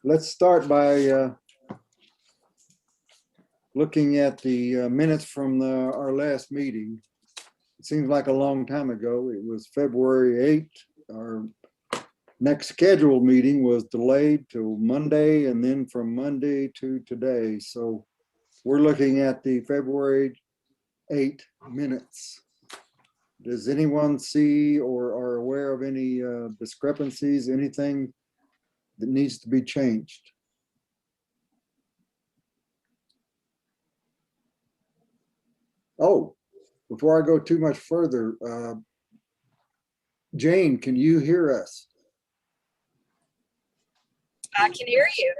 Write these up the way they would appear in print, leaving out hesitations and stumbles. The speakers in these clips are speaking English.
Let's start by looking at the minutes from our last meeting. It seems like a long time ago. It was February 8th. Our next scheduled meeting was delayed till Monday and then from Monday to today. So we're looking at the February 8 minutes. Does anyone see or are aware of any discrepancies, anything that needs to be changed? Oh, before I go too much further, Jane, can you hear us? I can hear you.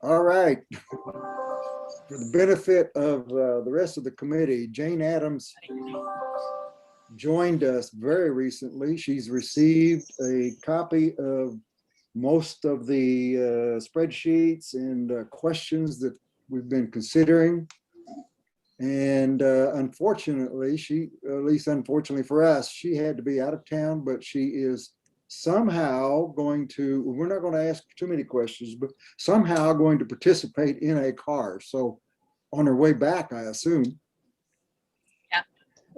All right. For the benefit of the rest of the committee, Jane Adams joined us very recently. She's received a copy of most of the spreadsheets and questions that we've been considering. And unfortunately, at least unfortunately for us, she had to be out of town, but she is somehow going to, we're not going to ask too many questions, but somehow going to participate in a car. So on her way back, I assume. Yeah.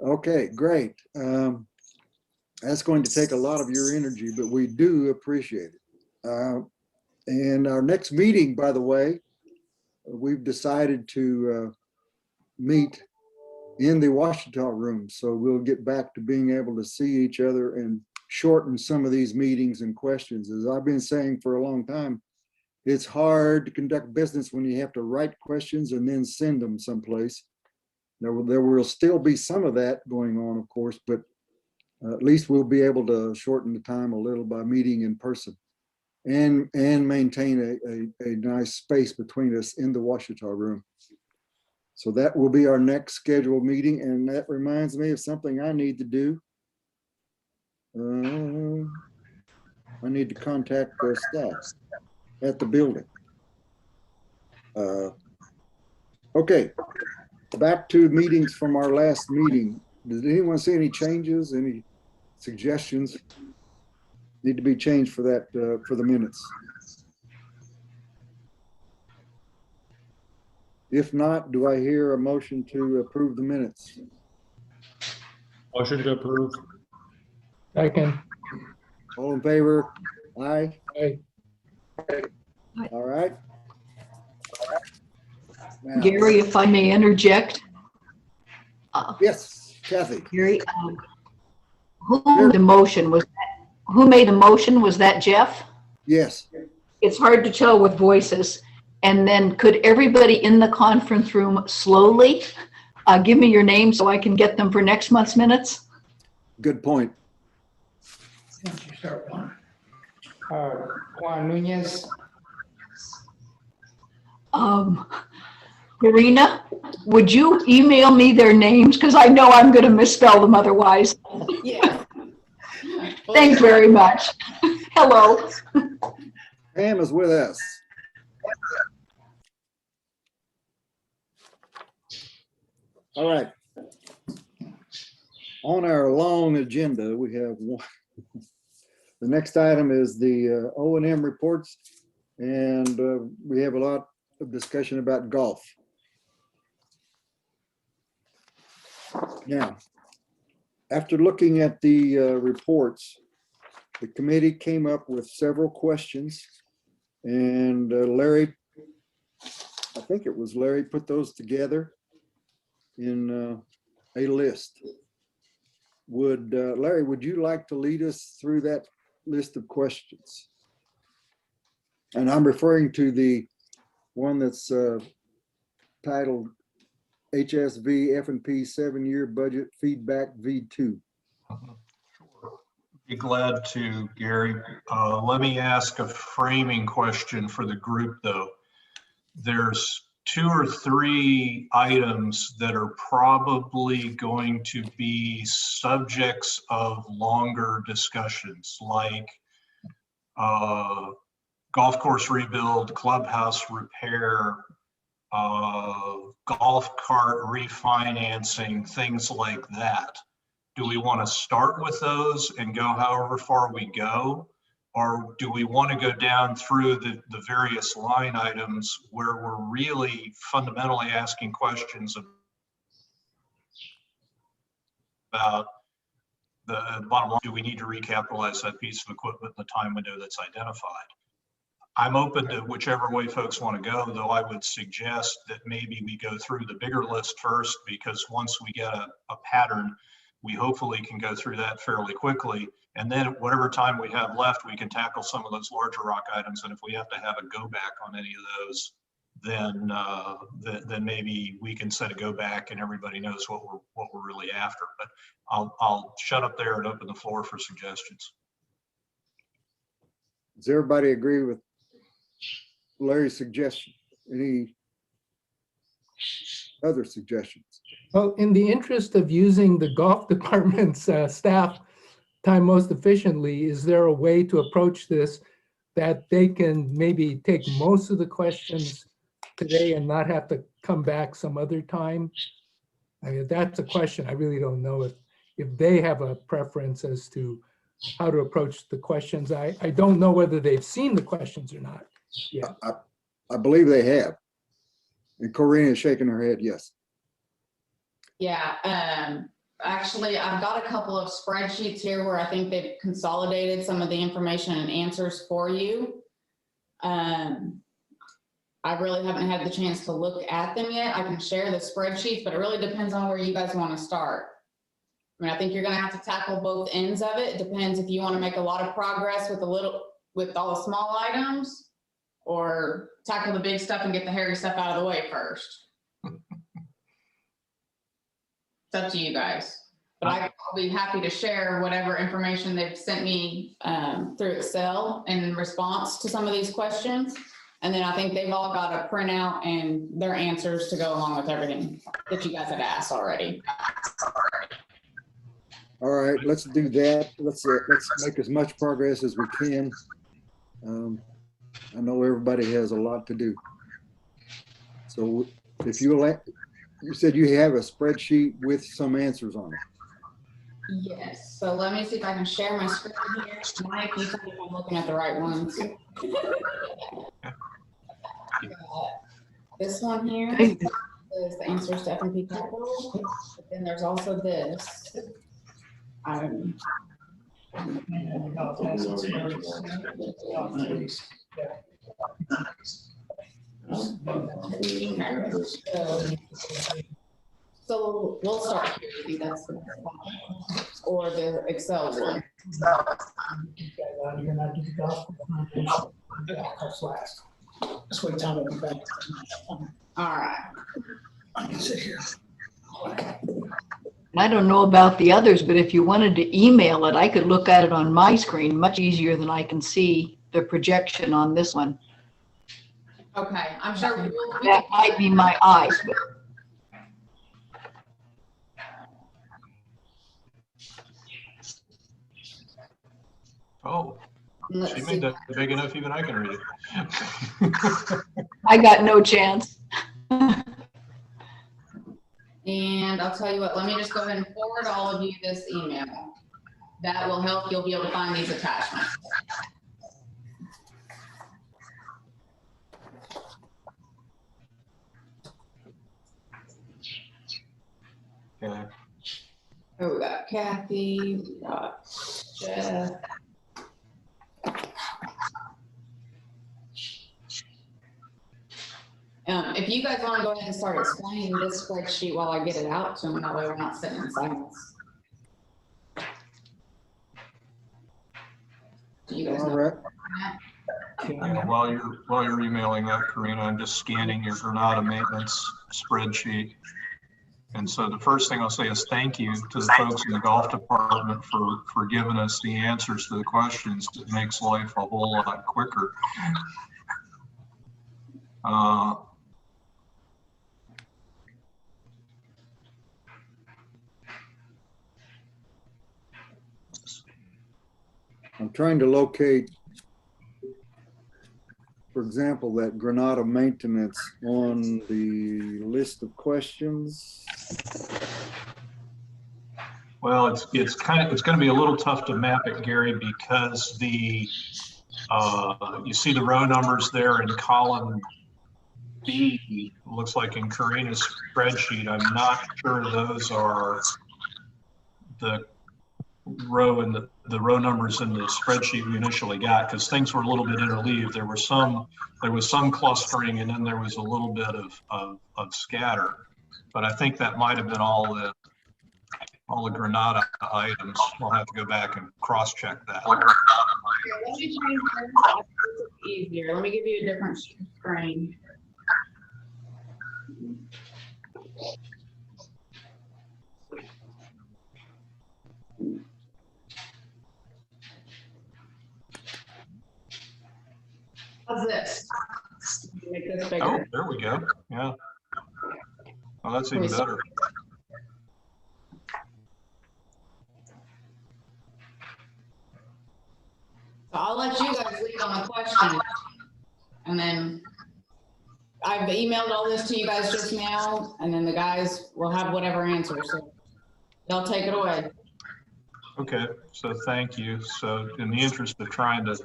Okay, great. That's going to take a lot of your energy, but we do appreciate it. And our next meeting, by the way, we've decided to meet in the Washita room. So we'll get back to being able to see each other and shorten some of these meetings and questions. As I've been saying for a long time, it's hard to conduct business when you have to write questions and then send them someplace. There will still be some of that going on, of course, but at least we'll be able to shorten the time a little by meeting in person and maintain a nice space between us in the Washita room. So that will be our next scheduled meeting. And that reminds me of something I need to do. I need to contact the staff at the building. Okay, back to meetings from our last meeting. Did anyone see any changes, any suggestions need to be changed for that, for the minutes? If not, do I hear a motion to approve the minutes? Motion to approve. Second. All in favor? Aye. Aye. All right. Now, Gary, if I may interject. yes, Kathy. Gary, who made the motion? Who made the motion? Was that Jeff? Yes. It's hard to tell with voices. And then could everybody in the conference room slowly give me your name so I can get them for next month's minutes? Good point. Since you start one. Juan Nunez. Karina, would you email me their names? Because I know I'm going to misspell them otherwise. Yeah. Thanks very much. Hello. Pam is with us. All right. On our long agenda, we have one. The next item is the O&M reports, and we have a lot of discussion about golf. Now, after looking at the reports, the committee came up with several questions, and Larry, I think it was Larry, put those together in a list. Larry, would you like to lead us through that list of questions? And I'm referring to the one that's titled HSV F&P 7-year budget feedback V2. Be glad to, Gary. Let me ask a framing question for the group, though. There's 2 or 3 items that are probably going to be subjects of longer discussions, like golf course rebuild, clubhouse repair, golf cart refinancing, things like that. Do we want to start with those and go however far we go? Or do we want to go down through the various line items where we're really fundamentally asking questions about the bottom line? Do we need to recapitalize that piece of equipment in the time window that's identified? I'm open to whichever way folks want to go, though I would suggest that maybe we go through the bigger list first, because once we get a pattern, we hopefully can go through that fairly quickly. And then at whatever time we have left, we can tackle some of those larger rock items. And if we have to have a go back on any of those, then maybe we can set a go back and everybody knows what we're really after. But I'll shut up there and open the floor for suggestions. Does everybody agree with Larry's suggestion? Any other suggestions? Well, in the interest of using the golf department's staff time most efficiently, is there a way to approach this that they can maybe take most of the questions today and not have to come back some other time? I mean, that's a question. I really don't know if they have a preference as to how to approach the questions. I don't know whether they've seen the questions or not. Yeah. I believe they have. And Corinne is shaking her head, yes. Yeah, actually, I've got a couple of spreadsheets here where I think they've consolidated some of the information and answers for you. I really haven't had the chance to look at them yet. I can share the spreadsheets, but it really depends on where you guys want to start. I mean, I think you're going to have to tackle both ends of it. It depends if you want to make a lot of progress with with all the small items, or tackle the big stuff and get the hairy stuff out of the way first. It's up to you guys, but I'll be happy to share whatever information they've sent me through Excel in response to some of these questions. And then I think they've all got a printout and their answers to go along with everything that you guys have asked already. All right, let's do that. Let's make as much progress as we can. I know everybody has a lot to do. So if you said you have a spreadsheet with some answers on it. Yes, so let me see if I can share my screen here. Mike, you tell me if I'm looking at the right ones. This one here is the answers to F&P Capital, but then there's also this. So we'll start here. See, that's the or the Excel one. You're not doing golf. That's last. That's what time I'm back. All right. I can sit here. I don't know about the others, but if you wanted to email it, I could look at it on my screen much easier than I can see the projection on this one. Okay, I'm sure That might be my eyes, but Oh, let's she see. made that big enough even I can read it. I got no chance. And I'll tell you what, let me just go ahead and forward all of you this email. That will help. You'll be able to find these attachments. Okay. Oh, we got Kathy, we got Jeff. If you guys want to go ahead and start explaining this spreadsheet while I get it out to them, that way we're not sitting in silence. You guys All know. right. And while you're emailing that, Karina, I'm just scanning your Granada maintenance spreadsheet. And so the first thing I'll say is thank you to the folks in the golf department for giving us the answers to the questions. It makes life a whole lot quicker. I'm trying to locate, for example, that Granada maintenance on the list of questions. Well, it's going to be a little tough to map it, Gary, because you see the row numbers there in column B, looks like in Karina's spreadsheet. I'm not sure those are the row and the row numbers in the spreadsheet we initially got, because things were a little bit interleaved. There was some clustering, and then there was a little bit of scatter. But I think that might have been all the Granada items. We'll have to go back and cross-check that. Here, let me change this. It's easier. Let me give you a different screen. How's this? Make this Oh, bigger. there we go. Yeah. Oh, that's even better. So I'll let you guys lead on the question. And then I've emailed all this to you guys just now, and then the guys will have whatever answer, so they'll take it away. Okay, so thank you. So in the interest of trying to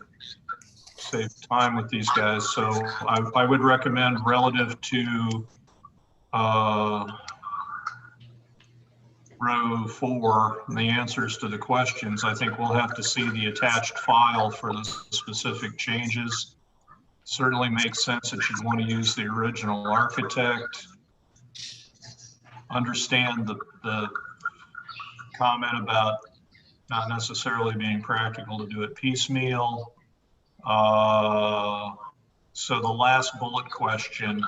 save time with these guys, so I would recommend relative to row 4, the answers to the questions, I think we'll have to see the attached file for the specific changes. Certainly makes sense that you'd want to use the original architect. Understand the comment about not necessarily being practical to do it piecemeal. So the last bullet question,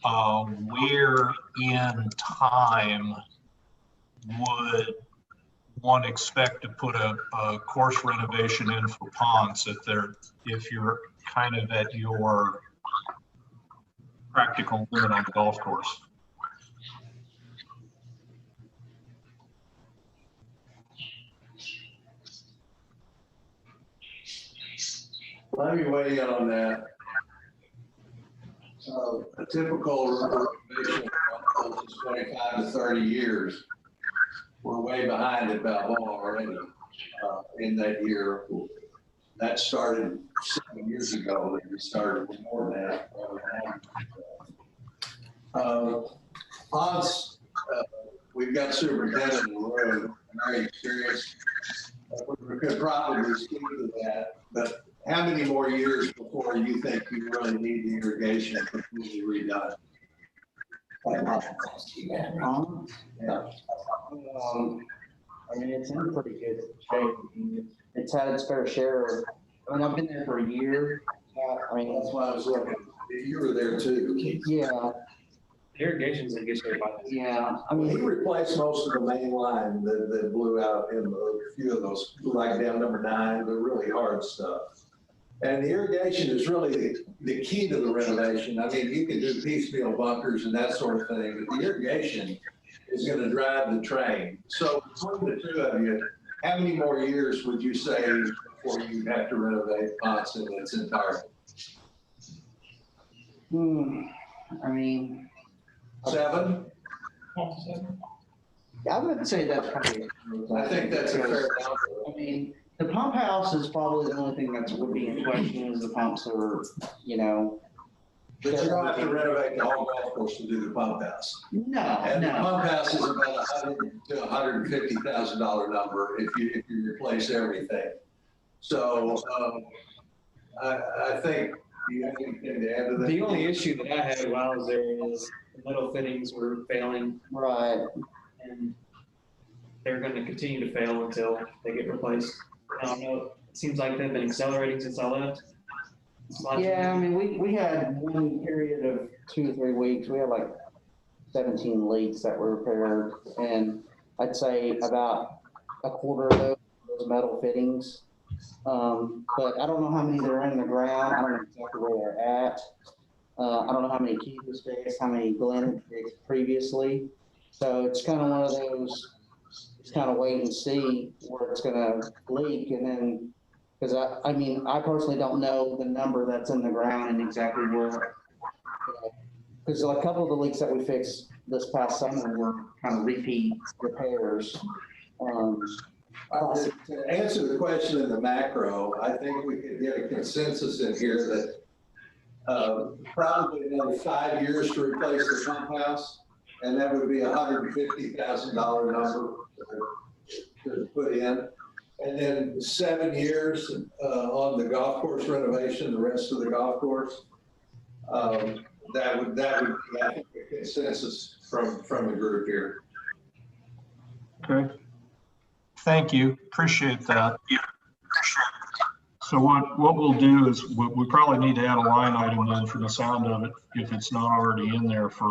where in time would one expect to put a course renovation in for ponds if you're kind of at your practical limit on the golf course? Let me weigh in on that. A typical renovation is 25 to 30 years. We're way behind at Balboa already in that year. That started 7 years ago. We started with more than that. Ponds, we've got superintendent in the room, very experienced. We could probably speak to that, but how many more years before you think you really need the irrigation completely redone? Yeah. I mean, it's in pretty good shape. It's had its fair share of, I mean, I've been there for a year. I mean, That's why I was looking. You were there too. yeah, Irrigation's in good shape. yeah. I He mean, replaced most of the main line that blew out in a few of those, like dam number 9, the really hard stuff. And the irrigation is really the key to the renovation. I mean, you can do piecemeal bunkers and that sort of thing, but the irrigation is going to drive the train. So between the two of you, how many more years would you say before you have to renovate Ponce in its entirety? I mean, 7? I wouldn't say that's probably. I think that's a fair number. I mean, the pump house is probably the only thing that would be in question is the pumps are, you know. But you don't have to renovate the whole golf course to do the pump house. No, And the no. pump house is about $100,000 to $150,000 number if you replace everything. So I think, do you have anything to add to that? The only issue that I had while I was there is the metal fittings were failing, Right. and they're going to continue to fail until they get replaced. I don't know, it seems like they've been accelerating since I left. Yeah, I mean, we had one period of 2 or 3 weeks, we had like 17 leaks that were repaired. And I'd say about a quarter of those metal fittings. But I don't know how many they're in the ground. I don't know exactly where they're at. I don't know how many Keith was fixed, how many Glenn had fixed previously. So it's kind of one of those, just kind of wait and see where it's gonna leak. And then, because I mean, I personally don't know the number that's in the ground and exactly where. Because a couple of the leaks that we fixed this past summer were kind of repeat repairs. To answer the question in the macro, I think we could get a consensus in here that probably another 5 years to replace the pump house, and that would be $150,000 number to put in. And then 7 years on the golf course renovation, the rest of the golf course. That would be, I think, a consensus from the group here. Okay. Thank you. Appreciate that. So what we'll do is we probably need to add a line item then for the sound of it, if it's not already in there for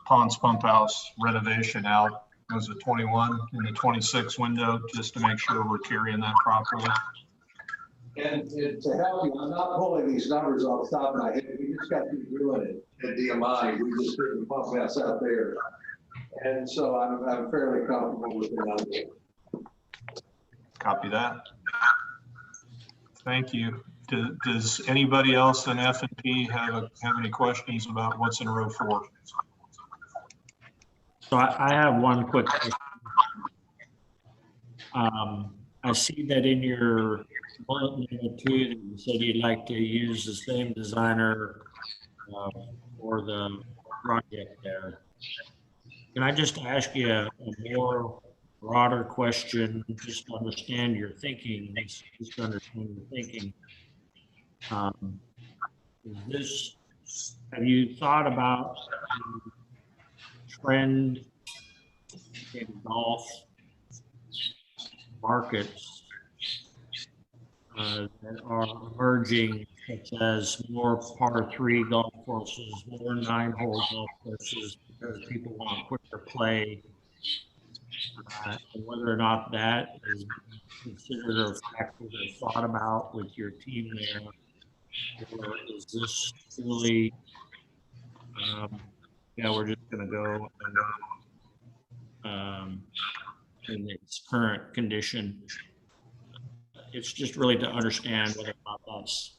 Ponds Pump House renovation out, was it 21 in the 26 window, just to make sure we're carrying that properly. And to help you, I'm not pulling these numbers off the top of my head. We just got to doing it at DMI. We just did the pump house out there. And so I'm fairly comfortable with the number. Copy that. Thank you. Does anybody else in F&P have any questions about what's in row 4? So I have one quick question. I see that in your bullet number 2 that you said you'd like to use the same designer for the project there. Can I just ask you a more broader question, just to understand your thinking, just to understand your thinking? Have you thought about the trend in golf markets that are emerging, such as more par 3 golf courses, more 9-hole golf courses, because people want quicker play, and whether or not that is considered a factor or thought about with your team there, or is this really, we're just going to go in its current condition? It's just really to understand whether or not that's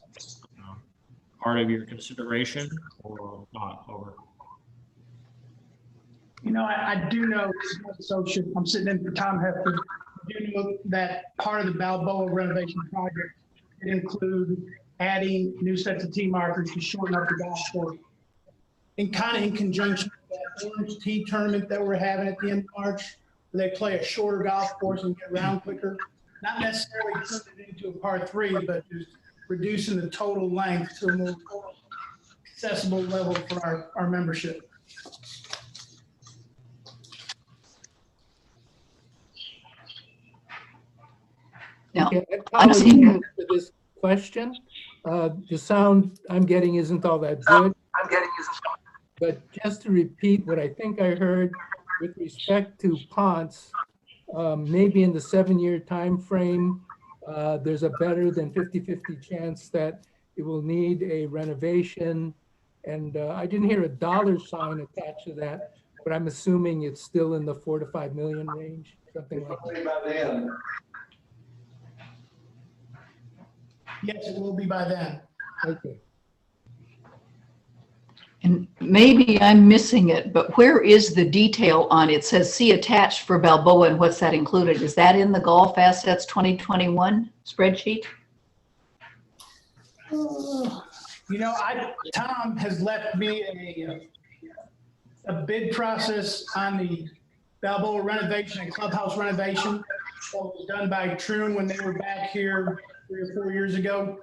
part of your consideration or not. Over. You know, I do know, associate, I'm sitting in for Tom Heffer. I do know that part of the Balboa renovation project it include adding new sets of tee markers to shorten up the golf course. And kind of in conjunction with that Orange Tee tournament that we're having at the end of March, where they play a shorter golf course and get around quicker. Not necessarily turn it into a par 3, but just reducing the total length to a more accessible level for our membership. Now, Okay, I'm Colin, seeing- to answer this question. The sound I'm getting isn't all that good. But just to repeat what I think I heard with respect to Ponce, maybe in the 7-year time frame, there's a better than 50-50 chance that it will need a renovation. And I didn't hear a dollar sign attached to that, but I'm assuming it's still in the $4 to $5 million range, something like that. By then, Yes, it will be by then. Okay. And maybe I'm missing it, but where is the detail on it? It says see attached for Balboa, and what's that included? Is that in the Golf Assets 2021 spreadsheet? You know, Tom has left me a bid process on the Balboa renovation and clubhouse renovation that was done by Troon when they were back here 3 or 4 years ago.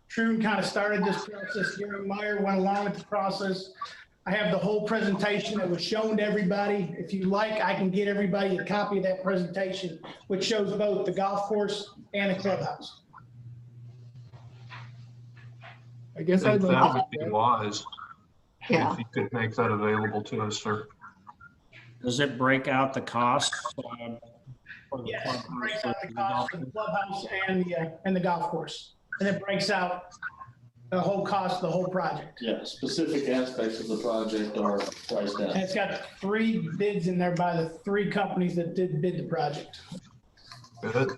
Troon kind of started this process. Gary Meyer went along with the process. I have the whole presentation that was shown to everybody. If you like, I can get everybody a copy of that presentation, which shows both the golf course and the clubhouse. I guess I I'd think like that to. would be wise. Yeah. If you could make that available to us, sir. Does it break out the costs? For the Yes, it breaks clubhouse out the and cost of the clubhouse and the golf course. And it breaks out the whole cost of the whole project. Yeah, specific aspects of the project are priced And out. it's got 3 bids in there by the 3 companies that did bid the project. Good.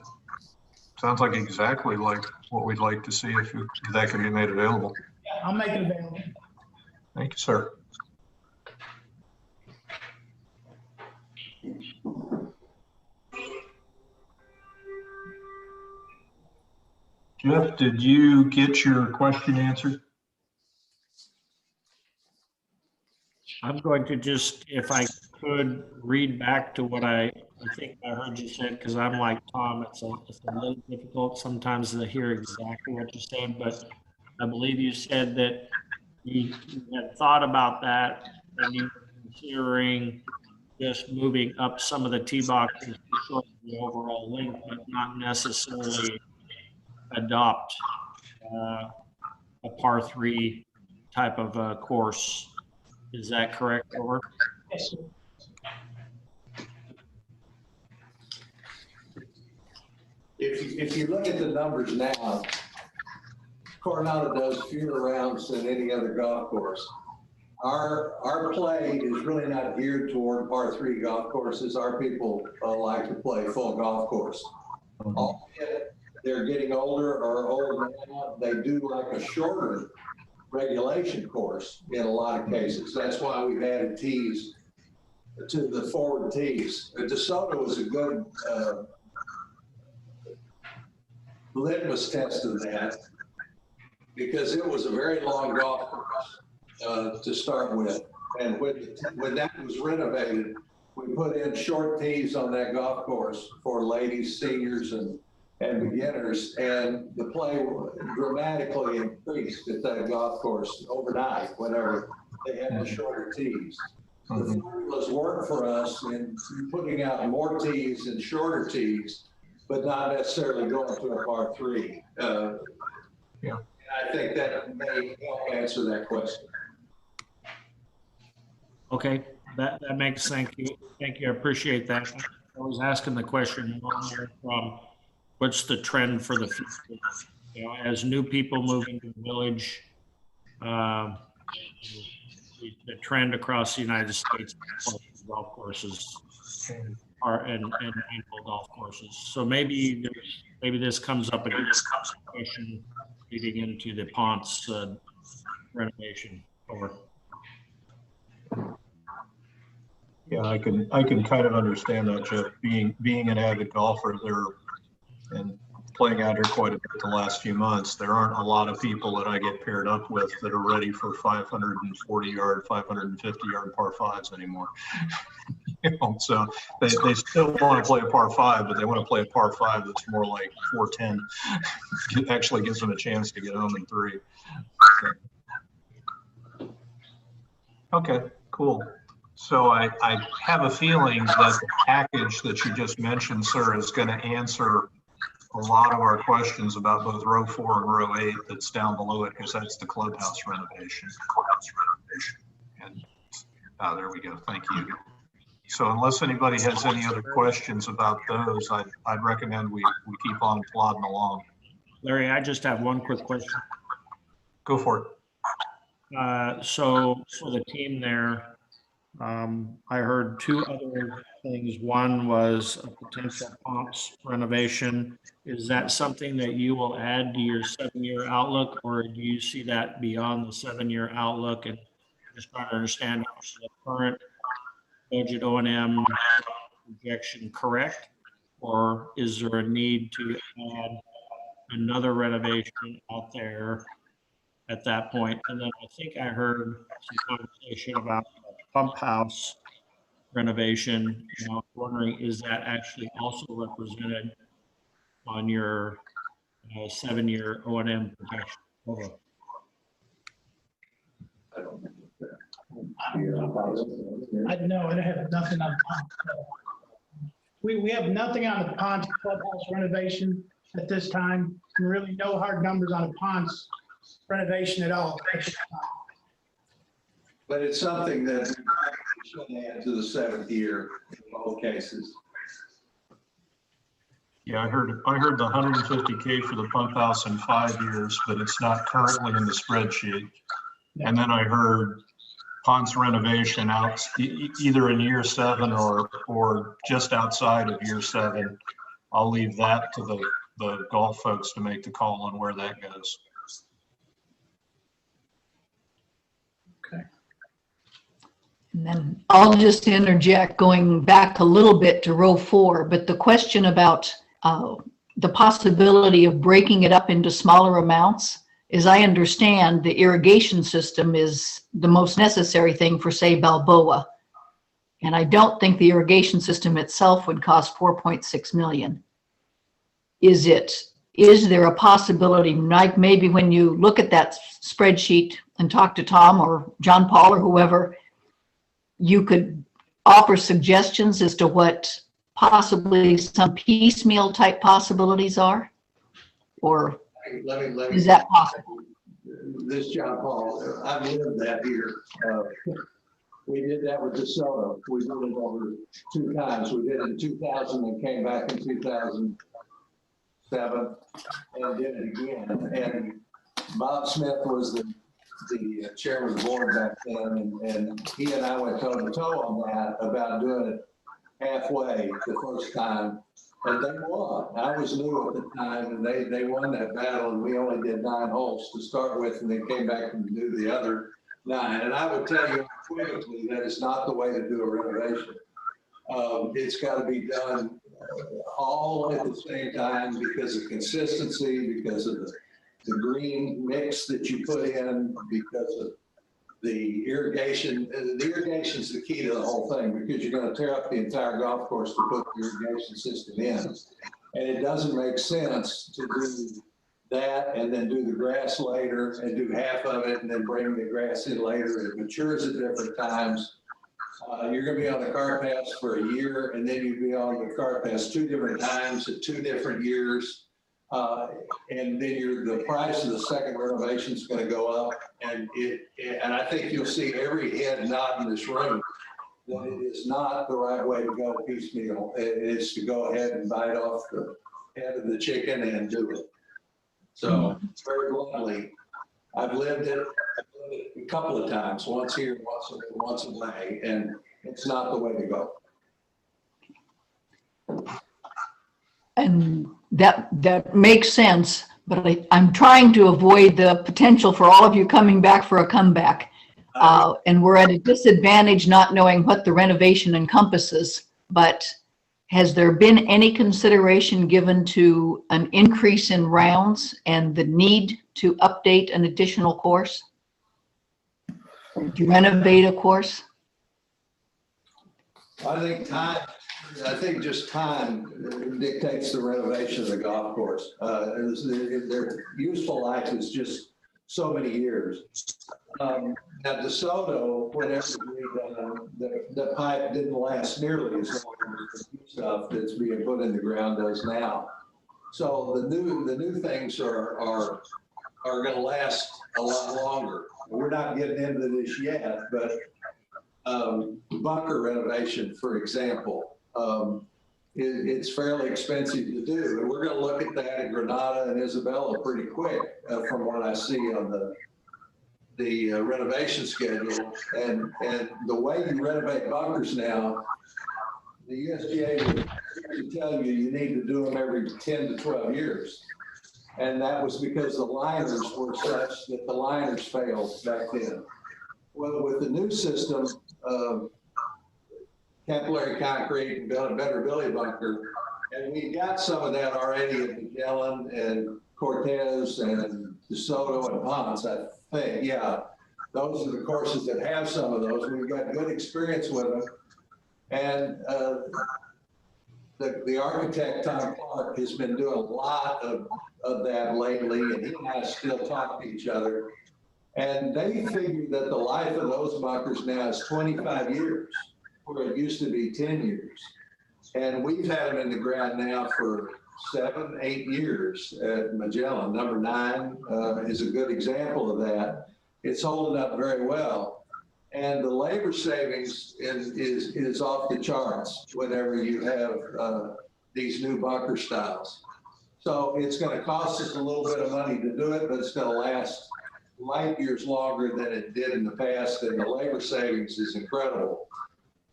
Sounds like exactly like what we'd like to see if that can be made available. Yeah, I'll make it available. Thank you, sir. Jeff, did you get your question answered? I'm going to just, if I could, read back to what I think I heard you said, because I'm like Tom, it's a little difficult sometimes to hear exactly what you said, but I believe you said that you had thought about that and you were considering just moving up some of the tee boxes to shorten the overall length, but not necessarily adopt a par 3 type of course. Is that correct, or? Yes, sir. If you look at the numbers now, Coronado does fewer rounds than any other golf course. Our play is really not geared toward par 3 golf courses. Our people like to play full golf course. Albeit they're getting older or old now, they do like a shorter regulation course in a lot of cases. That's why we've added tees to the forward tees. DeSoto was a good litmus test of that, because it was a very long golf course to start with. And when that was renovated, we put in short tees on that golf course for ladies, seniors, and beginners, and the play dramatically increased at that golf course overnight whenever they had the shorter tees. The formulas work for us in putting out more tees and shorter tees, but not necessarily going to a par 3. Yeah. I think that may help answer that question. Okay, that makes sense. Thank you. I appreciate that. I was asking the question from what's the trend for the future? You know, as new people move into the village, the trend across the United States golf courses are and annual golf courses. So maybe this comes up again. Question leading into the Ponce renovation. Over. Yeah, I can kind of understand that, Jeff. Being an avid golfer there and playing out here quite a bit the last few months, there aren't a lot of people that I get paired up with that are ready for 540-yard, 550-yard par 5s anymore. You know, so they still want to play a par 5, but they want to play a par 5 that's more like 410. It actually gives them a chance to get home in 3. Okay, cool. So I have a feeling that the package that you just mentioned, sir, is going to answer a lot of our questions about both row 4 and row 8 that's down below it, because that's the clubhouse renovation. And there we go. Thank you. So unless anybody has any other questions about those, I'd recommend we keep on plodding along. Larry, I just have one quick question. Go for it. So for the team there, I heard 2 other things. One was a potential Ponce renovation. Is that something that you will add to your 7-year outlook, or do you see that beyond the 7-year outlook? And just trying to understand, the current budget O&M projection correct, or is there a need to add another renovation out there at that point? And then I think I heard some conversation about pump house renovation. And I was wondering, is that actually also represented on your 7-year O&M projection? Over. I know, I have nothing on Ponce. We have nothing on the Ponce clubhouse renovation at this time, and really no hard numbers on a Ponce renovation at all. But it's something that we should add to the 7th year in both cases. Yeah, I heard the 150K for the pump house in 5 years, but it's not currently in the spreadsheet. And then I heard Ponce renovation out either in year 7 or just outside of year 7. I'll leave that to the golf folks to make the call on where that goes. Okay. And then I'll just interject, going back a little bit to row 4, but the question about the possibility of breaking it up into smaller amounts? As I understand, the irrigation system is the most necessary thing for, say, Balboa. And I don't think the irrigation system itself would cost 4.6 million. Is there a possibility, like maybe when you look at that spreadsheet and talk to Tom or John Paul or whoever, you could offer suggestions as to what possibly some piecemeal type possibilities are? Or Let me. is that possible? This John Paul, I've lived that here. We did that with DeSoto. We did it over 2 times. We did it in 2000 and came back in 2007 and did it again. And Bob Smith was the chairman of the board back then, and he and I went toe to toe on that about doing it halfway the first time. And they won. I was new at the time, and they won that battle, and we only did 9 holes to start with, and they came back and do the other 9. And I would tell you quickly that is not the way to do a renovation. It's got to be done all at the same time because of consistency, because of the green mix that you put in, because of the irrigation. The irrigation is the key to the whole thing, because you're going to tear up the entire golf course to put the irrigation system in. And it doesn't make sense to do that and then do the grass later and do half of it and then bring the grass in later. It matures at different times. You're going to be on the cart pass for a year, and then you'll be on the cart pass 2 different times at 2 different years. And then the price of the second renovation is going to go up. And I think you'll see every head nod in this room that it is not the right way to go piecemeal. It is to go ahead and bite off the head of the chicken and do it. So very bluntly, I've lived it a couple of times, once here, once away, and it's not the way to go. And that makes sense, but I'm trying to avoid the potential for all of you coming back for a comeback. And we're at a disadvantage not knowing what the renovation encompasses, but has there been any consideration given to an increase in rounds and the need to update an additional course? To renovate a course? I think just time dictates the renovation of the golf course. Their useful life is just so many years. Now DeSoto, whenever the pipe didn't last nearly as long as the new stuff that's being put in the ground does now. So the new things are going to last a lot longer. We're not getting into this yet, but bunker renovation, for example, it's fairly expensive to do. And we're going to look at that at Granada and Isabella pretty quick from what I see on the renovation schedule. And the way you renovate bunkers now, the USGA would tell you need to do them every 10 to 12 years. And that was because the liners were such that the liners failed back then. Well, with the new system, capillary concrete and Better Billy bunker, and we got some of that already at Magellan and Cortez and DeSoto and Ponce, I think. Yeah, those are the courses that have some of those. We've got good experience with them. And the architect, Tom Clark, has been doing a lot of that lately, and he and I still talk to each other. And they figure that the life of those bunkers now is 25 years, where it used to be 10 years. And we've had them in the ground now for 7, 8 years at Magellan. Number 9 is a good example of that. It's holding up very well. And the labor savings is off the charts whenever you have these new bunker styles. So it's going to cost us a little bit of money to do it, but it's going to last light years longer than it did in the past, and the labor savings is incredible.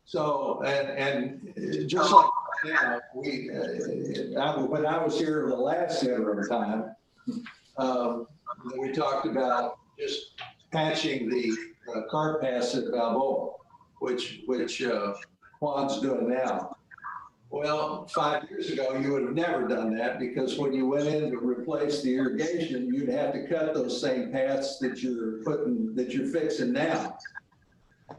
So, and just like now, when I was here the last interim time, we talked about just patching the cart pass at Balboa, which Juan's doing now. Well, 5 years ago, you would have never done that because when you went in to replace the irrigation, you'd have to cut those same paths that you're fixing now.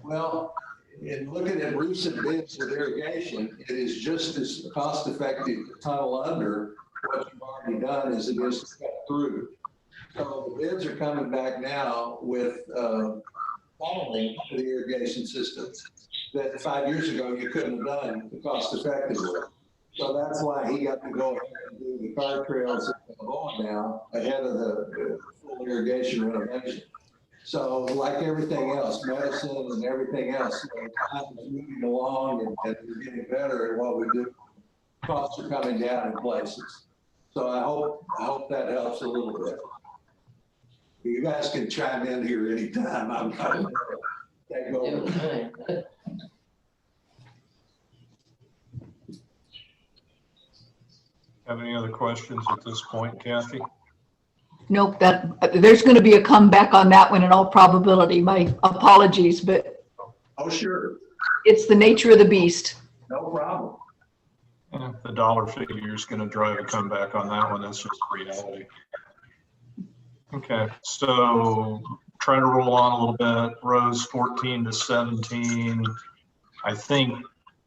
Well, in looking at recent bids with irrigation, it is just as cost effective to tunnel under what you've already done as it is to cut through. So the bids are coming back now with tunneling to the irrigation system that 5 years ago you couldn't have done cost effectively. So that's why he got to go ahead and do the car trails that are going now ahead of the full irrigation renovation. So like everything else, medicine and everything else, time is moving along and we're getting better at what we do. Costs are coming down in places. So I hope that helps a little bit. You guys can chime in here anytime. I'm going to take over. Have any other questions at this point, Kathy? Nope, there's going to be a comeback on that one in all probability. My apologies, but Oh, sure. it's the nature of the beast. No problem. The dollar figure is going to drive a comeback on that one. That's just reality. Okay, so try to roll on a little bit. Rows 14 to 17. I think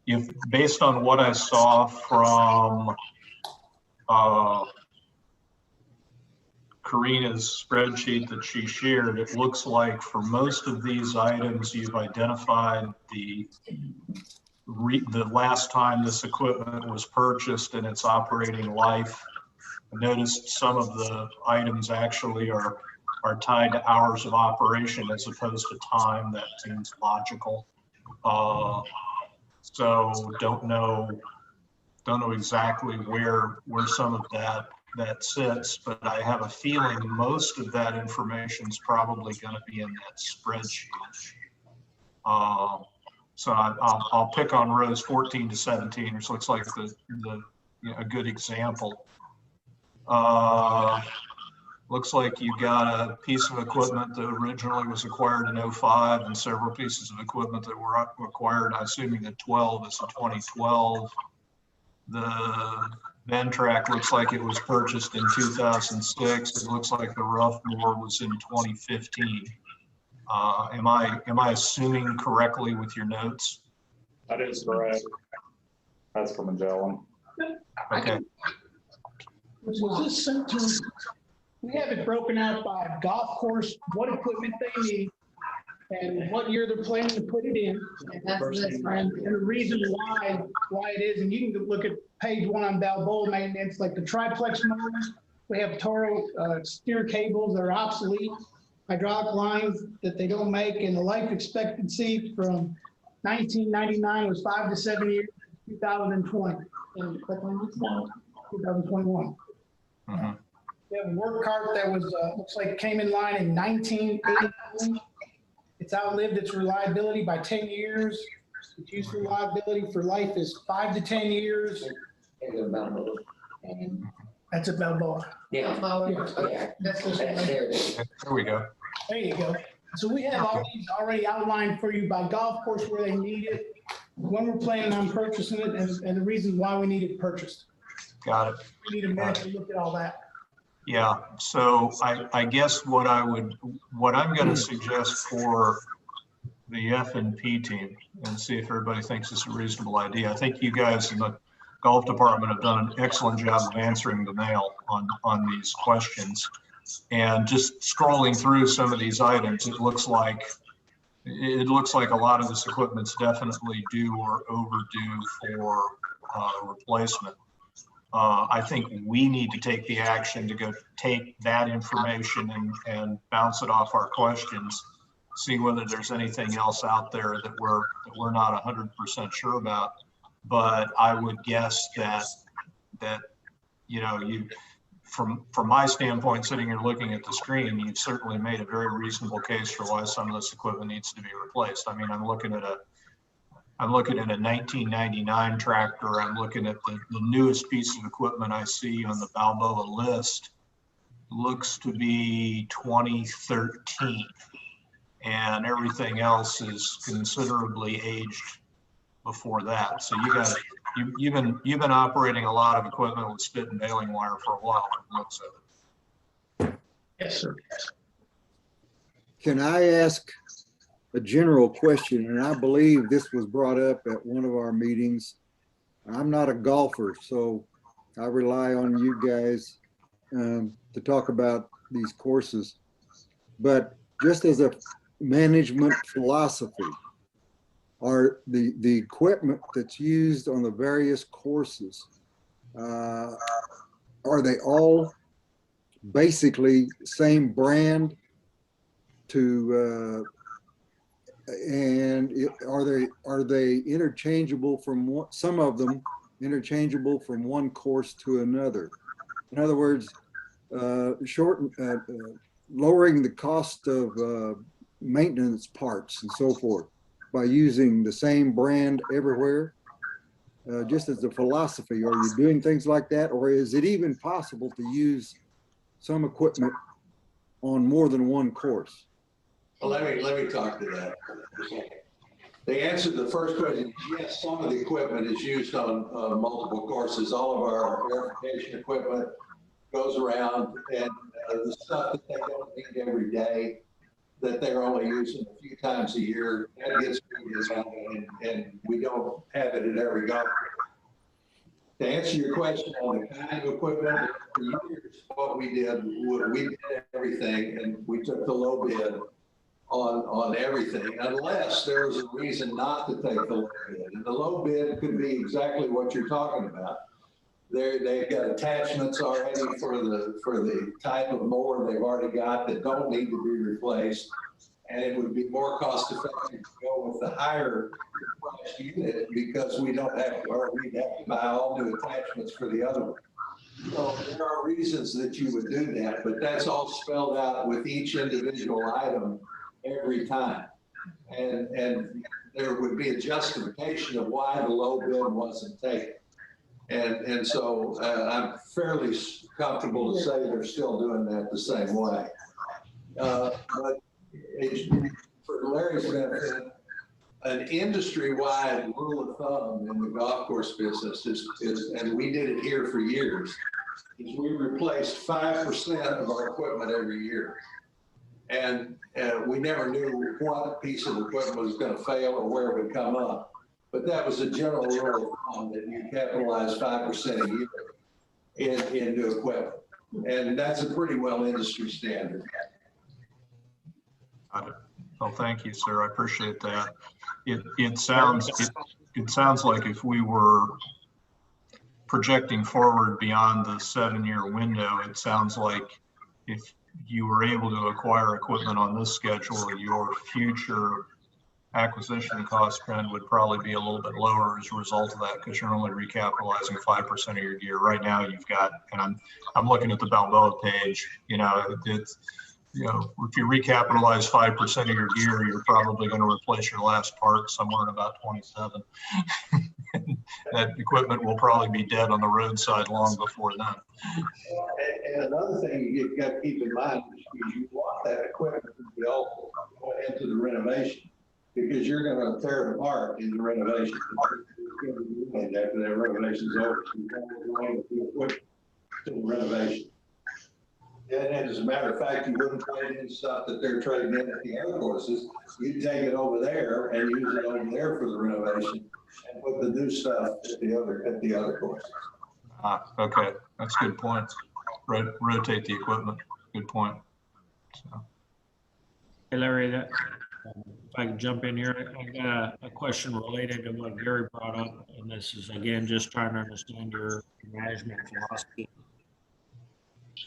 if based on what I saw from Karina's spreadsheet that she shared, it looks like for most of these items, you've identified the last time this equipment was purchased and its operating life. I noticed some of the items actually are tied to hours of operation as opposed to time. That seems logical. So don't know exactly where some of that sits, but I have a feeling most of that information is probably going to be in that spreadsheet. So I'll pick on rows 14 to 17, which looks like a good example. Looks like you got a piece of equipment that originally was acquired in 05 and several pieces of equipment that were acquired, assuming that 12 is a 2012. The Ventrac looks like it was purchased in 2006. It looks like the Roughmore was in 2015. Am I assuming correctly with your notes? That is correct. That's from Magellan. Okay. Was this sent to, we have it broken out by golf course, what equipment they need, and what year they're planning to put it in. And the reason why it is, and you can look at page 1 on Balboa maintenance, like the triplex motors. We have Toro steer cables that are obsolete, hydraulic lines that they don't make, and the life expectancy from 1999 was 5 to 7 years, 2020. 2021. Mm-hmm. We have a work cart that was, looks like came in line in 1989. It's outlived its reliability by 10 years. Its useful reliability for life is 5 to 10 years. And that's a Balboa. Yeah. Yeah. That's just There we go. There you go. So we have all these already outlined for you by golf course where they need it, when we're planning on purchasing it, and the reasons why we need it purchased. Got it. We need a minute to look at all that. Yeah, so I guess what I'm going to suggest for the F&P team, and see if everybody thinks it's a reasonable idea. I think you guys in the golf department have done an excellent job of answering the mail on these questions. And just scrolling through some of these items, it looks like a lot of this equipment's definitely due or overdue for replacement. I think we need to take the action to go take that information and bounce it off our questions, see whether there's anything else out there that we're not 100% sure about. But I would guess that from my standpoint, sitting here looking at the screen, you've certainly made a very reasonable case for why some of this equipment needs to be replaced. I mean, I'm looking at a 1999 tractor. I'm looking at the newest piece of equipment I see on the Balboa list. Looks to be 2013, and everything else is considerably aged before that. So you've been operating a lot of equipment with spit and baling wire for a while from the looks of it. Yes, sir. Can I ask a general question? And I believe this was brought up at one of our meetings. I'm not a golfer, so I rely on you guys to talk about these courses. But just as a management philosophy, are the equipment that's used on the various courses, are they all basically same brand to and are they interchangeable from some of them interchangeable from one course to another? In other words, lowering the cost of maintenance parts and so forth by using the same brand everywhere. Just as a philosophy, are you doing things like that, or is it even possible to use some equipment on more than one course? Well, let me talk to that. The answer to the first question is yes, some of the equipment is used on multiple courses. All of our verification equipment goes around, and the stuff that they don't need every day, that they're only using a few times a year, that gets figured out, and we don't have it at every golf course. To answer your question on the kind of equipment, for years, what we did everything, and we took the low bid on everything, unless there was a reason not to take the low bid. And the low bid could be exactly what you're talking about. They've got attachments already for the type of mower they've already got that don't need to be replaced. And it would be more cost effective to go with the higher price unit because we don't have to, or we'd have to buy all new attachments for the other one. So there are reasons that you would do that, but that's all spelled out with each individual item every time. And there would be a justification of why the low bid wasn't taken. And so I'm fairly comfortable to say they're still doing that the same way. But for Larry's benefit, an industry-wide rule of thumb in the golf course business is, and we did it here for years, is we replaced 5% of our equipment every year. And we never knew what piece of equipment was going to fail or where it would come up. But that was a general rule of thumb that you capitalize 5% a year in new equipment. And that's a pretty well industry standard. Got it. Well, thank you, sir. I appreciate that. It sounds like if we were projecting forward beyond the 7-year window, it sounds like if you were able to acquire equipment on this schedule, your future acquisition cost trend would probably be a little bit lower as a result of that, because you're only recapitalizing 5% of your gear. Right now you've got, and I'm looking at the Balboa page, it's, if you recapitalize 5% of your gear, you're probably going to replace your last part somewhere in about 27. That equipment will probably be dead on the roadside long before then. And another thing you've got to keep in mind is you want that equipment to be also going into the renovation, because you're going to tear it apart in the renovation. And after that renovation's over, so you're going with the equipment to the renovation. And as a matter of fact, you wouldn't trade in stuff that they're trading in at the other courses. You'd take it over there and use it over there for the renovation and put the new stuff at the other courses. Okay, that's a good point. Rotate the equipment. Good point. So. Hey, Larry, if I can jump in here, I got a question related to what Gary brought up, and this is again just trying to understand your management philosophy.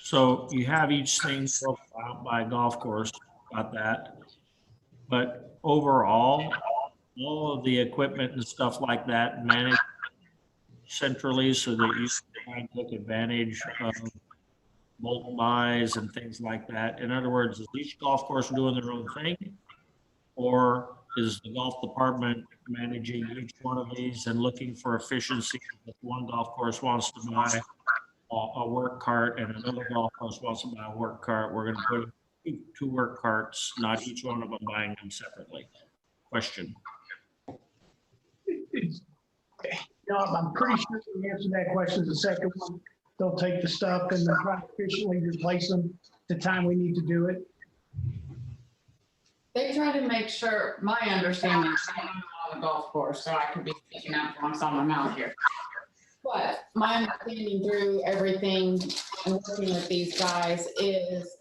So you have each thing broken out by golf course, got that. But overall, all of the equipment and stuff like that managed centrally so that you can take advantage of bulk buys and things like that. In other words, is each golf course doing their own thing? Or is the golf department managing each one of these and looking for efficiency? If one golf course wants to buy a work cart and another golf course wants to buy a work cart, we're going to put two work carts, not each one of them buying them separately. Question. No, I'm pretty sure the answer to that question is the second one. They'll take the stuff and they'll try to efficiently replace them the time we need to do it. They try to make sure, my understanding, I'm not on the golf course, so I could be speaking out once on my mouth here. But my understanding through everything and working with these guys is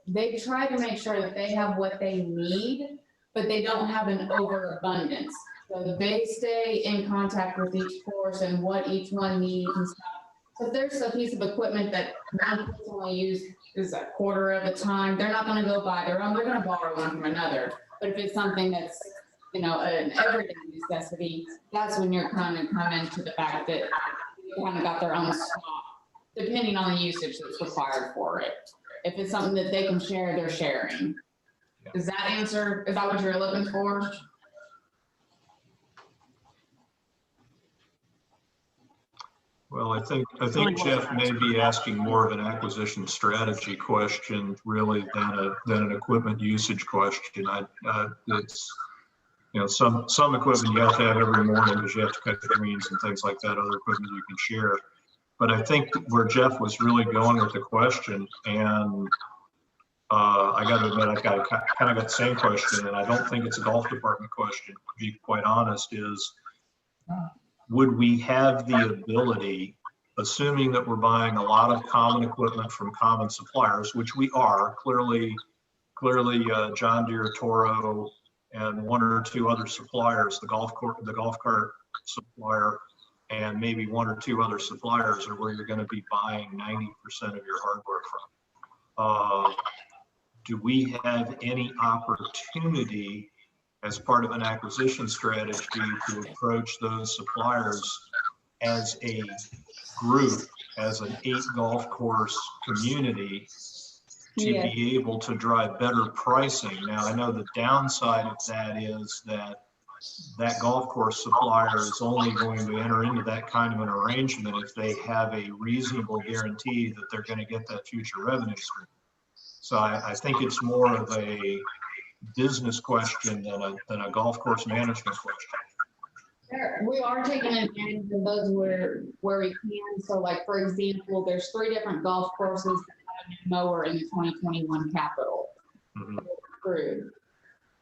they try to make sure that they have what they need, but they don't have an overabundance. So they stay in contact with each course and what each one needs and stuff. So if there's a piece of equipment that one person only uses a quarter of the time, they're not gonna go buy their own, they're gonna borrow one from another. But if it's something that's, you know, an everyday necessity, that's when you're kind of come into the fact that you kind of got their own stock, depending on the usage that's required for it. If it's something that they can share, they're sharing. Does that answer, is that what you're looking for? Well, I think Jeff may be asking more of an acquisition strategy question really than an equipment usage question. It's, you know, some equipment you have to have every morning because you have to cut greens and things like that, other equipment you can share. But I think where Jeff was really going with the question, and I got to admit, I kind of got the same question, and I don't think it's a golf department question, to be quite honest, is would we have the ability, assuming that we're buying a lot of common equipment from common suppliers, which we are, clearly John Deere, Toro, and one or two other suppliers, the golf cart supplier, and maybe one or two other suppliers are where you're going to be buying 90% of your hardware from. Do we have any opportunity as part of an acquisition strategy to approach those suppliers as a group, as an 8 golf course community, to be able to drive better pricing? Now, I know the downside of that is that golf course supplier is only going to enter into that kind of an arrangement if they have a reasonable guarantee that they're going to get that future revenue stream. So I think it's more of a business question than a golf course management question. We are taking advantage of those where we can. So like, for example, there's 3 different golf courses that have a new mower in the 2021 capital. Approved.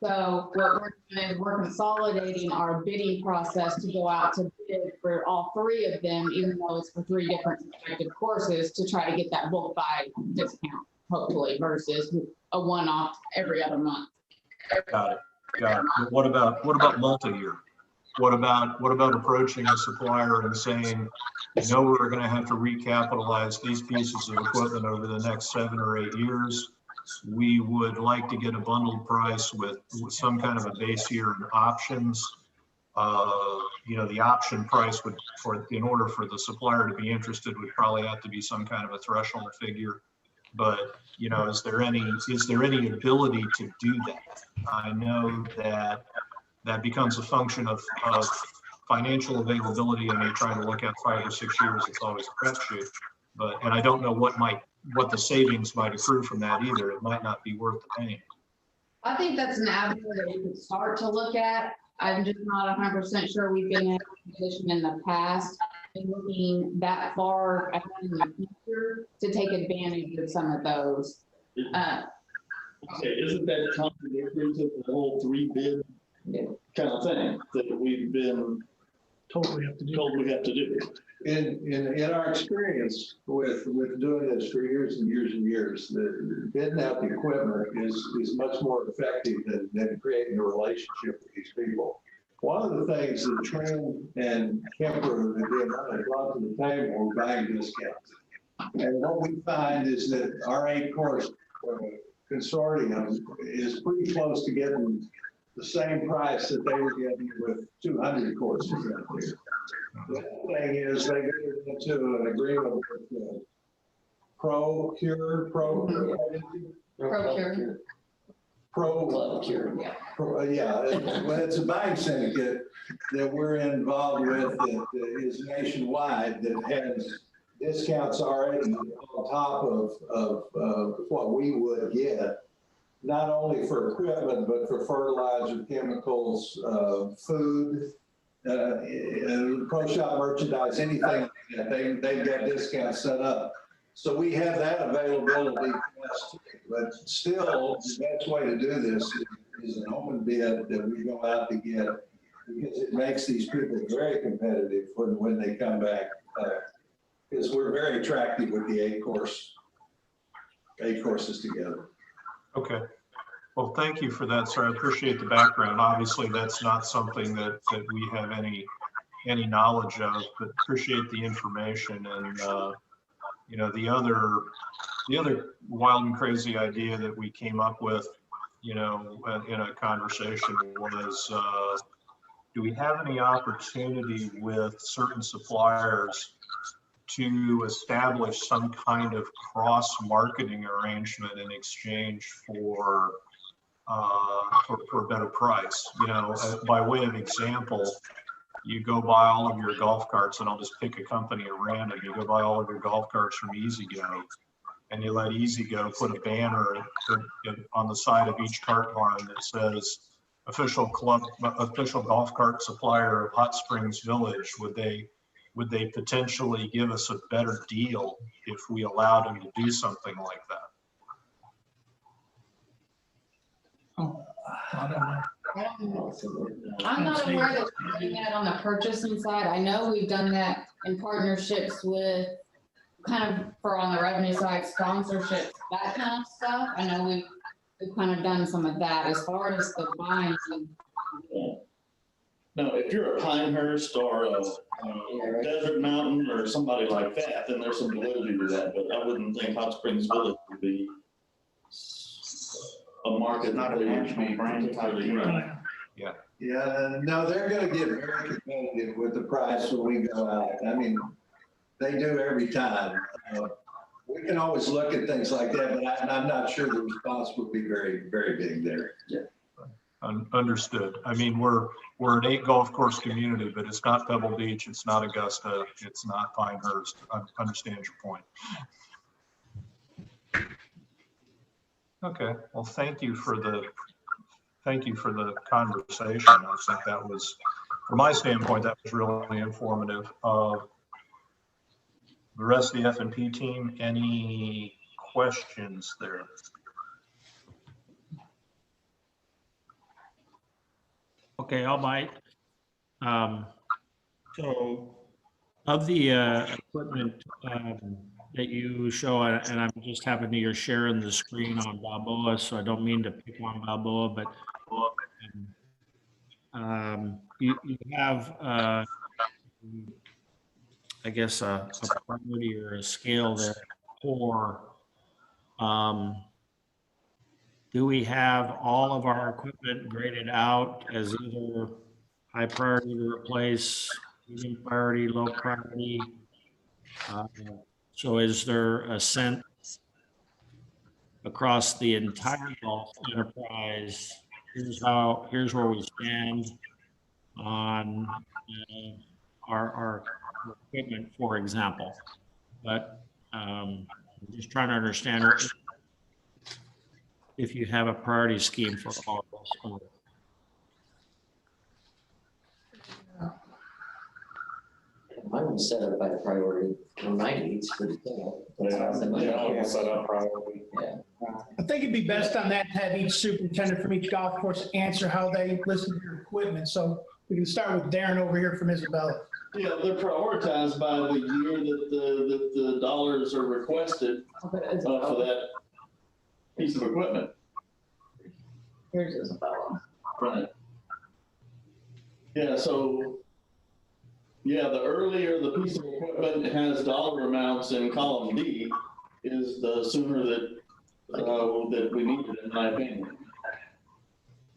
So what we're doing is we're consolidating our bidding process to go out to bid for all 3 of them, even though it's for 3 different respective courses, to try to get that bulk buy discount, hopefully, versus a one-off every other month. Got it. But what about multi-year? What about approaching a supplier and saying, you know, we're going to have to recapitalize these pieces of equipment over the next 7 or 8 years. We would like to get a bundled price with some kind of a base year and options. You know, the option price would, in order for the supplier to be interested, would probably have to be some kind of a threshold figure. But, you know, is there any ability to do that? I know that becomes a function of financial availability, and you're trying to look at 5 or 6 years. It's always a crapshoot. And I don't know what the savings might accrue from that either. It might not be worth the pain. I think that's an avenue that we could start to look at. I'm just not 100% sure we've been in a position in the past and looking that far ahead in the future to take advantage of some of those. Okay, isn't that contradictory to the whole 3 bid kind of thing that we've been told we have to do? In our experience with doing this for years and years and years, the bidding out the equipment is much more effective than creating a relationship with these people. One of the things that Trent and Kemper have brought to the table were buying discounts. And what we find is that our 8 course consortium is pretty close to getting the same price that they were getting with 200 courses out there. The other thing is they get into an agreement with Procure. Yeah, well, it's a buying syndicate that we're involved with that is nationwide, that has discounts already on top of what we would get, not only for equipment, but for fertilizer, chemicals, food, pro shop merchandise, anything like that, they've got discounts set up. So we have that availability, but still, the best way to do this is an open bid that we go out to get, because it makes these people very competitive when they come back. Because we're very attractive with the 8 courses together. Okay. Well, thank you for that, sir. I appreciate the background. Obviously, that's not something that we have any knowledge of, but appreciate the information. And you know, the other wild and crazy idea that we came up with, you know, in a conversation was, do we have any opportunity with certain suppliers to establish some kind of cross-marketing arrangement in exchange for a better price? You know, by way of example, you go buy all of your golf carts, and I'll just pick a company at random. You go buy all of your golf carts from E-Z-GO, and you let E-Z-GO put a banner on the side of each cart barn that says official golf cart supplier of Hot Springs Village. Would they potentially give us a better deal if we allowed them to do something like that? I don't know. I'm not aware that we're doing that on the purchasing side. I know we've done that in partnerships with kind of for on the revenue side, sponsorships, that kind of stuff. I know we've kind of done some of that. As far as the buying. Now, if you're a Pinehurst or a Desert Mountain or somebody like that, then there's some validity to that, but I wouldn't think Hot Springs Village would be a market. Not a national brand type of thing. Right. Yeah, no, they're gonna get very competitive with the price when we go out. I mean, they do every time. We can always look at things like that, but I'm not sure the response would be very, very big there. Yeah. Understood. I mean, we're an 8 golf course community, but it's not Pebble Beach, it's not Augusta, it's not Pinehurst. I understand your point. Okay, well, thank you for the conversation. I think that was, from my standpoint, that was really informative. The rest of the F&P team, any questions there? Okay, I'll bite. So of the equipment that you show, and I'm just happening to, you're sharing the screen on Balboa, so I don't mean to pick on Balboa, but you have, I guess, a priority or a scale there for, do we have all of our equipment graded out as either high priority to replace, medium priority, low priority? So is there a sense across the entire golf enterprise, here's where we stand on our equipment, for example? But I'm just trying to understand if you have a priority scheme for all of us. Mine was set up by the priority for my needs for the sale. Set up priority. Yeah. I think it'd be best on that to have each superintendent from each golf course answer how they listen to your equipment. So we can start with Darren over here from Isabella. Yeah, they're prioritized by the year that the dollars are requested for that piece of equipment. Here's Isabella. Right. Yeah, so, yeah, the earlier the piece of equipment has dollar amounts in column D is the sooner that we need it, in my opinion.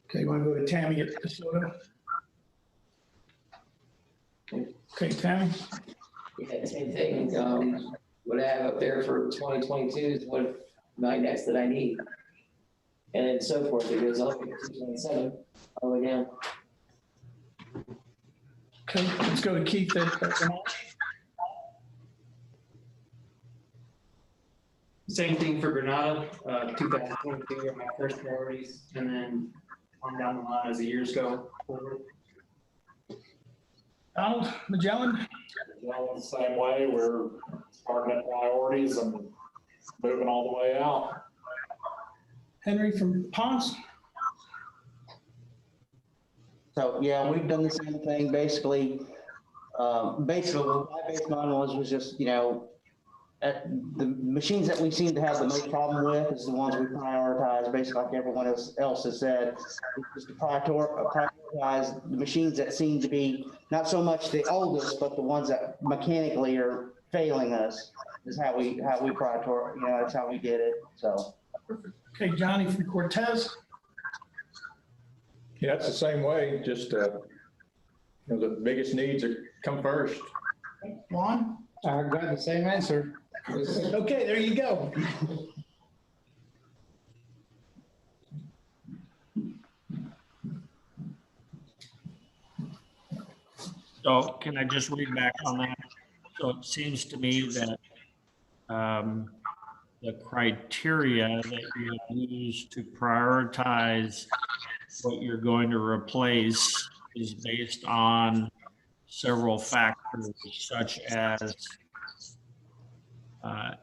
Okay, you want to go to Tammy at DeSoto? Okay, Tammy? Yeah, same thing. What I have up there for 2022 is what my next that I need. And then so forth, it goes up to 227, all the way down. Okay, let's go to Keith at Vermont. Same thing for Granada, 2022 are my first priorities, and then on down the line as the years go forward. Donald Magellan, Well, the same way, we're starting at priorities and moving all the way out. Henry from Ponce. So, yeah, we've done the same thing, basically. What my base model was just, the machines that we seem to have the most problem with is the ones we prioritize, basically like everyone else has said. Just to prioritize the machines that seem to be not so much the oldest, but the ones that mechanically are failing us is how we prioritize, that's how we did it, so. Okay, Johnny from Cortez. Yeah, it's the same way, just, the biggest needs come first. Juan? I got the same answer. Okay, there you go. So can I just read back on that? So it seems to me that the criteria that you use to prioritize what you're going to replace is based on several factors such as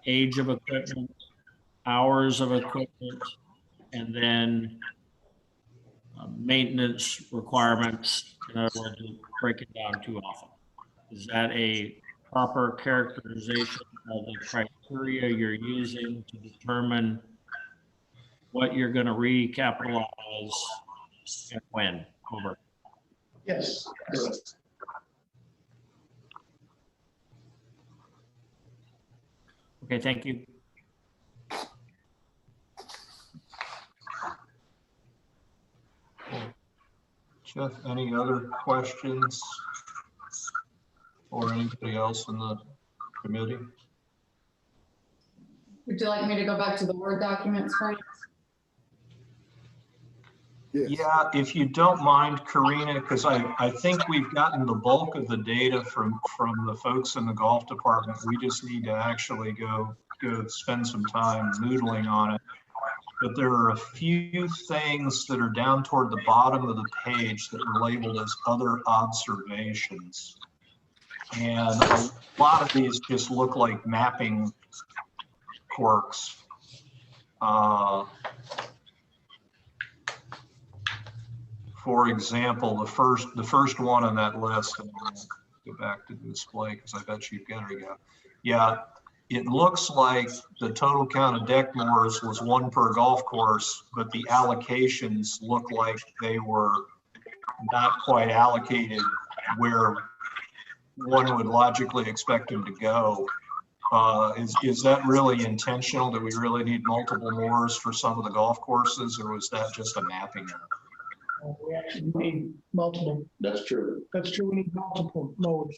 age of equipment, hours of equipment, and then maintenance requirements. In other words, you break it down too often. Is that a proper characterization of the criteria you're using to determine what you're going to recapitalize and when? Over. Yes. Okay, thank you. Jeff, any other questions? Or anybody else in the committee? Would you like me to go back to the Word documents, Frank? Yeah, if you don't mind, Karina, because I think we've gotten the bulk of the data from the folks in the golf department. We just need to actually go spend some time noodling on it. But there are a few things that are down toward the bottom of the page that are labeled as other observations. And a lot of these just look like mapping quirks. For example, the first one on that list, and I'm gonna go back to the display because I bet you've got it. Yeah, it looks like the total count of deck moors was 1 per golf course, but the allocations look like they were not quite allocated where one would logically expect them to go. Is that really intentional? Do we really need multiple moors for some of the golf courses, or was that just a mapping error? We actually need multiple. That's true. That's true. We need multiple mowers.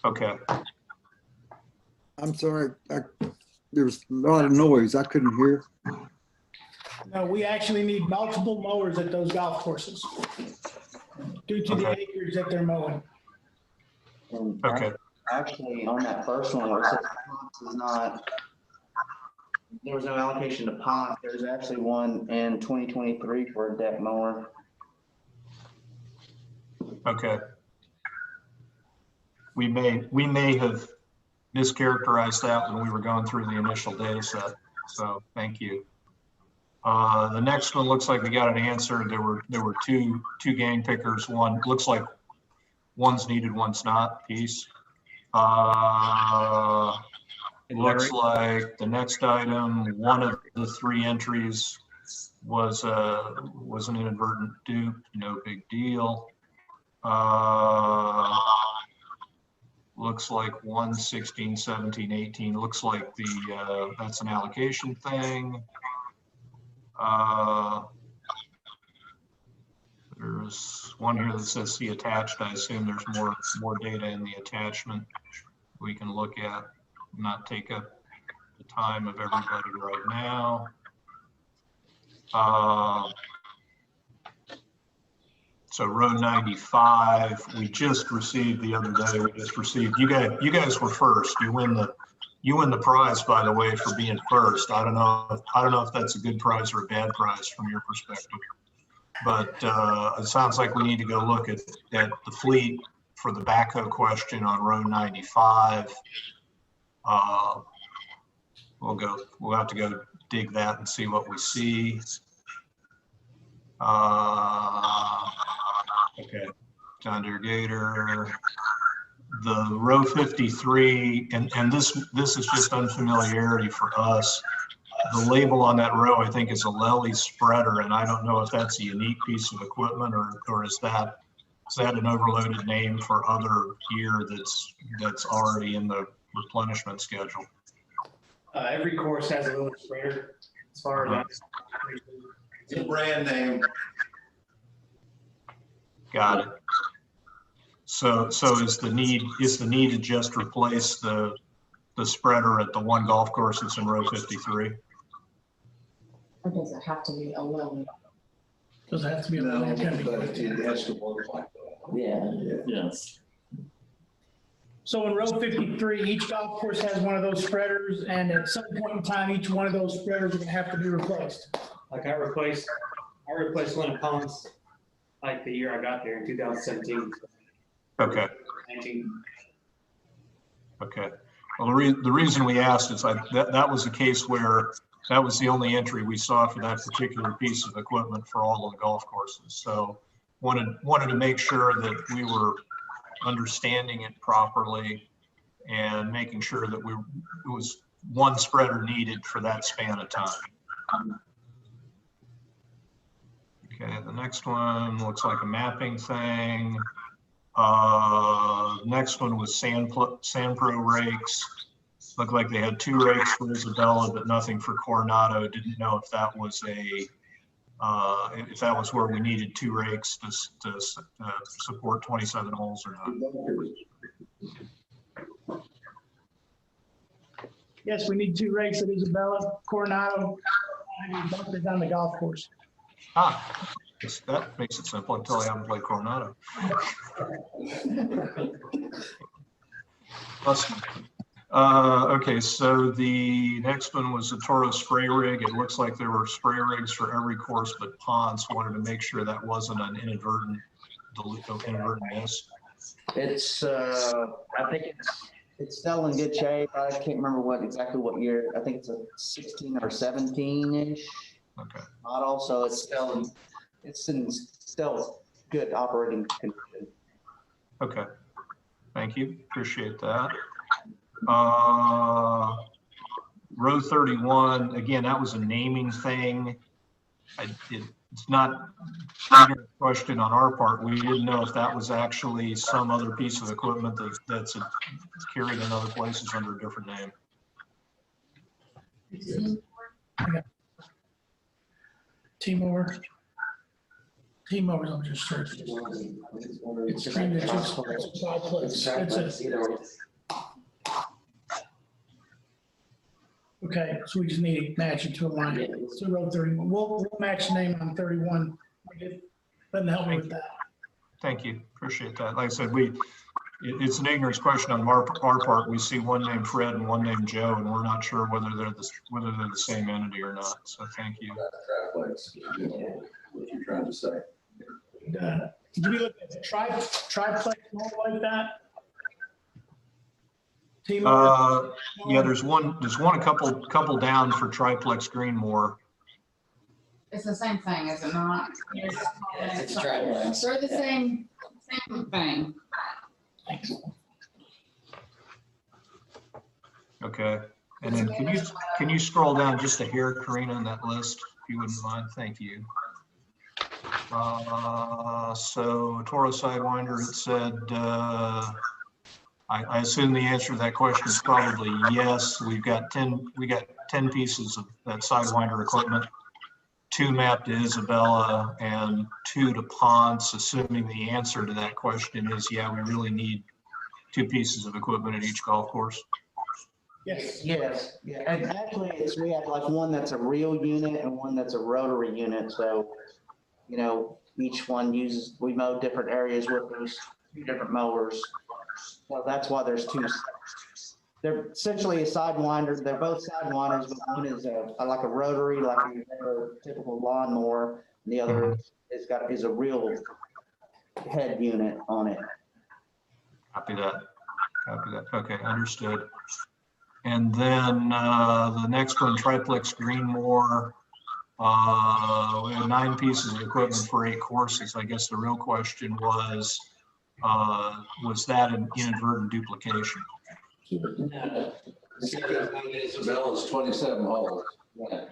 Okay. I'm sorry, there was a lot of noise. I couldn't hear. No, we actually need multiple mowers at those golf courses due to the acreage that they're mowing. And Okay. Actually, on that first one, where it says Ponce is not, there was no allocation to Ponce. There's actually one in 2023 for a deck mower. Okay. We may have mischaracterized that when we were going through the initial data set. So thank you. The next one looks like we got an answer. There were two game pickers. One looks like one's needed, one's not. Piece. It looks like the next item, one of the 3 entries was an inadvertent dupe. No big deal. Looks like 1, 16, 17, 18. Looks like that's an allocation thing. There's one here that says see attached. I assume there's more data in the attachment we can look at, not take up the time of everybody right now. So row 95, we just received the other day. You guys were first. You win the prize, by the way, for being first. I don't know if that's a good prize or a bad prize from your perspective. But it sounds like we need to go look at the fleet for the backhoe question on row 95. We'll have to go dig that and see what we see. Okay, John Deere Gator. The row 53, and this is just unfamiliarity for us. The label on that row, I think, is a Lely spreader, and I don't know if that's a unique piece of equipment or is that an overloaded name for other gear that's already in the replenishment schedule? Every course has a little spreader as far as It's a brand name. Got it. So is the need to just replace the spreader at the one golf course that's in row 53? Or does it have to be a Lely? Does it have to be a No, Lely? but it has to work like that. Yeah. Yes. So in row 53, each golf course has one of those spreaders, and at some point in time, each one of those spreaders are gonna have to be replaced. like I replaced one of Ponds like the year I got there in 2017. Okay. 19. Okay. Well, the reason we asked is that was a case where that was the only entry we saw for that particular piece of equipment for all of the golf courses. So wanted to make sure that we were understanding it properly and making sure that it was one spreader needed for that span of time. Okay, the next one looks like a mapping thing. Next one was Sandpro rakes. Looked like they had 2 rakes for Isabella, but nothing for Coronado. Didn't know if that was where we needed 2 rakes to support 27 holes or not. Yes, we need 2 rakes at Isabella, Coronado, and bumpers on the golf course. That makes it simple until I haven't played Coronado. Awesome. Okay, so the next one was the Toro spray rig. It looks like there were spray rigs for every course but Ponds. Wanted to make sure that wasn't an inadvertent miss. It's, I think it's still in good shape. I can't remember exactly what year. I think it's a 16 or 17-ish Okay. model, so it's in still good operating condition. Okay. Thank you. Appreciate that. Row 31, again, that was a naming thing. It's not a question on our part. We didn't know if that was actually some other piece of equipment that's carried in other places under a different name. T-mower, I'm just searching. It's screen that just, it's all close. That's it. Okay, so we just need to match it to a line. So row 31, we'll match the name on 31. Let them help me with that. Thank you. Appreciate that. Like I said, it's an ignorance question on our part. We see one named Fred and one named Joe, and we're not sure whether they're the same entity or not. So thank you. What you're trying to say. Did we look at triplex more like that? Yeah, there's one a couple down for triplex Greenmore. It's the same thing, is it not? It's triplex. They're the same thing. Okay, and then can you scroll down just a hair, Karina, on that list, if you wouldn't mind? Thank you. So Toro Sidewinder, it said, I assume the answer to that question is probably yes. We got 10 pieces of that Sidewinder equipment, 2 mapped to Isabella and 2 to Ponce, assuming the answer to that question is, yeah, we really need 2 pieces of equipment at each golf course. Yes. Yes, yeah, and actually we have like one that's a real unit and one that's a rotary unit, so, you know, each one we mow different areas with those 2 different mowers. So that's why there's 2. They're essentially a Sidewinder. They're both Sidewinders, but one is like a rotary, like a typical lawnmower, and the other is a real head unit on it. Copy that. Copy that. Okay, understood. And then the next one, triplex Greenmore. We had 9 pieces of equipment for 8 courses. I guess the real question was that an inadvertent duplication? Isabella's 27 holes. Yeah.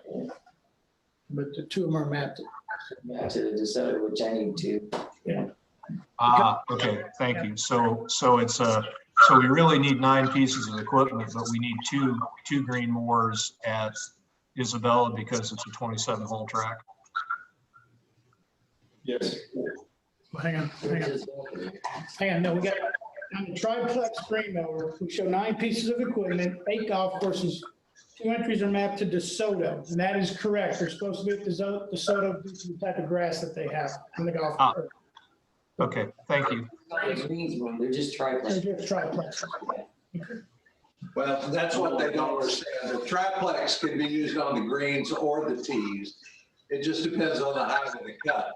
But the 2 of them are mapped. Back to the DeSoto, which I need to. Okay, thank you. So it's so we really need 9 pieces of equipment, but we need two Greenmores at Isabella because it's a 27-hole track. Yes. Well, hang on, no, we got, on the triplex Greenmore, we show 9 pieces of equipment, 8 golf courses. 2 entries are mapped to DeSoto, and that is correct. They're supposed to be at DeSoto due to the type of grass that they have in the golf course. Okay, thank you. They're just triplex. They're just triplex. Well, that's what they don't understand. The triplex can be used on the greens or the tees. It just depends on the height of the cut.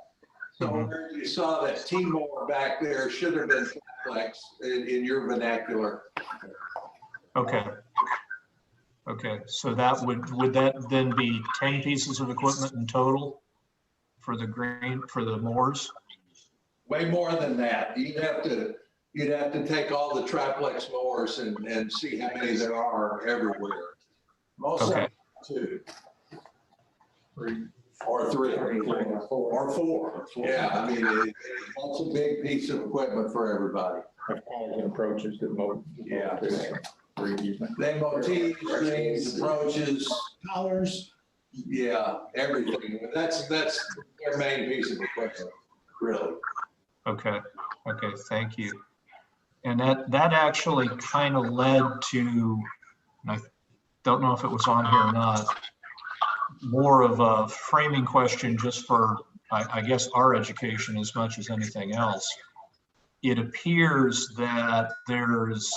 So where you saw that T-more back there should have been triplex in your vernacular. Okay. Okay, so that would that then be 10 pieces of equipment in total for the moors? Way more than that. You'd have to take all the triplex mowers and see how many there are everywhere. Most of them 2. 3 or 3 or 4. Yeah, I mean, that's a big piece of equipment for everybody. Approaches that mow. Yeah. They mow tees, greens, approaches, Collars. yeah, everything. That's their main piece of equipment, really. Okay, okay, thank you. And that actually kind of led to, and I don't know if it was on here or not, more of a framing question just for, I guess, our education as much as anything else. It appears that there's,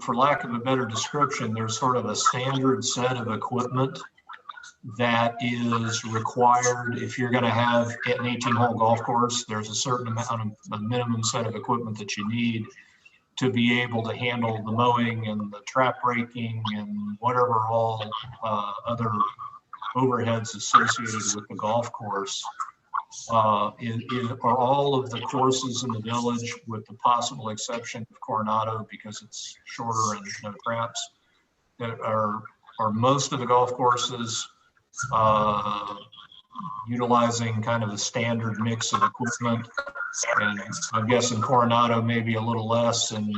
for lack of a better description, there's sort of a standard set of equipment that is required if you're going to have an 18-hole golf course. There's a certain amount of a minimum set of equipment that you need to be able to handle the mowing and the trap breaking and whatever all other overheads associated with the golf course. Are all of the courses in the village, with the possible exception of Coronado because it's shorter and no traps, that are most of the golf courses utilizing kind of a standard mix of equipment? And I'm guessing Coronado maybe a little less, and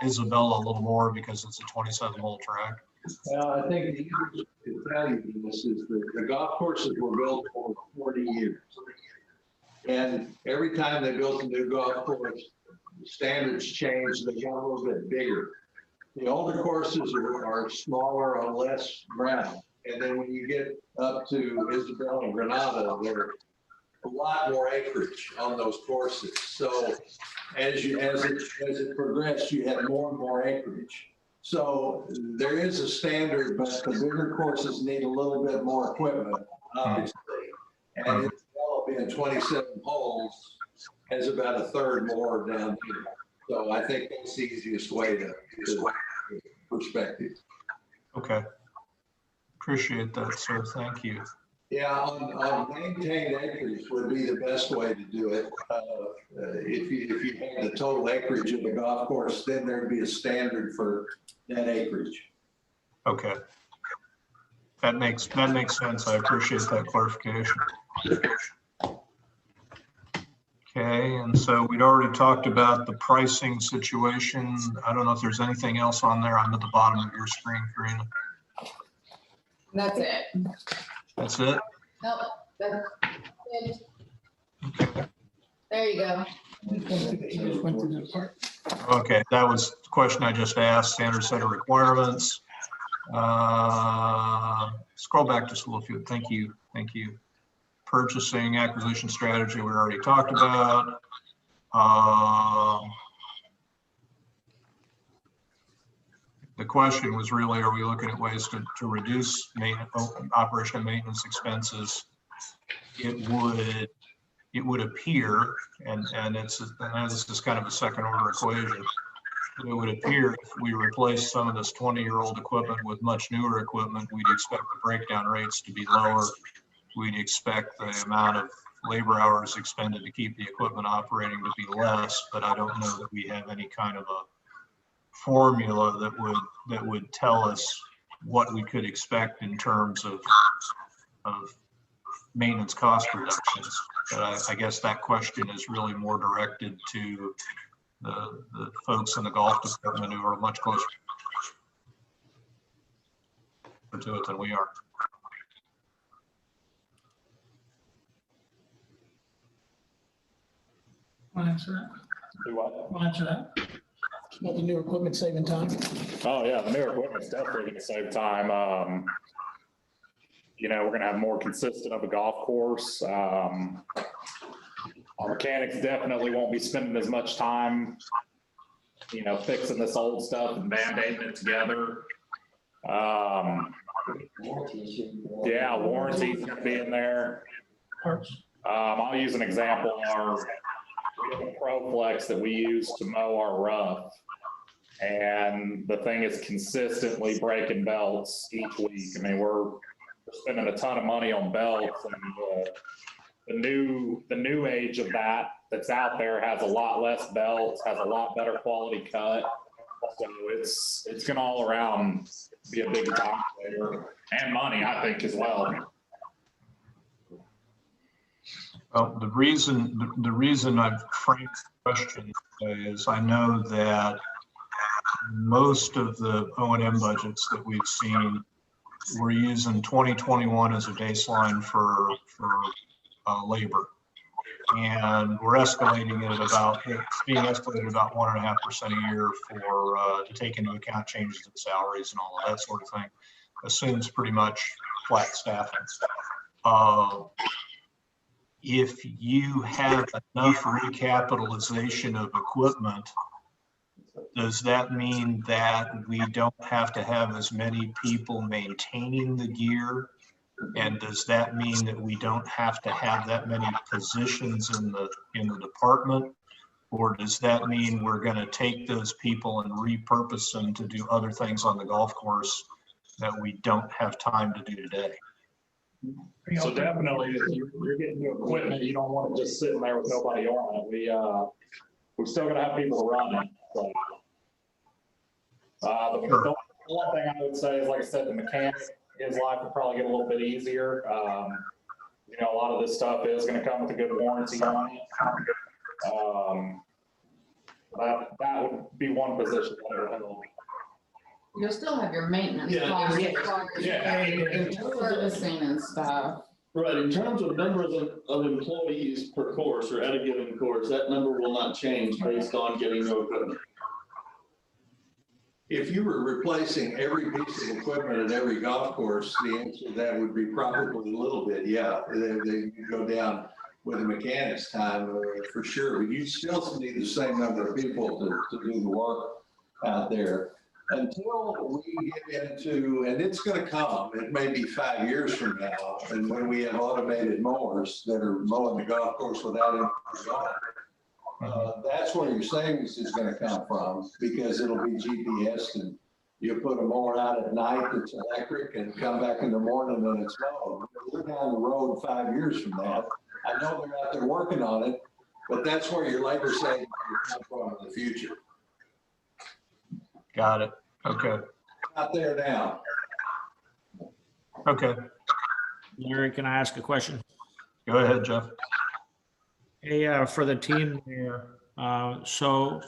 Isabella a little more because it's a 27-hole track. Well, I think the easiest to tell you this is that the golf courses were built for 40 years. And every time they built a new golf course, the standards changed, they got a little bit bigger. The older courses are smaller on less ground. And then when you get up to Isabella and Granada, there a lot more acreage on those courses. So as it progressed, you had more and more acreage. So there is a standard, but the bigger courses need a little bit more equipment, obviously. And it's being 27 holes has about a third more down here. So I think that's the easiest way to perspective. Okay. Appreciate that, sir. Thank you. Yeah, on maintained acreage would be the best way to do it. If you had the total acreage of the golf course, then there'd be a standard for that acreage. Okay. That makes sense. I appreciate that clarification. Okay, and so we'd already talked about the pricing situation. I don't know if there's anything else on there. I'm at the bottom of your screen, Karina. That's it. That's it? Nope, that's it. Okay. There you go. Okay, that was the question I just asked, standard set of requirements. Scroll back just a little bit. Thank you. Thank you. Purchasing, acquisition strategy, we already talked about. The question was really, are we looking at ways to reduce operation and maintenance expenses? It would it would appear, and it's, and this is kind of a second order equation, but it would appear if we replace some of this 20-year-old equipment with much newer equipment, we'd expect the breakdown rates to be lower. We'd expect the amount of labor hours expended to keep the equipment operating to be less, but I don't know that we have any kind of a formula that would tell us what we could expect in terms of maintenance cost reductions. But I guess that question is really more directed to the folks in the golf department who are much closer to it than we are. I'll answer that. Do what? I'll answer that. About the new equipment saving time. Oh, yeah, the new equipment's definitely gonna save time. You know, we're gonna have more consistent of a golf course. Our mechanics definitely won't be spending as much time, you know, fixing this old stuff and band-aiding it together. Yeah, warranty's gonna be in there. I'll use an example. We have a ProFlex that we use to mow our rough. And the thing is consistently breaking belts each week. I mean, we're spending a ton of money on belts, and the new age of that's out there has a lot less belts, has a lot better quality cut. So it's gonna all around be a big time saver, and money, I think, as well. Well, the reason I've framed the question is I know that most of the O&M budgets that we've seen, we're using 2021 as a baseline for labor. And we're escalating it at it's being escalated about 1.5% a year to take into account changes in salaries and all of that sort of thing. Assumes pretty much flat staffing. If you have enough recapitalization of equipment, does that mean that we don't have to have as many people maintaining the gear? And does that mean that we don't have to have that many positions in the department? Or does that mean we're going to take those people and repurpose them to do other things on the golf course that we don't have time to do today? So definitely, if you're getting new equipment, you don't want it just sitting there with nobody on it. We're still gonna have people running. So. The one thing I would say is, like I said, the mechanic, his life will probably get a little bit easier. You know, a lot of this stuff is gonna come with a good warranty on it. That would be one position that would help. You'll still have your maintenance Yeah, costs, yeah. servicing and stuff. Right, in terms of numbers of employees per course or at a given course, that number will not change based on getting new equipment. If you were replacing every piece of equipment at every golf course, the answer to that would be probably a little bit, yeah. They go down with the mechanics time for sure. But you still need the same number of people to do the work out there. Until we get into, and it's going to come, it may be 5 years from now, and when we have automated mowers that are mowing the golf course without any that's where your savings is going to come from, because it'll be GPS, and you put a mower out at night that's electric and come back in the morning and it's mowed. We're down the road 5 years from that. I know they're out there working on it, but that's where your labor savings will come from in the future. Got it. Okay. Out there now. Okay. Larry, can I ask a question? Go ahead, Jeff. Hey, for the team there, so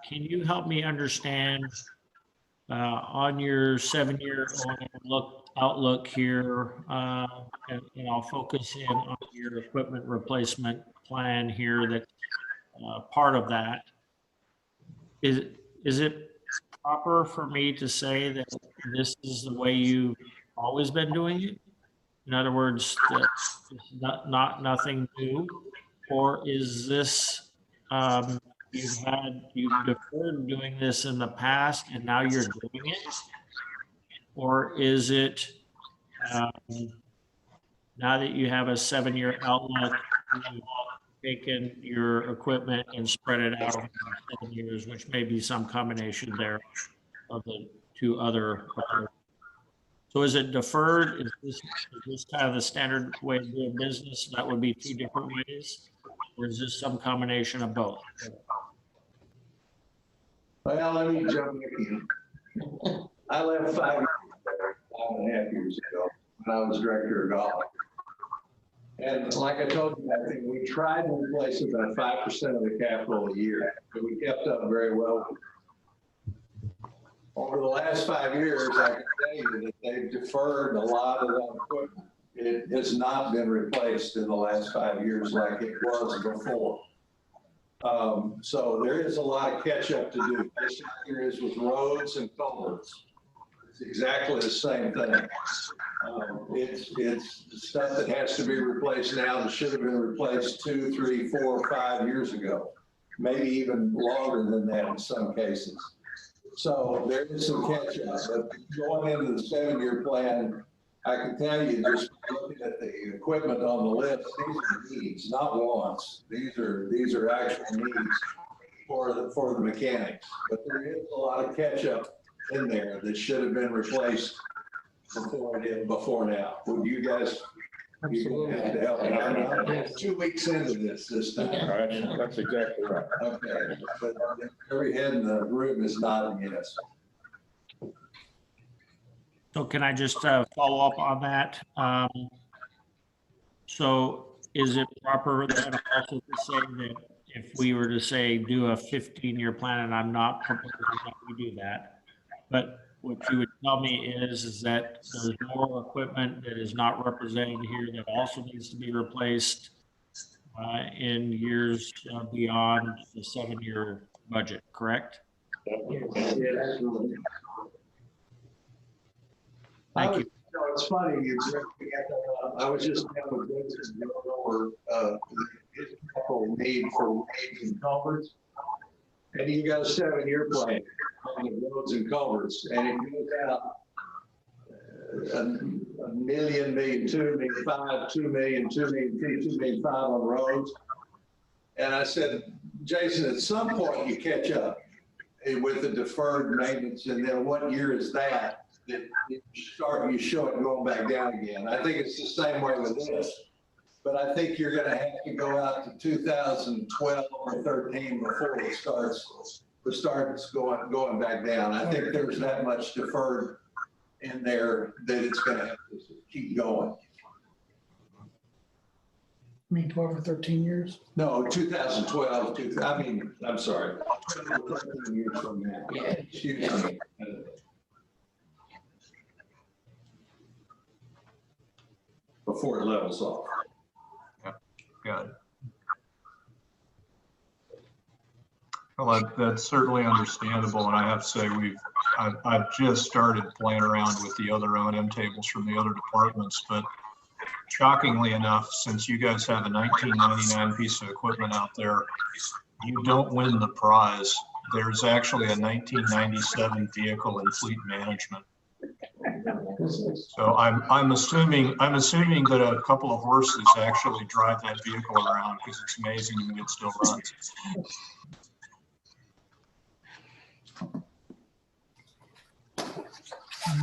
can you help me understand on your 7-year outlook here, and I'll focus in on your equipment replacement plan here, that part of that. Is it proper for me to say that this is the way you've always been doing it? In other words, that it's nothing new? Or is this, you've deferred doing this in the past and now you're doing it? Or is it, now that you have a 7-year outlook, taken your equipment and spread it out over 7 years, which may be some combination there of the two other approaches. So is it deferred? Is this kind of the standard way of doing business? That would be two different ways? Or is this some combination of both? Well, let me jump in. I left 5.5 years ago when I was director of golf. And like I told you, I think we tried to replace about 5% of the capital a year, but we kept up very well. Over the last 5 years, I can tell you that they've deferred a lot of that equipment. It has not been replaced in the last 5 years like it was before. So there is a lot of catch up to do. Just like there is with roads and culverts. It's exactly the same thing. It's stuff that has to be replaced now that should have been replaced 2, 3, 4, 5 years ago, maybe even longer than that in some cases. So there is some catch up, but going into the 7-year plan, I can tell you just looking at the equipment on the list, these are needs, not wants. These are actual needs for the mechanics. But there is a lot of catch up in there that should have been replaced before now. Would you guys? You have to help me. I'm 2 weeks into this time. Right, that's exactly right. Okay, but every head in the room is nodding yes. So can I just follow up on that? So is it proper then also to say that if we were to say do a 15-year plan, and I'm not proposing that we do that, but what you would tell me is that there's more equipment that is not represented here that also needs to be replaced in years beyond the 7-year budget, correct? Yeah, absolutely. Thank you. It's funny, I was just having a Jason going over his capital need for roads and culverts. And he got a 7-year plan on the roads and culverts, and it goes out $1 million, $2 million, $2 million, $2 million on roads. And I said, Jason, at some point you catch up with the deferred maintenance, and then what year is that you show it going back down again. I think it's the same way with this, but I think you're going to have to go out to 2012 or 13 before it starts going back down. I think there's that much deferred in there that it's going to have to keep going. I mean, 12 or 13 years? No, 2012, I'm sorry, 12 or 13 years from now. Yeah. Excuse me. Before it levels off. Got it. Well, that's certainly understandable, and I have to say I've just started playing around with the other O&M tables from the other departments, but shockingly enough, since you guys have a 1999 piece of equipment out there, you don't win the prize. There's actually a 1997 vehicle in fleet management. So I'm assuming that a couple of horses actually drive that vehicle around because it's amazing that it still runs.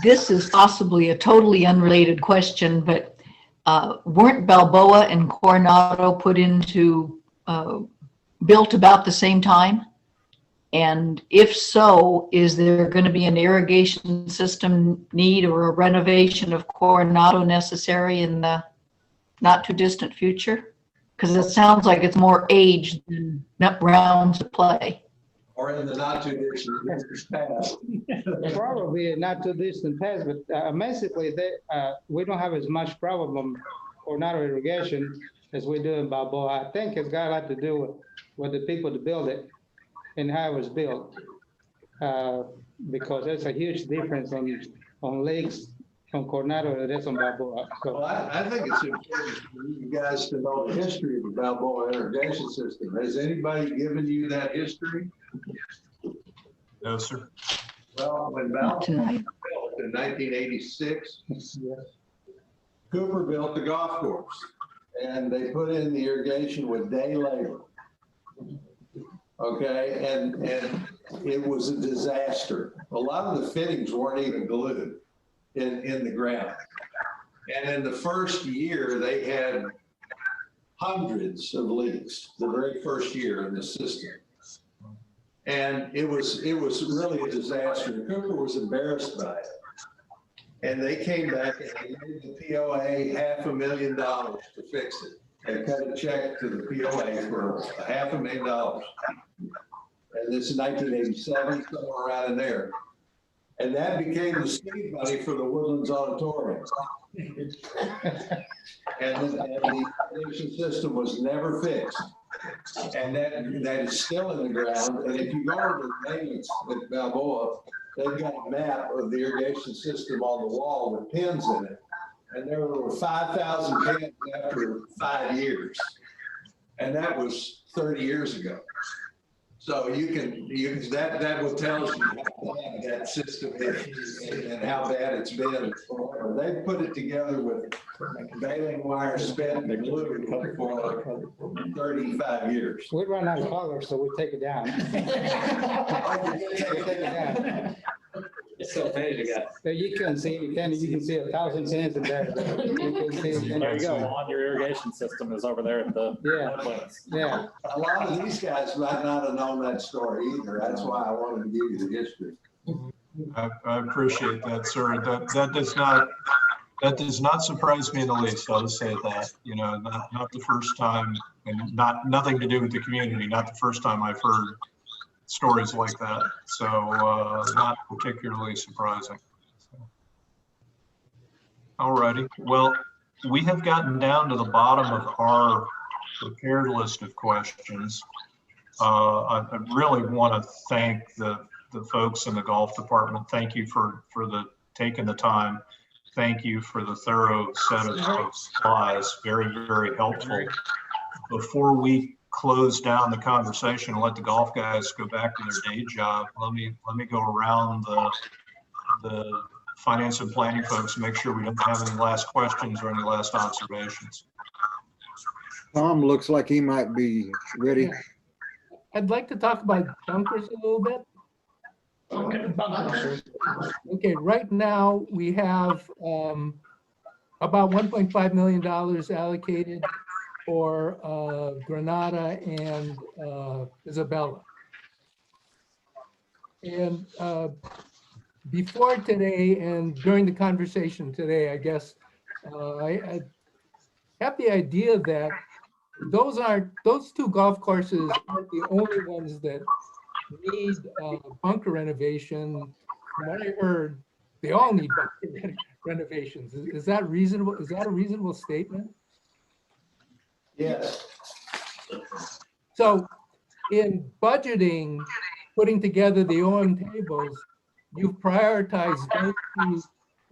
This is possibly a totally unrelated question, but weren't Balboa and Coronado put into, built about the same time? And if so, is there going to be an irrigation system need or a renovation of Coronado necessary in the not too distant future? Because it sounds like it's more aged than rounds to play. Or in the not too distant past. Probably not too distant past, but basically we don't have as much problem for Coronado irrigation as we do in Balboa. I think it's got a lot to do with the people to build it and how it was built, because there's a huge difference on lakes on Coronado than there is on Balboa. So, well, I think it's important for you guys to know the history of the Balboa irrigation system. Has anybody given you that history? No, sir. Well, when Balboa was built in 1986, Cooper built the golf course. and they put in the irrigation with day labor. Okay, and it was a disaster. A lot of the fittings weren't even glued in the ground. And in the first year, they had hundreds of leaks, the very first year in the system. And it was really a disaster. Cooper was embarrassed by it. And they came back and they gave the POA $500,000 to fix it. They cut a check to the POA for $500,000. And this is 1987, somewhere around in there. And that became the seed money for the Woodlands Auditorium. And the irrigation system was never fixed. And that is still in the ground. And if you go to the maintenance at Balboa, they've got a map of the irrigation system on the wall with pins in it. And there were 5,000 pins after 5 years. And that was 30 years ago. So that will tell you how bad that system is and how bad it's been. They put it together with baling wire, spent and glue for 35 years. We run out of color, so we take it down. Take it down. It's so funny to get. So you can see 1,000 pins in there. You can see. There you go. On your irrigation system is over there at the. Yeah. A lot of these guys might not have known that story either. That's why I wanted to give you the history. I appreciate that, sir. That does not surprise me in the least. I'll just say that, not the first time, and nothing to do with the community, not the first time I've heard stories like that. So not particularly surprising. All righty. Well, we have gotten down to the bottom of our prepared list of questions. I really want to thank the folks in the golf department. Thank you for taking the time. Thank you for the thorough set of slides. Very, very helpful. Before we close down the conversation and let the golf guys go back to their day job, let me go around the finance and planning folks and make sure we don't have any last questions or any last observations. Tom looks like he might be ready. I'd like to talk about bunkers a little bit. Okay, right now we have about $1.5 million allocated for Granada and Isabella. And before today and during the conversation today, I guess I have the idea that those two golf courses aren't the only ones that need bunker renovation. From what I heard, they all need bunker renovations. Is that reasonable? Is that a reasonable statement? Yes. So in budgeting, putting together the OM tables, you've prioritized those two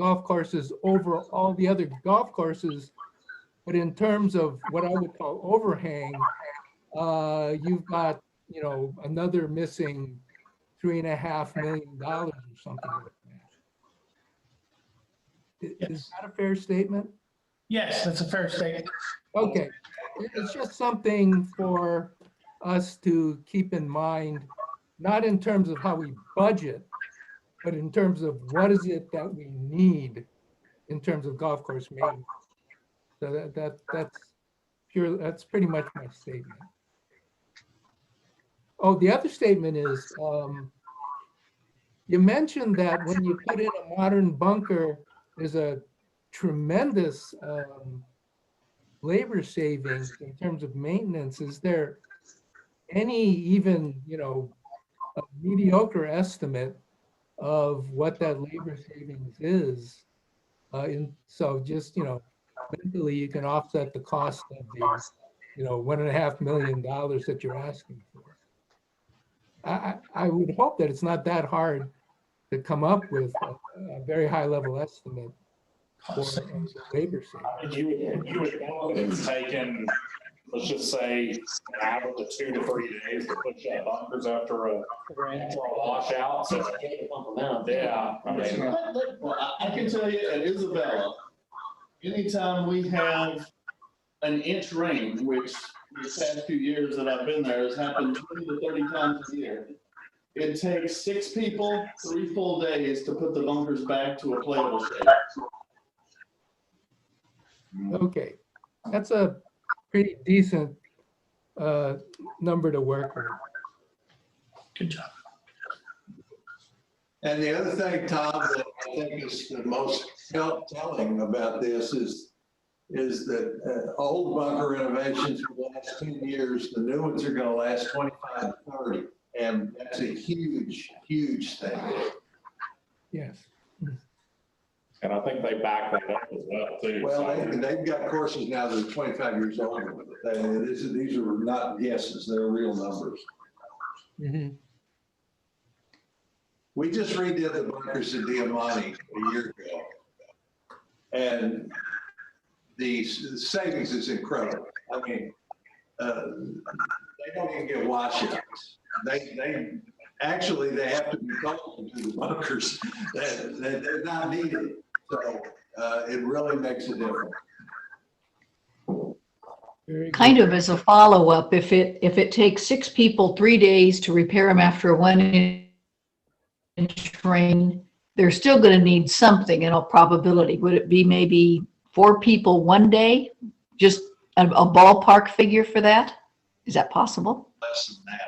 golf courses over all the other golf courses. But in terms of what I would call overhang, you've got, another missing $3.5 million or something like that. Is that a fair statement? Yes, that's a fair statement. Okay, it's just something for us to keep in mind, not in terms of how we budget, but in terms of what is it that we need in terms of golf course maintenance. So that's pretty much my statement. Oh, the other statement is, you mentioned that when you put in a modern bunker, there's a tremendous labor savings in terms of maintenance. Is there any even, a mediocre estimate of what that labor savings is? So just, mentally you can offset the cost of the, $1.5 million that you're asking for. I would hope that it's not that hard to come up with a very high level estimate for labor savings. You would know that it's taken, let's just say, an average of 2 to 3 days to push out bunkers after a washout. So, yeah, I mean. Well, I can tell you at Isabella, anytime we have an inch rain, which the past few years that I've been there has happened 20 to 30 times a year, it takes 6 people, 3 full days to put the bunkers back to a playable shape. Okay, that's a pretty decent number to work with. Good job. And the other thing, Tom, that I think is the most telling about this is that old bunker renovations will last 10 years. The new ones are going to last 25 to 30. And that's a huge, huge thing. Yes. And I think they back that up as well too. Well, they've got courses now that are 25 years old. These are not guesses, they're real numbers. Mhm. We just redid the bunkers at Diamante a year ago. And the savings is incredible. I mean, they don't even get washouts. They actually, they have to be told to the bunkers that they're not needed. So it really makes a difference. Kind of as a follow-up, if it takes 6 people 3 days to repair them after a 1-inch rain, they're still going to need something in all probability. Would it be maybe 4 people 1 day? Just a ballpark figure for that? Is that possible? Less than that.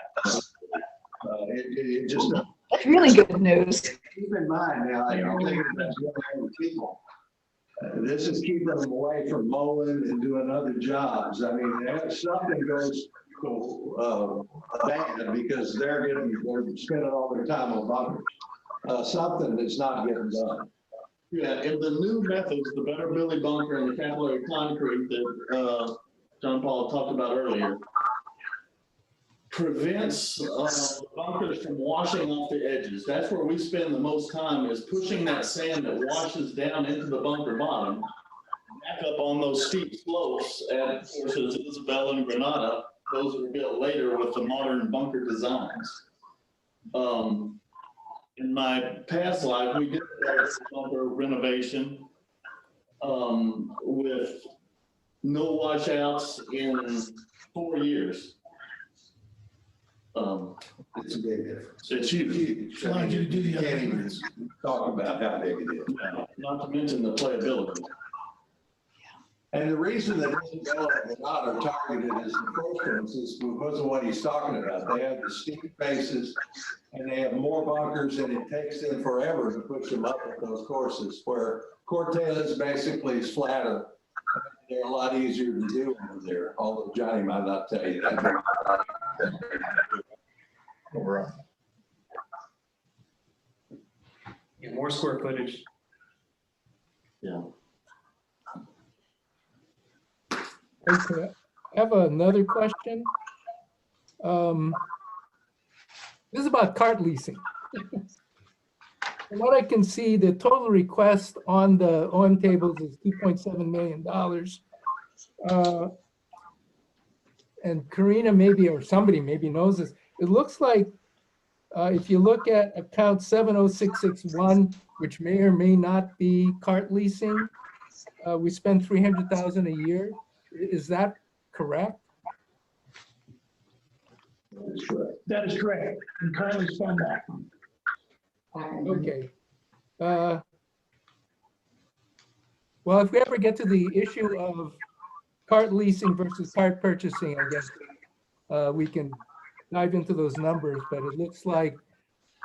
It just That's really good news. keep in mind now, you're thinking about young people. This is keeping them away from mowing and doing other jobs. I mean, if something goes bad because they're spending all their time on bunkers, something that's not getting done. Yeah, and the new methods, the Better Billy bunker and the capillary concrete that John Paul talked about earlier, prevents bunkers from washing off the edges. That's where we spend the most time, is pushing that sand that washes down into the bunker bottom, back up on those steep slopes at courses Isabel and Granada. Those were built later with the modern bunker designs. In my past life, we did a bunker renovation with no washouts in 4 years. It's a big difference. It's huge. I mean, you can't even talk about how big it is. Not to mention the playability. And the reason that Isabella and Granada are targeted as the first ones is because of what he's talking about. They have the steep faces and they have more bunkers, and it takes them forever to push them up at those courses, where Cortez basically is flatter. They're a lot easier to do over there, although Johnny might not tell you that. Get more square footage. Yeah. Okay, I have another question. This is about cart leasing. From what I can see, the total request on the OM tables is $2.7 million. And Karina maybe, or somebody maybe knows this. It looks like if you look at account 70661, which may or may not be cart leasing, we spend $300,000 a year. Is that correct? That is correct. We currently spend that. Okay. Well, if we ever get to the issue of cart leasing versus cart purchasing, I guess we can dive into those numbers, but it looks like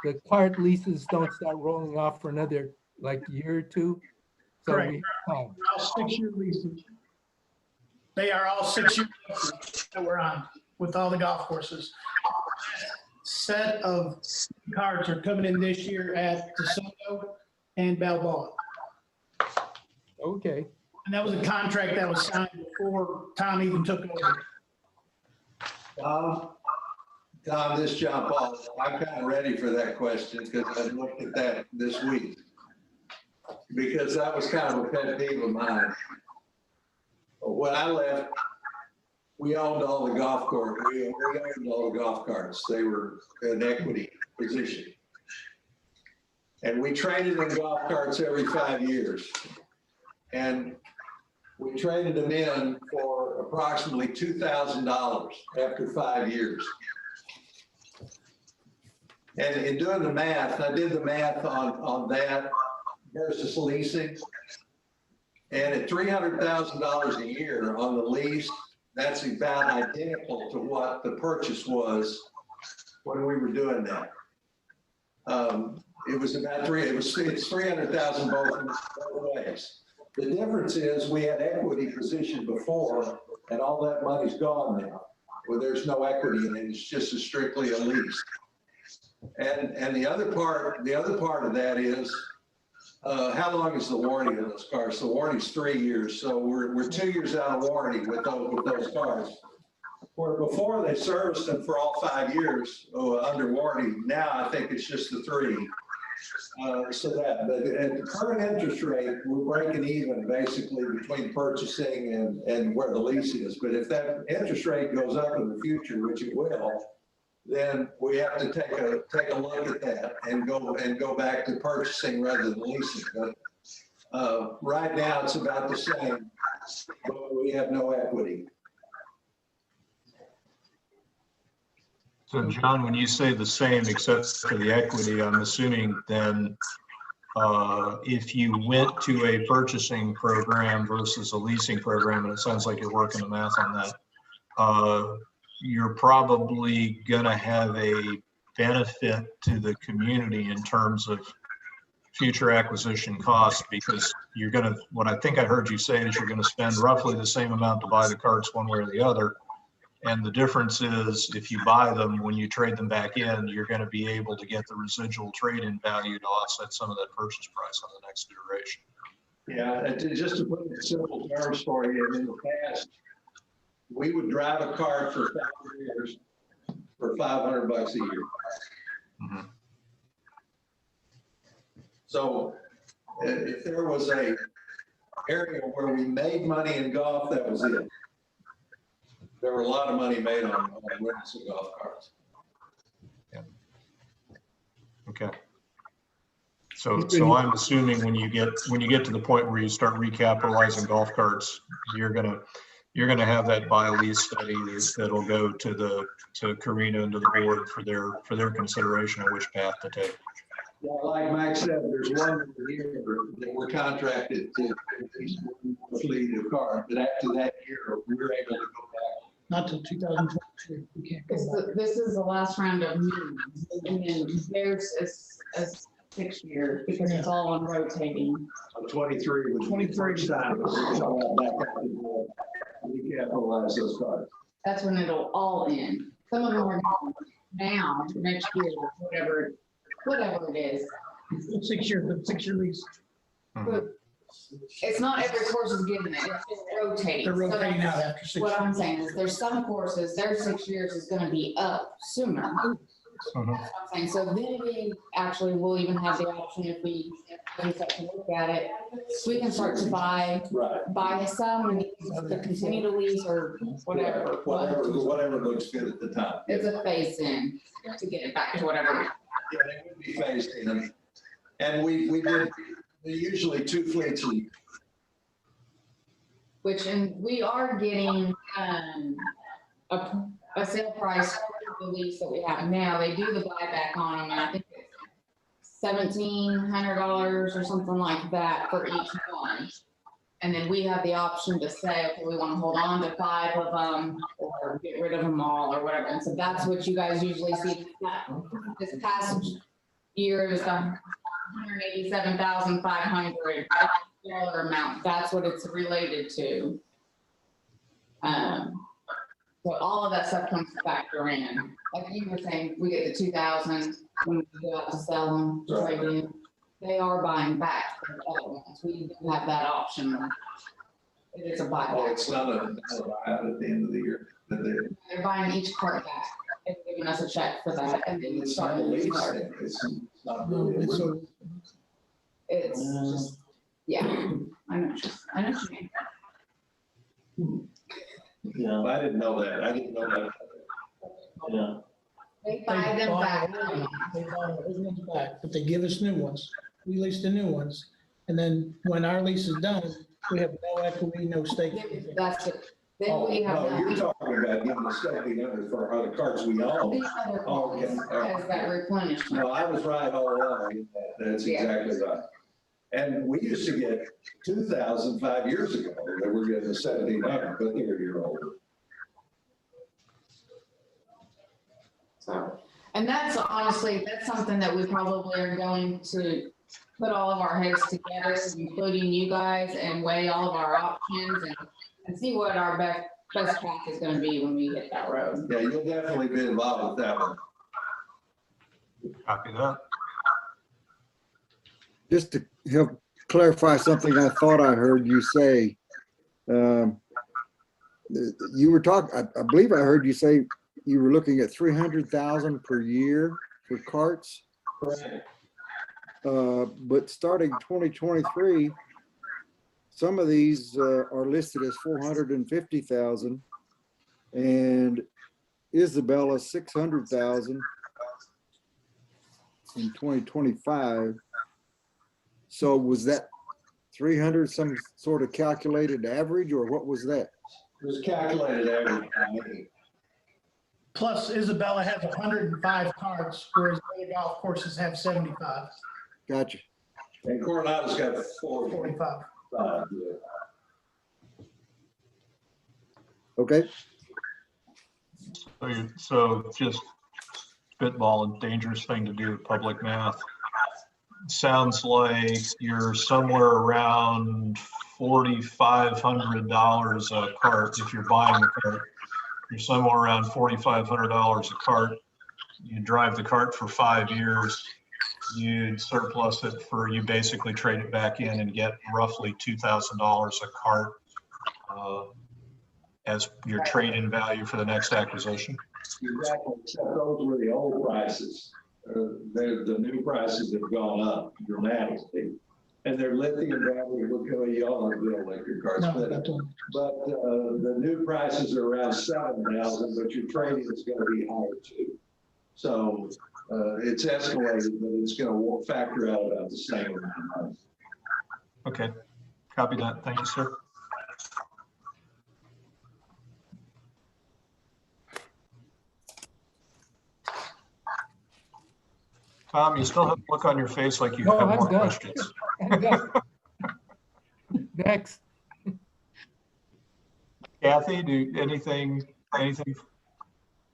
the cart leases don't start rolling off for another like year or two. So Correct. we have time. All 6-year leases. They are all 6-year leases that we're on with all the golf courses. Set of cards are coming in this year at DeSoto and Balboa. Okay. And that was a contract that was signed before Tom even took over. Tom, this is John Paul. I'm kind of ready for that question because I looked at that this week. Because that was kind of a pet peeve of mine. When I left, we owned all the golf course. We owned all the golf carts. They were an equity position. And we traded in golf carts every 5 years. And we traded them in for approximately $2,000 after 5 years. And in doing the math, I did the math on that versus leasing. And at $300,000 a year on the lease, that's about identical to what the purchase was when we were doing that. It was about it's 300,000 both ways. The difference is we had equity position before, and all that money's gone now. Well, there's no equity in it. It's just strictly a lease. And the other part of that is, how long is the warranty on those cars? The warranty's 3 years, so we're 2 years out of warranty with those cars. Where before they serviced them for all 5 years under warranty. Now I think it's just the 3. But at the current interest rate, we're breaking even basically between purchasing and where the lease is. But if that interest rate goes up in the future, which it will, then we have to take a look at that and go back to purchasing rather than leasing. But right now it's about the same, but we have no equity. So John, when you say the same except for the equity, I'm assuming then if you went to a purchasing program versus a leasing program, and it sounds like you're working the math on that, you're probably gonna have a benefit to the community in terms of future acquisition costs, because you're gonna, what I think I heard you say is you're gonna spend roughly the same amount to buy the carts one way or the other. And the difference is if you buy them, when you trade them back in, you're going to be able to get the residual trade-in value to offset some of that purchase price on the next iteration. Yeah, just to put it in simple terms for you, in the past, we would drive a cart for 5 years for $500 a year. Mm-hmm. So if there was a area where we made money in golf, that was it. There were a lot of money made on rentals of golf carts. Yeah. Okay. So I'm assuming when you get to the point where you start recapitalizing golf carts, you're gonna have that buy lease study that'll go to Carina and to the board for their consideration of which path to take. Yeah, like Mike said, there's one year that we're contracted to fleet of cars, but after that year, we're able to go back. Not till 2022. We can't go back. This is the last round of meetings, and then there's a 6 year, because it's all on rotating. 23 was 23 time. We capitalize those cars. That's when it'll all end. Some of them are now, next year, whatever it is. 6 year lease. But it's not every course is given it, it's just rotating. They're rotating So out after 6 what years. I'm saying is there's some courses, their 6 years is gonna be up sooner. That's what I'm saying. So then we actually will even have the option if we start to look at it, we can start to buy some and either continue to lease or whatever. Whatever looks good at the time. It's a phase in to get it back to whatever. Yeah, they would be phased in. And we did usually 2 fleets a year. Which, and we are getting a sale price for the lease that we have now. They do the buyback on them, and I think it's $1,700 or something like that for each one. And then we have the option to say, okay, we want to hold on to 5 of them or get rid of them all or whatever. And so that's what you guys usually see. This past year is $187,500 amount. That's what it's related to. So all of that stuff comes to factor in. Like you were saying, we get the 2,000 when we go out to sell them, trade in. They are buying back the other ones. We do have that option. It is a buyback. Oh, it's not a buyout at the end of the year. They're buying each part back and giving us a check for that. And then It's not a lease thing. It's not really. It's just, yeah, I know what you mean. Yeah. I didn't know that. Yeah. They buy them back. They buy those ones back, but they give us new ones. We lease the new ones. And then when our lease is done, We have no equity, no stake. That's it. Then Oh, we have. no, you're talking about getting the 1,700 for other cards we own. These other Oh, okay. cards as that replenishment. No, I was right all along. That's Yeah. exactly right. And we used to get 2,000 5 years ago. They were getting the 1,700, but they're a year older. So, and that's honestly, that's something that we probably are going to put all of our heads together, including you guys, and weigh all of our options and see what our best path is gonna be when we hit that road. Yeah, you'll definitely be involved with that one. Copy that. Just to help clarify something I thought I heard you say. You were talking, I believe I heard you say you were looking at 300,000 per year for carts. But starting 2023, some of these are listed as 450,000 and Isabella 600,000 in 2025. So was that 300 some sort of calculated average, or what was that? It was calculated average. Plus Isabella has 105 carts, whereas other golf courses have 75. Gotcha. And Coronado's got 45. Yeah. Okay. So just spitball, a dangerous thing to do with public math. Sounds like you're somewhere around $4,500 a cart if you're buying the cart. You're somewhere around $4,500 a cart. You drive the cart for 5 years. You'd surplus it you basically trade it back in and get roughly $2,000 a cart as your trade-in value for the next acquisition. Exactly, except those were the old prices. The new prices have gone up dramatically. And their lithium battery will kill you all on the electric cars. No, But the new prices are around 7,000, but your trading is going to be higher too. So it's escalated, but it's going to factor out about the same amount of money. Okay, copy that. Thank you, sir. Tom, you still have a look on your face like you No, have I'm more done. questions. Next. Kathy, anything?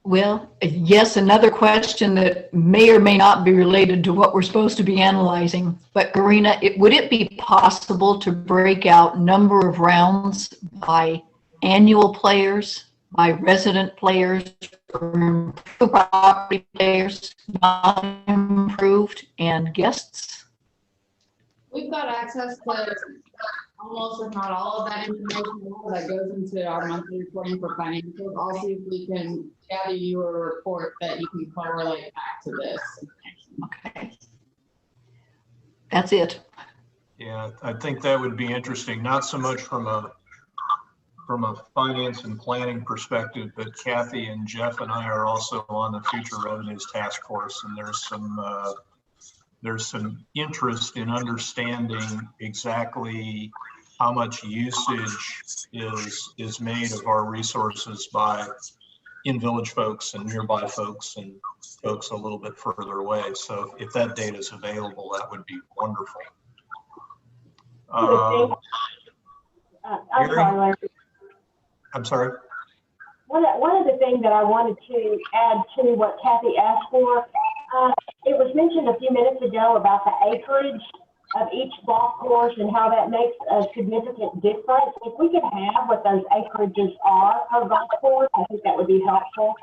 Well, yes, another question that may or may not be related to what we're supposed to be analyzing. But Karina, would it be possible to break out number of rounds by annual players, by resident players, or improved property players, non-improved, and guests? We've got access to almost, if not all of that information that goes into our monthly reporting for financials. I'll see if we can gather you a report that you can correlate back to this. Okay. That's it. Yeah, I think that would be interesting, not so much from a finance and planning perspective, but Kathy and Jeff and I are also on the Future Revenues Task Force, and there's some interest in understanding exactly how much usage is made of our resources by in-village folks and nearby folks and folks a little bit further away. So if that data is available, that would be wonderful. I'm sorry. One of the things that I wanted to add to what Kathy asked for, it was mentioned a few minutes ago about the acreage of each golf course and how that makes a significant difference. If we could have what those acreages are per golf course, I think that would be helpful.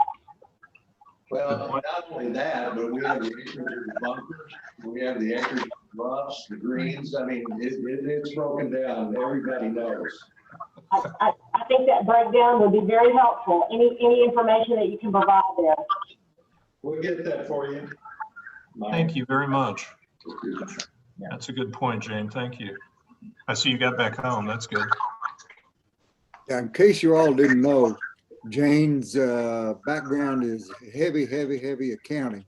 Well, not only that, but we have the acreage of bunkers, we have the acreage of bluffs, the greens. I mean, it's broken down. Everybody knows. I think that breakdown would be very helpful. Any information that you can provide there. We'll get that for you. Thank you very much. That's a good point, Jane. Thank you. I see you got back home. That's good. Yeah, in case you all didn't know, Jane's background is heavy accounting.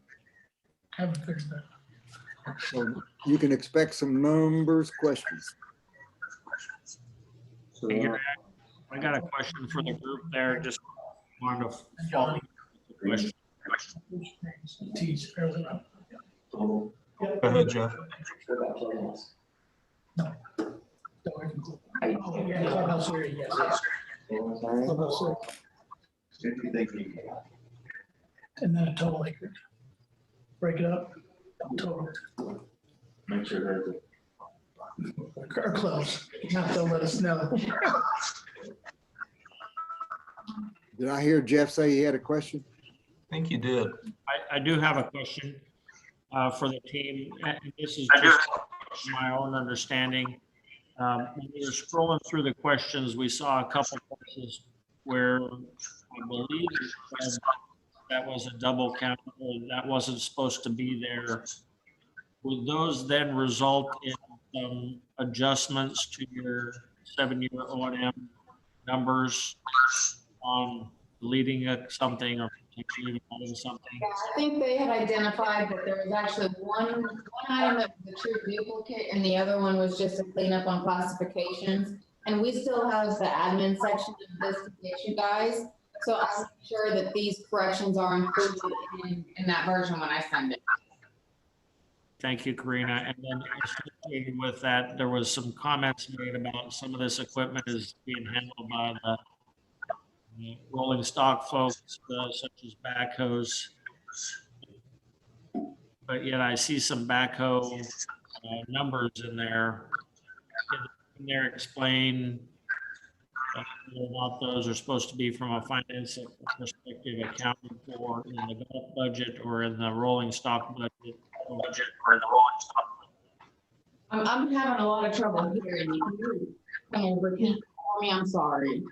So you can expect some numbers questions. Hey, Gary, I got a question for the group there, just wanted to follow up with the question. Go ahead, Jeff. And then a total acreage. Break it up, total, Make sure that or close, not they'll let us know. Did I hear Jeff say he had a question? I think you did. I do have a question for the team, and this is just my own understanding. When we were scrolling through the questions, we saw a couple places where I believe it said that was a double count, or that wasn't supposed to be there. Would those then result in some adjustments to your 7-year O&M numbers on deleting something or potentially adding something? Yeah, I think they had identified that there was actually one item that was a true duplicate and the other one was just a cleanup on classifications. And we still have the admin section of this to get you guys. So I'm sure that these corrections are included in that version when I send it. Thank you, Karina. And then associated with that, there was some comments made about some of this equipment is being handled by the rolling stock folks, such as backhoes. But yet I see some backhoe numbers in there. Can there explain what those are supposed to be from a finance perspective accounted for in the golf budget or in the rolling stock budget? I'm having a lot of trouble hearing you. Can you repeat for me? I'm sorry.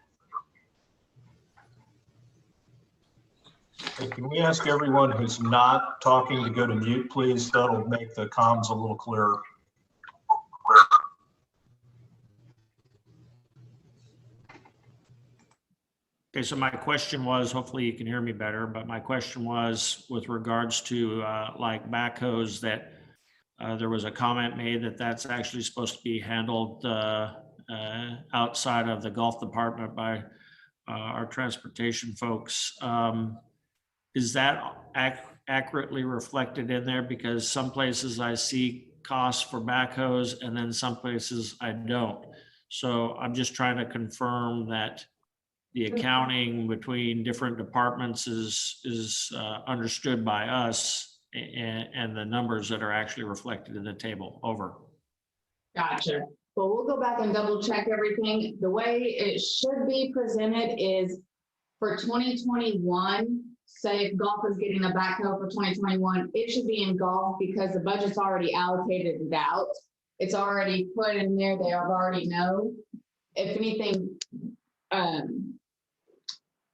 Hey, can we ask everyone who's not talking to go to mute, please? That'll make the comms a little clearer. Okay, so my question was, hopefully you can hear me better, but my question was with regards to like backhoes that there was a comment made that that's actually supposed to be handled outside of the golf department by our transportation folks. Is that accurately reflected in there? Because some places I see costs for backhoes and then some places I don't. So I'm just trying to confirm that the accounting between different departments is understood by us and the numbers that are actually reflected in the table. Over. Gotcha. Well, we'll go back and double check everything. The way it should be presented is for 2021, say if golf is getting a backhoe for 2021, it should be in golf because the budget's already allocated it out. It's already put in there. They already know. If anything,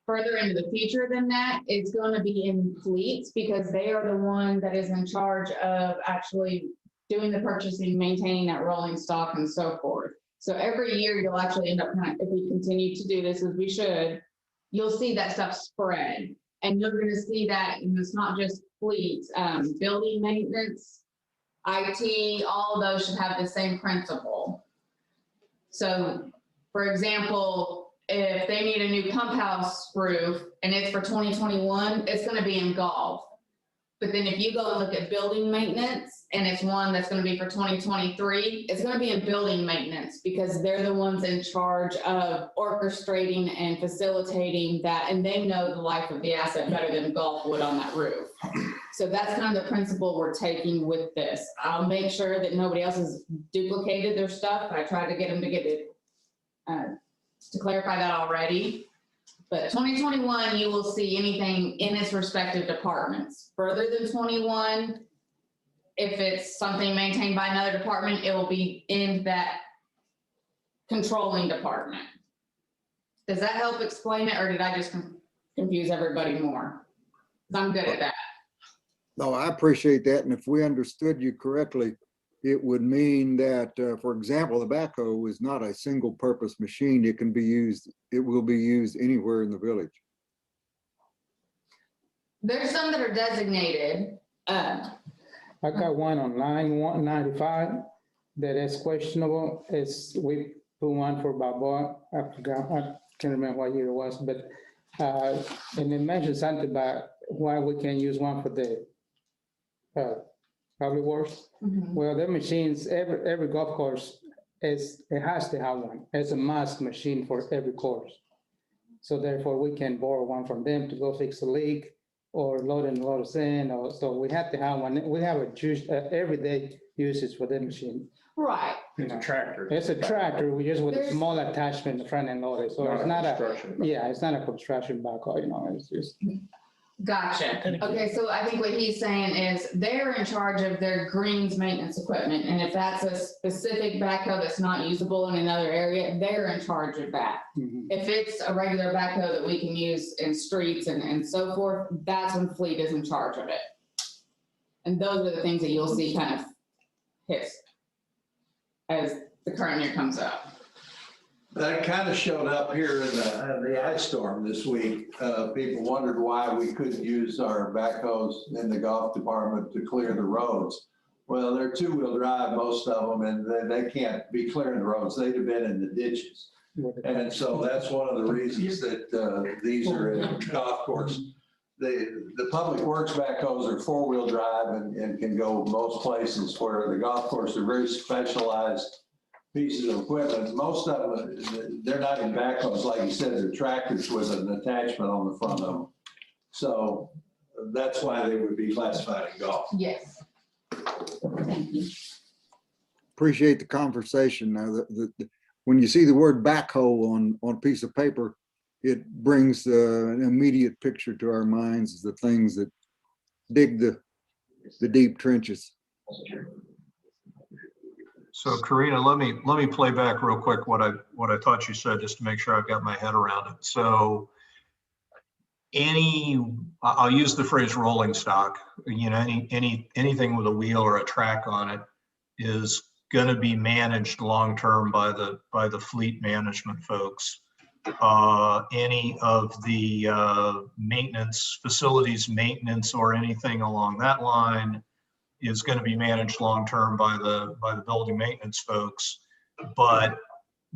further into the future than that, it's going to be in fleets because they are the one that is in charge of actually doing the purchasing, maintaining that rolling stock and so forth. So every year you'll actually end up, if we continue to do this as we should, you'll see that stuff spread. And you're going to see that, and it's not just fleets, building maintenance, IT, all of those should have the same principle. So for example, if they need a new pump house roof and it's for 2021, it's going to be in golf. But then if you go and look at building maintenance and it's one that's going to be for 2023, it's going to be in building maintenance because they're the ones in charge of orchestrating and facilitating that. And they know the life of the asset better than golf would on that roof. So that's kind of the principle we're taking with this. I'll make sure that nobody else has duplicated their stuff. I tried to get them to get it to clarify that already. But 2021, you will see anything in its respective departments. Further than 21, if it's something maintained by another department, it will be in that controlling department. Does that help explain it, or did I just confuse everybody more? 'Cause I'm good at that. No, I appreciate that. And if we understood you correctly, it would mean that, for example, the backhoe is not a single purpose machine. It can be used, it will be used anywhere in the village. There's some that are designated. I got one on line 195 that is questionable. put one for Balboa. I forgot, I can't remember what year it was, but, and it mentioned something about why we can't use one for the public works. Well, their machines, every golf course it has to have one. It's a must machine for every course. So therefore, we can borrow one from them to go fix a leak or load and load us in, or, so we have to have one. We have a everyday usage for that machine. Right. It's a tractor. It's a tractor, we just with a There's- small attachment, the front end loader, so it's not it's not a construction backhoe, it's just. Gotcha. Okay, so I think what he's saying is they're in charge of their greens maintenance equipment. And if that's a specific backhoe that's not usable in another area, they're in charge of that. If it's a regular backhoe that we can use in streets and so forth, that's when Fleet is in charge of it. And those are the things that you'll see kind of hit as the current year comes up. That kind of showed up here in the ice storm this week. People wondered why we couldn't use our backhoes in the golf department to clear the roads. Well, they're two-wheel drive, most of them, and they can't be clearing the roads. They'd have been in the ditches. And so that's one of the reasons that these are in golf course. The public works backhoes are four-wheel drive and can go most places, where the golf course are very specialized pieces of equipment. Most of them, they're not in backhoes, like you said, they're tractors with an attachment on the front of them. So that's why they would be classified in golf. Yes. Thank you. Appreciate the conversation. Now, when you see the word backhoe on a piece of paper, it brings an immediate picture to our minds, the things that dig the deep trenches. So Karina, let me play back real quick what I thought you said, just to make sure I've got my head around it. So I'll use the phrase rolling stock, anything with a wheel or a track on it is going to be managed long-term by the fleet management folks. Any of the facilities maintenance or anything along that line is going to be managed long-term by the building maintenance folks. But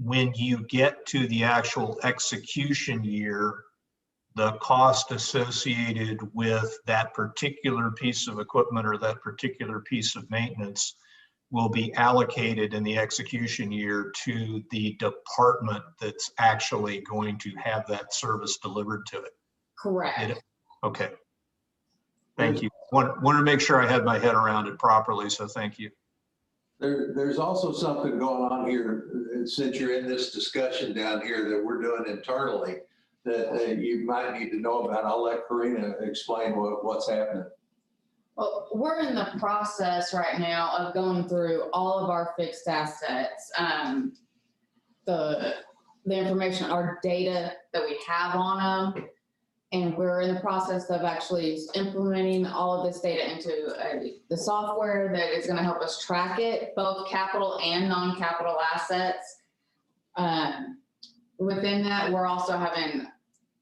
when you get to the actual execution year, the cost associated with that particular piece of equipment or that particular piece of maintenance will be allocated in the execution year to the department that's actually going to have that service delivered to it. Correct. Okay. Thank you. Wanted to make sure I had my head around it properly, so thank you. There's also something going on here, since you're in this discussion down here that we're doing internally, that you might need to know about. I'll let Karina explain what's happening. Well, we're in the process right now of going through all of our fixed assets, the information, our data that we have on them. And we're in the process of actually implementing all of this data into the software that is going to help us track it, both capital and non-capital assets. Within that, we're also having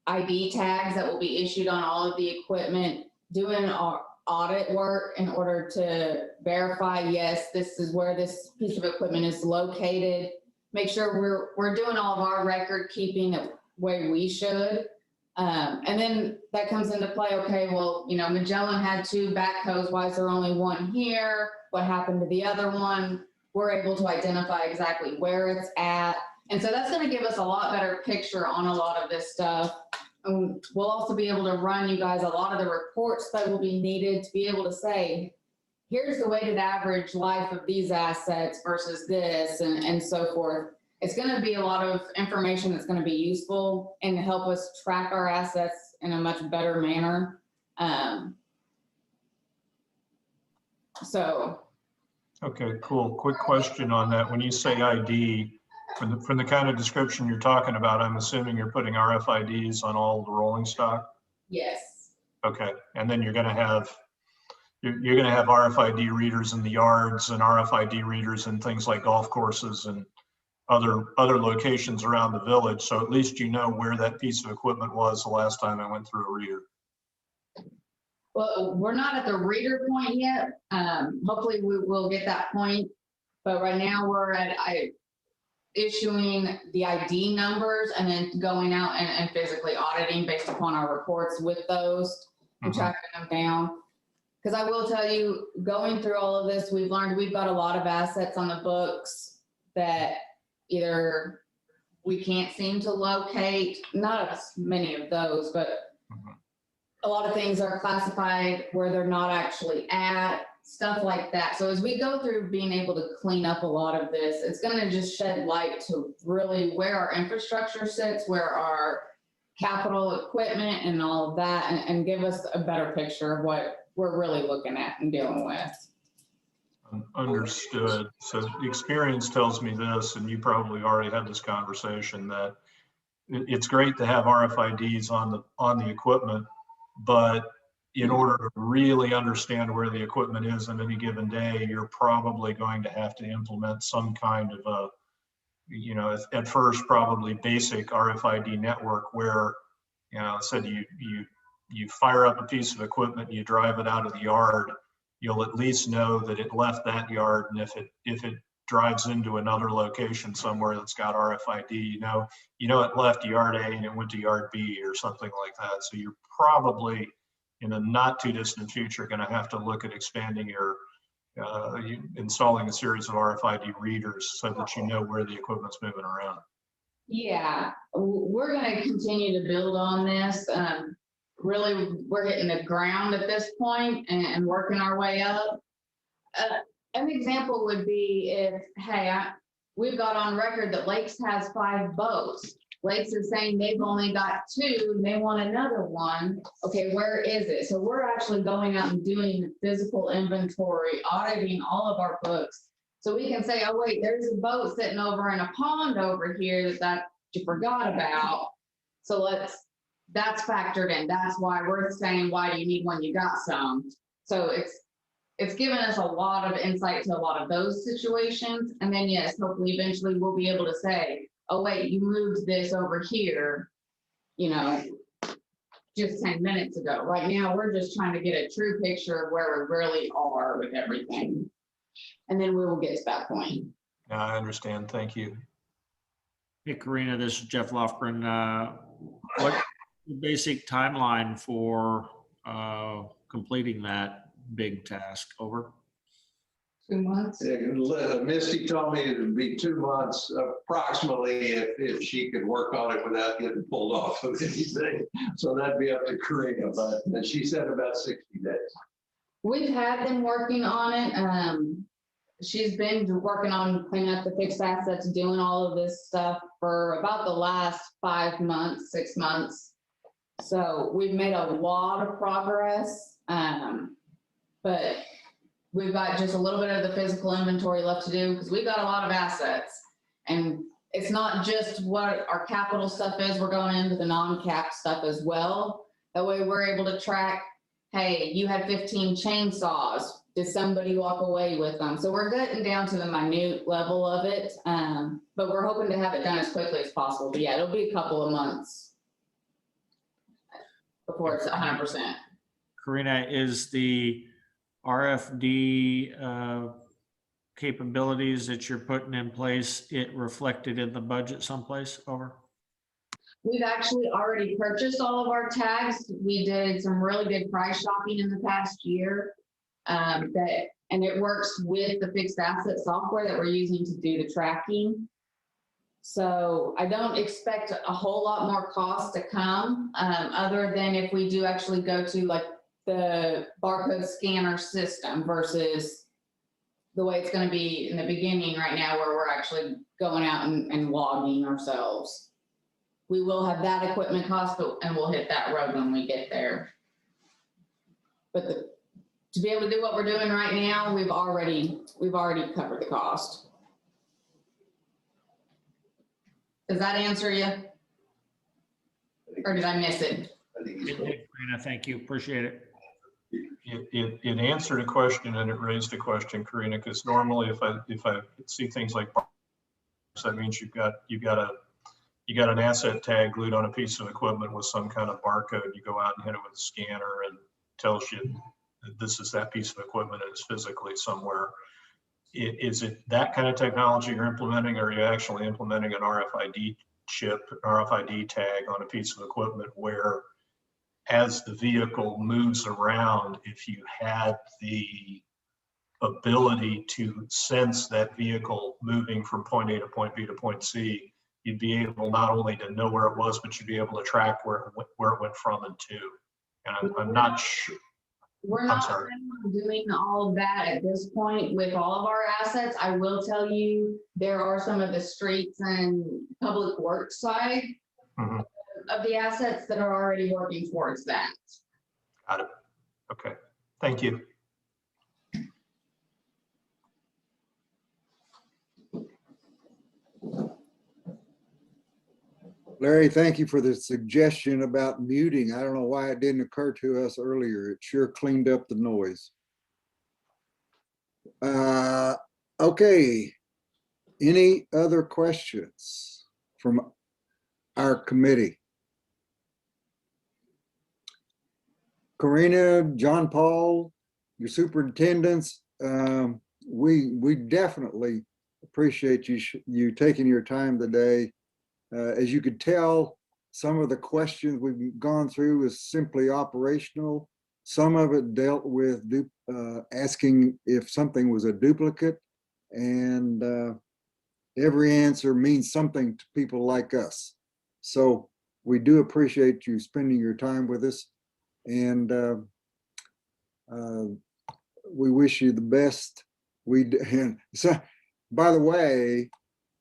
ID tags that will be issued on all of the equipment, doing our audit work in order to verify, yes, this is where this piece of equipment is located. Make sure we're doing all of our record keeping the way we should. And then that comes into play, okay, well, Magellan had 2 backhoes, why is there only 1 here? What happened to the other one? We're able to identify exactly where it's at. And so that's going to give us a lot better picture on a lot of this stuff. And we'll also be able to run you guys a lot of the reports that will be needed to be able to say, here's the weighted average life of these assets versus this and so forth. It's going to be a lot of information that's going to be useful and help us track our assets in a much better manner. Okay, cool. Quick question on that. When you say ID, from the kind of description you're talking about, I'm assuming you're putting RFIDs on all the rolling stock? Yes. Okay, and then you're going to have RFID readers in the yards and RFID readers in things like golf courses and other locations around the village. So at least you know where that piece of equipment was the last time I went through a reader. Well, we're not at the reader point yet. Hopefully we will get that point. But right now we're at, issuing the ID numbers and then going out and physically auditing based upon our reports with those and tracking them down. Because I will tell you, going through all of this, we've learned we've got a lot of assets on the books that either we can't seem to locate, not as many of those, but a lot of things are classified where they're not actually at, stuff like that. So as we go through being able to clean up a lot of this, it's going to just shed light to really where our infrastructure sits, where our capital equipment and all of that, and give us a better picture of what we're really looking at and dealing with. Understood. So the experience tells me this, and you probably already had this conversation, that it's great to have RFIDs on the equipment, but in order to really understand where the equipment is on any given day, you're probably going to have to implement some kind of a, you know, at first probably basic RFID network where, you know, said you fire up a piece of equipment, you drive it out of the yard, you'll at least know that it left that yard, and if it drives into another location somewhere that's got RFID, you know it left yard A and it went to yard B or something like that. So you're probably in a not too distant future going to have to look at expanding your installing a series of RFID readers so that you know where the equipment's moving around. Yeah, we're going to continue to build on this. Really, we're hitting the ground at this point and working our way up. An example would be if, hey, we've got on record that Lakes has 5 boats. Lakes is saying they've only got 2 and they want another one. Okay, where is it? So we're actually going out and doing physical inventory, auditing all of our books. So we can say, oh wait, there's a boat sitting over in a pond over here that you forgot about. So that's factored in. That's why we're saying, why do you need one? You got some. So it's given us a lot of insight to a lot of those situations. And then yes, hopefully eventually we'll be able to say, oh wait, you moved this over here, you know, just 10 minutes ago. Right now, we're just trying to get a true picture of where we really are with everything. And then we will get to that point. Yeah, I understand. Thank you. Hey, Karina, this is Jeff Lofgren. What's the basic timeline for completing that big task? Over? 2 months? Misty told me it would be 2 months approximately if she could work on it without getting pulled off of anything. So that'd be up to Karina, but she said about 60 days. We've had them working on it. She's been working on cleaning up the fixed assets, doing all of this stuff for about the last 5 months, 6 months. So we've made a lot of progress, but we've got just a little bit of the physical inventory left to do because we've got a lot of assets. And it's not just what our capital stuff is, we're going into the non-cap stuff as well. That way we're able to track, hey, you had 15 chainsaws. Did somebody walk away with them? So we're getting down to the minute level of it, but we're hoping to have it done as quickly as possible. But yeah, it'll be a couple of months before it's 100%. Karina, is the RFD capabilities that you're putting in place, it reflected in the budget someplace? Over? We've actually already purchased all of our tags. We did some really good price shopping in the past year. And it works with the fixed asset software that we're using to do the tracking. So I don't expect a whole lot more cost to come, other than if we do actually go to like the barcode scanner system versus the way it's going to be in the beginning right now, where we're actually going out and logging ourselves. We will have that equipment cost, and we'll hit that road when we get there. But to be able to do what we're doing right now, we've already covered the cost. Does that answer you? Or did I miss it? Karina, thank you. Appreciate it. It answered a question and it raised a question, Karina, because normally if I see things like that means you've got an asset tag glued on a piece of equipment with some kind of barcode. You go out and hit it with a scanner and tells you that this is that piece of equipment and it's physically somewhere. is it that kind of technology you're implementing, or are you actually implementing an RFID chip, RFID tag on a piece of equipment where as the vehicle moves around, if you had the ability to sense that vehicle moving from point A to point B to point C, you'd be able not only to know where it was, but you'd be able to track where it went from and to. And I'm not sure. We're I'm not sorry. planning on doing all of that at this point with all of our assets. I will tell you, there are some of the streets and public works side Mhm. of the assets that are already working towards that. Got it. Okay. Thank you. Larry, thank you for the suggestion about muting. I don't know why it didn't occur to us earlier. It sure cleaned up the noise. Okay. Any other questions from our committee? Karina, John Paul, your superintendents, we definitely appreciate you taking your time today. As you could tell, some of the questions we've gone through is simply operational. Some of it dealt with asking if something was a duplicate, and every answer means something to people like us. So we do appreciate you spending your time with us, and we wish you the best. So, by the way,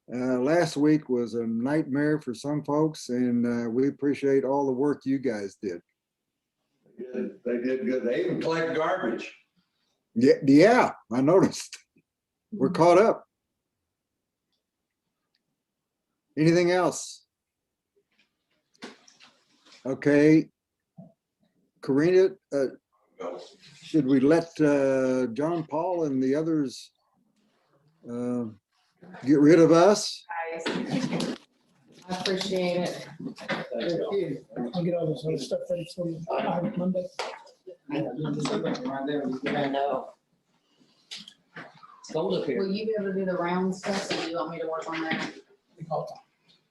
last week was a nightmare for some folks, and we appreciate all the work you guys did. They did good. They even collect garbage. Yeah, I noticed. We're caught up. Anything else? Okay. Karina, should we let John Paul and the others get rid of us? Guys, I appreciate it. I'll get all this other stuff ready for you Monday. I know. It's cold up here. Will you be able to do the round stuff, or do you want me to work on that?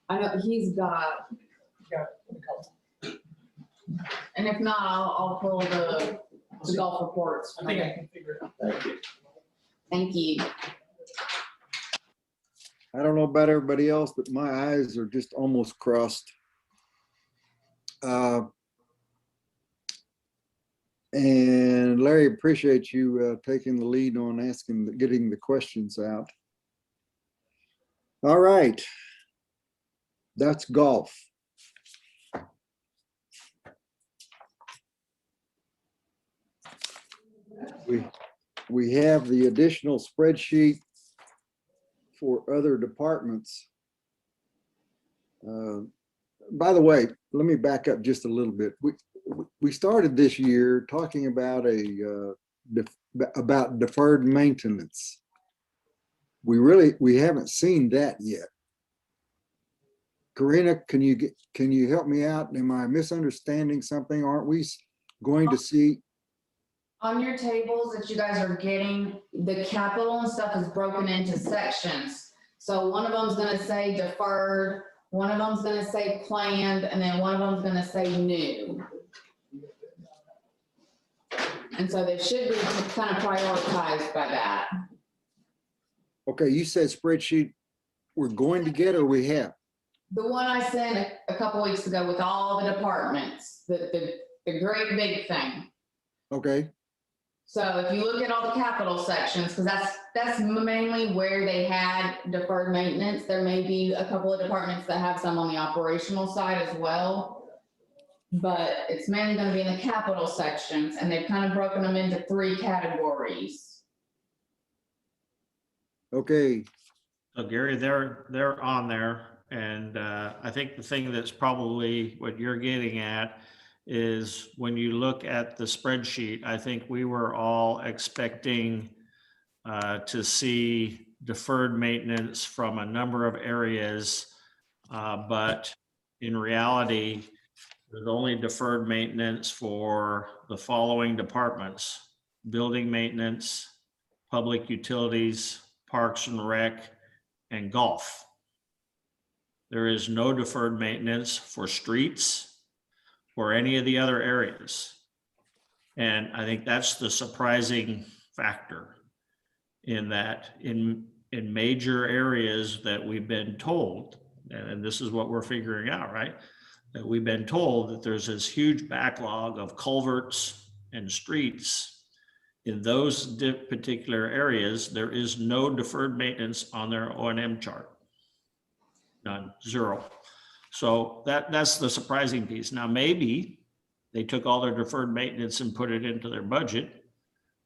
I know he's got, and if not, I'll pull the golf reports. I think I can figure it out. Thank you. Thank you. I don't know about everybody else, but my eyes are just almost crossed. And Larry, appreciate you taking the lead on getting the questions out. All right. That's golf. We have the additional spreadsheet for other departments. By the way, let me back up just a little bit. We started this year talking about about deferred maintenance. We haven't seen that yet. Karina, can you help me out? Am I misunderstanding something? Aren't we going to see? On your tables that you guys are getting, the capital and stuff is broken into sections. So one of them's gonna say deferred, one of them's gonna say planned, and then one of them's gonna say new. And so they should be kind of prioritized by that. Okay, you said spreadsheet we're going to get or we have? The one I sent a couple weeks ago with all the departments, the great big thing. Okay. So if you look at all the capital sections, because that's mainly where they had deferred maintenance. There may be a couple of departments that have some on the operational side as well. But it's mainly going to be in the capital sections, and they've kind of broken them into 3 categories. Okay. So Gary, they're on there. And I think the thing that's probably what you're getting at is when you look at the spreadsheet, I think we were all expecting to see deferred maintenance from a number of areas. But in reality, there's only deferred maintenance for the following departments: building maintenance, public utilities, Parks and Rec, and golf. There is no deferred maintenance for streets or any of the other areas. And I think that's the surprising factor, in that in major areas that we've been told, and this is what we're figuring out, right? That we've been told that there's this huge backlog of culverts and streets. In those particular areas, there is no deferred maintenance on their O&M chart. None, zero. So that's the surprising piece. Now, maybe they took all their deferred maintenance and put it into their budget.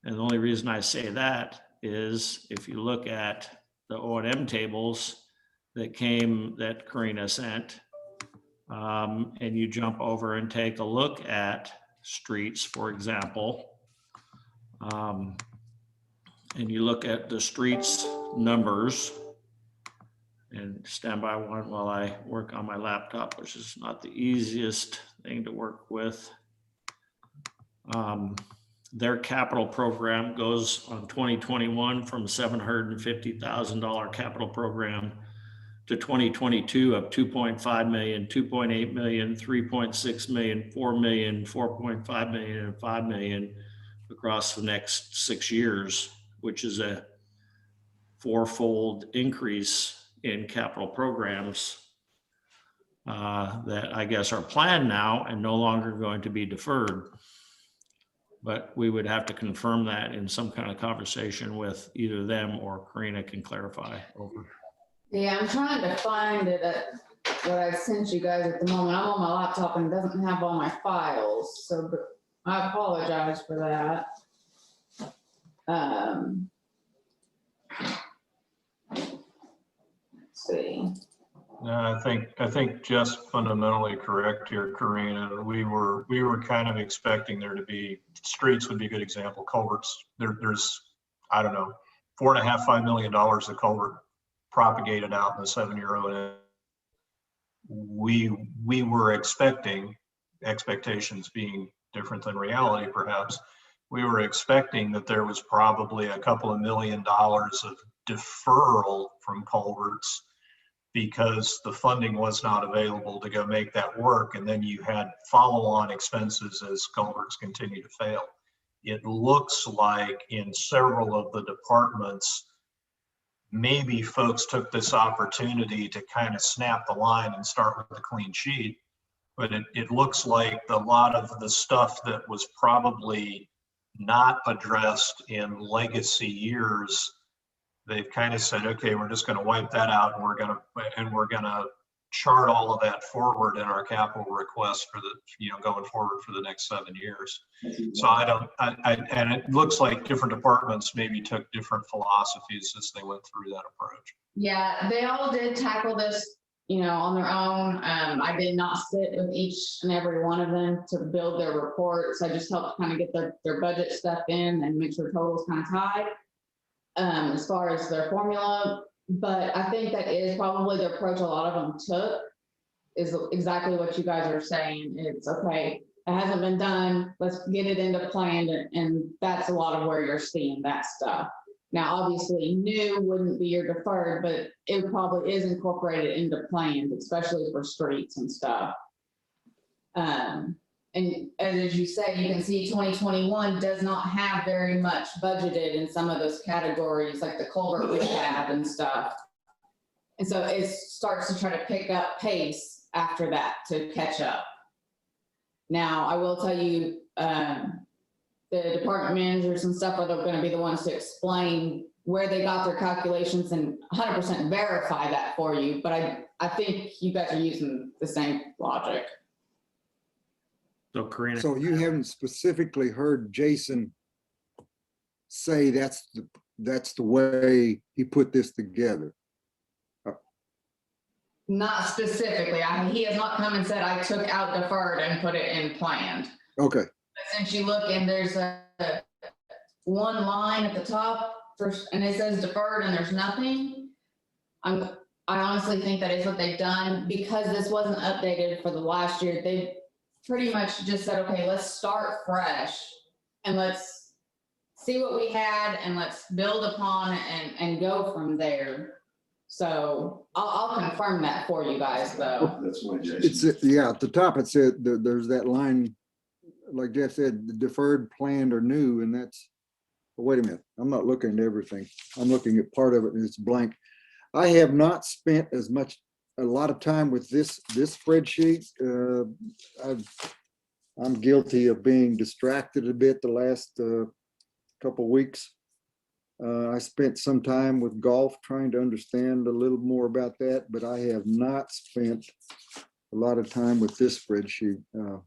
And the only reason I say that is if you look at the O&M tables that Karina sent, and you jump over and take a look at streets, for example, and you look at the streets numbers, and stand by one while I work on my laptop, which is not the easiest thing to work with. Their capital program goes on 2021 from $750,000 capital program to 2022 of 2.5 million, 2.8 million, 3.6 million, 4 million, 4.5 million, and 5 million across the next 6 years, which is a fourfold increase in capital programs that I guess are planned now and no longer going to be deferred. But we would have to confirm that in some kind of conversation with either them or Karina can clarify. Over. Yeah, I'm trying to find it at what I sent you guys at the moment. I'm on my laptop and it doesn't have all my files, so I apologize for that. Let's see. No, I think just fundamentally correct here, Karina. We were kind of expecting there to be, streets would be a good example. Culverts, there's, I don't know, $4.5–5 million of culvert propagated out in the 7-year O&M. We were expecting, expectations being different than reality perhaps, we were expecting that there was probably a couple of $1 million of deferral from culverts because the funding was not available to go make that work. And then you had follow-on expenses as culverts continue to fail. It looks like in several of the departments, maybe folks took this opportunity to kind of snap the line and start with a clean sheet. But it looks like a lot of the stuff that was probably not addressed in legacy years, they've kind of said, okay, we're just going to wipe that out, and we're going to chart all of that forward in our capital request for the, going forward for the next 7 years. So and it looks like different departments maybe took different philosophies as they went through that approach. Yeah, they all did tackle this, on their own. I did not sit with each and every one of them to build their reports. I just helped kind of get their budget stuff in and make sure totals kind of tied. As far as their formula, but I think that is probably the approach a lot of them took, is exactly what you guys are saying. It's okay, it hasn't been done, let's get it into planned, and that's a lot of where you're seeing that stuff. Now, obviously, new wouldn't be your deferred, but it probably is incorporated into planned, especially for streets and stuff. And as you say, you can see 2021 does not have very much budgeted in some of those categories, like the culvert rehab and stuff. And so it starts to try to pick up pace after that to catch up. Now, I will tell you, the department managers and stuff are going to be the ones to explain where they got their calculations and 100% verify that for you. But I think you guys are using the same logic. So Karina. So you haven't specifically heard Jason say that's the way he put this together? Not specifically. He has not come and said, I took out deferred and put it in planned. Okay. But since you look and there's one line at the top and it says deferred and there's nothing, I honestly think that is what they've done because this wasn't updated for the last year. They pretty much just said, okay, let's start fresh and let's see what we had and let's build upon it and go from there. So I'll confirm that for you guys though. That's what Jason. It's, yeah, at the top it said, there's that line, like Jeff said, deferred, planned, or new, and that's, wait a minute, I'm not looking at everything. I'm looking at part of it and it's blank. I have not spent a lot of time with this spreadsheet. I'm guilty of being distracted a bit the last couple weeks. I spent some time with golf trying to understand a little more about that, but I have not spent a lot of time with this spreadsheet. Well,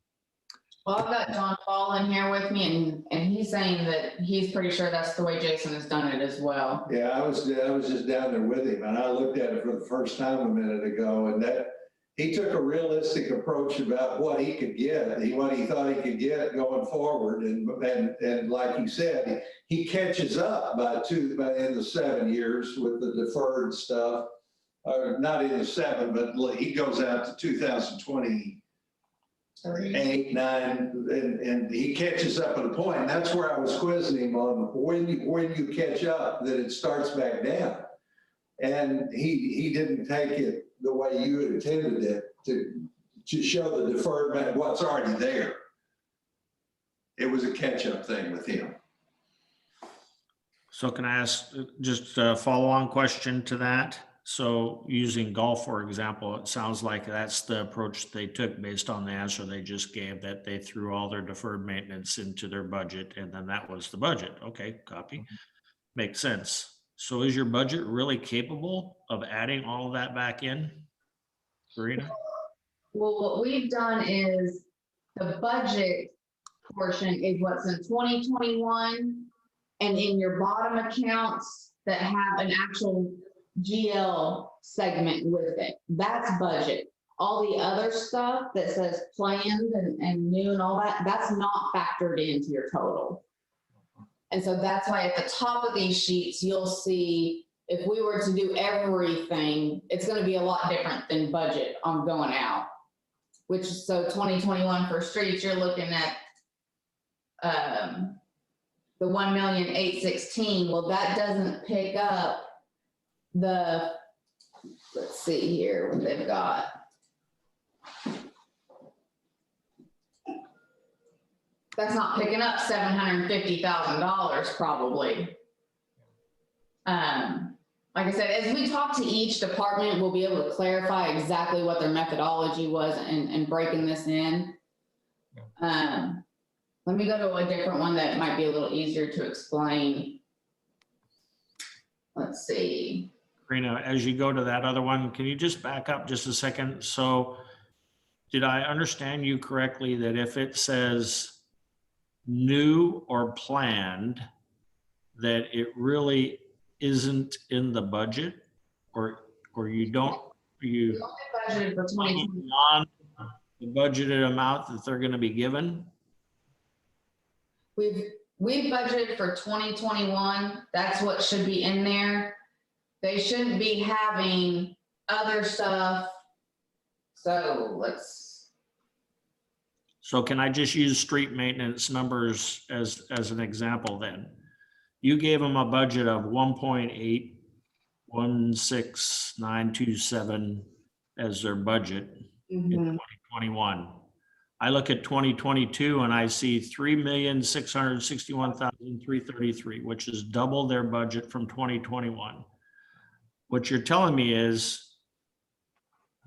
I've got John Paul in here with me and he's saying that he's pretty sure that's the way Jason has done it as well. Yeah, I was just down there with him and I looked at it for the first time a minute ago, and that he took a realistic approach about what he could get, what he thought he could get going forward. And like he said, he catches up by in the 7 years with the deferred stuff, or not in the 7, but he goes out to 2028, 9, and he catches up at a point. And that's where I was quizzing him on when you catch up, that it starts back down. And he didn't take it the way you intended it to show the deferred, what's already there. It was a catch-up thing with him. So can I ask just a follow-on question to that? So using golf, for example, it sounds like that's the approach they took based on the answer they just gave, that they threw all their deferred maintenance into their budget and then that was the budget. Okay, copy. Makes sense. So is your budget really capable of adding all of that back in, Karina? Well, what we've done is the budget portion is what's in 2021 and in your bottom accounts that have an actual GL segment with it. That's budget. All the other stuff that says planned and new and all that, that's not factored into your total. And so that's why at the top of these sheets, you'll see if we were to do everything, it's going to be a lot different than budget on going out. Which, so 2021 for streets, you're looking at the 1,816,000. Well, that doesn't pick up the, let's see here what they've got. That's not picking up $750,000 probably. Like I said, as we talk to each department, we'll be able to clarify exactly what their methodology was and breaking this in. Let me go to a different one that might be a little easier to explain. Let's see. Karina, as you go to that other one, can you just back up just a second? So did I understand you correctly that if it says new or planned, that it really isn't in the budget, or you don't, you budgeted for 2020 beyond the budgeted amount that they're going to be given? We've budgeted for 2021. That's what should be in there. They shouldn't be having other stuff. So So can I just use street maintenance numbers as an example then? You gave them a budget of 1.816927 as their budget in 2021. I look at 2022 and I see 3,661,333, which is double their budget from 2021. What you're telling me is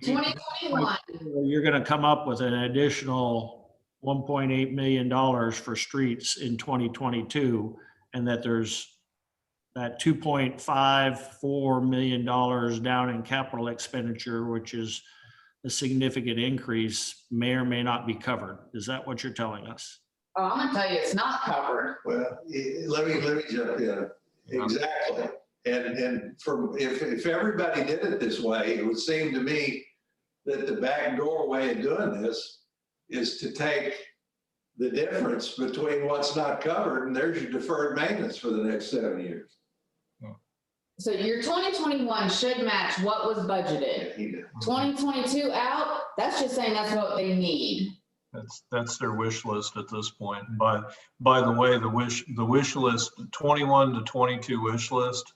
2021. you're going to come up with an additional $1.8 million for streets in 2022, and that there's that $2.54 million down in capital expenditure, which is a significant increase, may or may not be covered. Is that what you're telling us? Oh, I'm gonna tell you, it's not covered. Well, let me jump in. Exactly. And if everybody did it this way, it would seem to me that the back door way of doing this is to take the difference between what's not covered, and there's your deferred maintenance for the next 7 years. So your 2021 should match what was budgeted. 2022 out, that's just saying that's what they need. That's their wish list at this point. And by the way, the wish list, 21 to 22 wish list,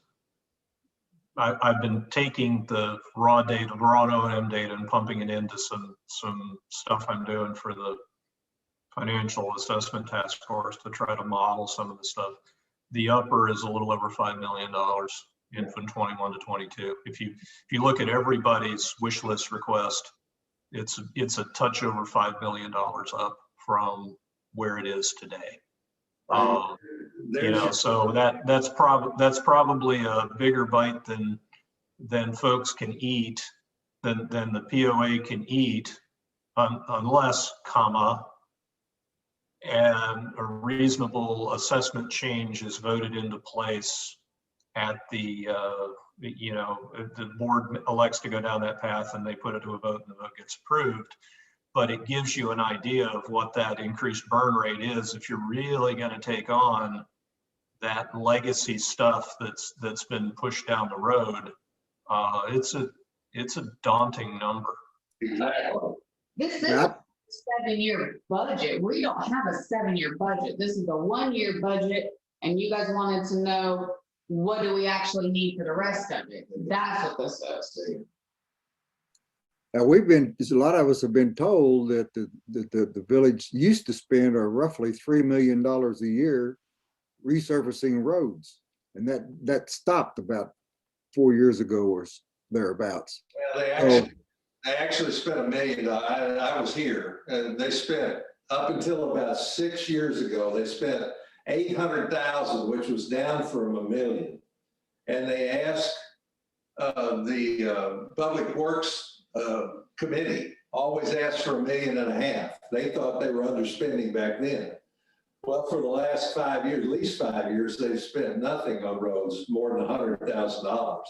I've been taking the raw data, raw O&M data, and pumping it into some stuff I'm doing for the financial assessment task force to try to model some of the stuff. The upper is a little over $5 million in from 21 to 22. If you look at everybody's wish list request, it's a touch over $5 million up from where it is today. You know, so that's probably a bigger bite than folks can eat, than the POA can eat, unless, and a reasonable assessment change is voted into place at the, you know, the board elects to go down that path and they put it to a vote and the vote gets approved. But it gives you an idea of what that increased burn rate is if you're really going to take on that legacy stuff that's been pushed down the road. It's a daunting number. Exactly. This is a 7-year budget. We don't have a 7-year budget. This is a 1-year budget, and you guys wanted to know, what do we actually need for the rest of it? That's what this is. Now, a lot of us have been told that the village used to spend roughly $3 million a year resurfacing roads. And that stopped about 4 years ago or thereabouts. Well, they actually spent $1 million. I was here, and they spent, up until about 6 years ago, they spent $800,000, which was down from $1 million. And they asked the Public Works Committee, always asked for $1.5 million. They thought they were underspending back then. Well, for the last 5 years, at least 5 years, they've spent nothing on roads, more than $100,000.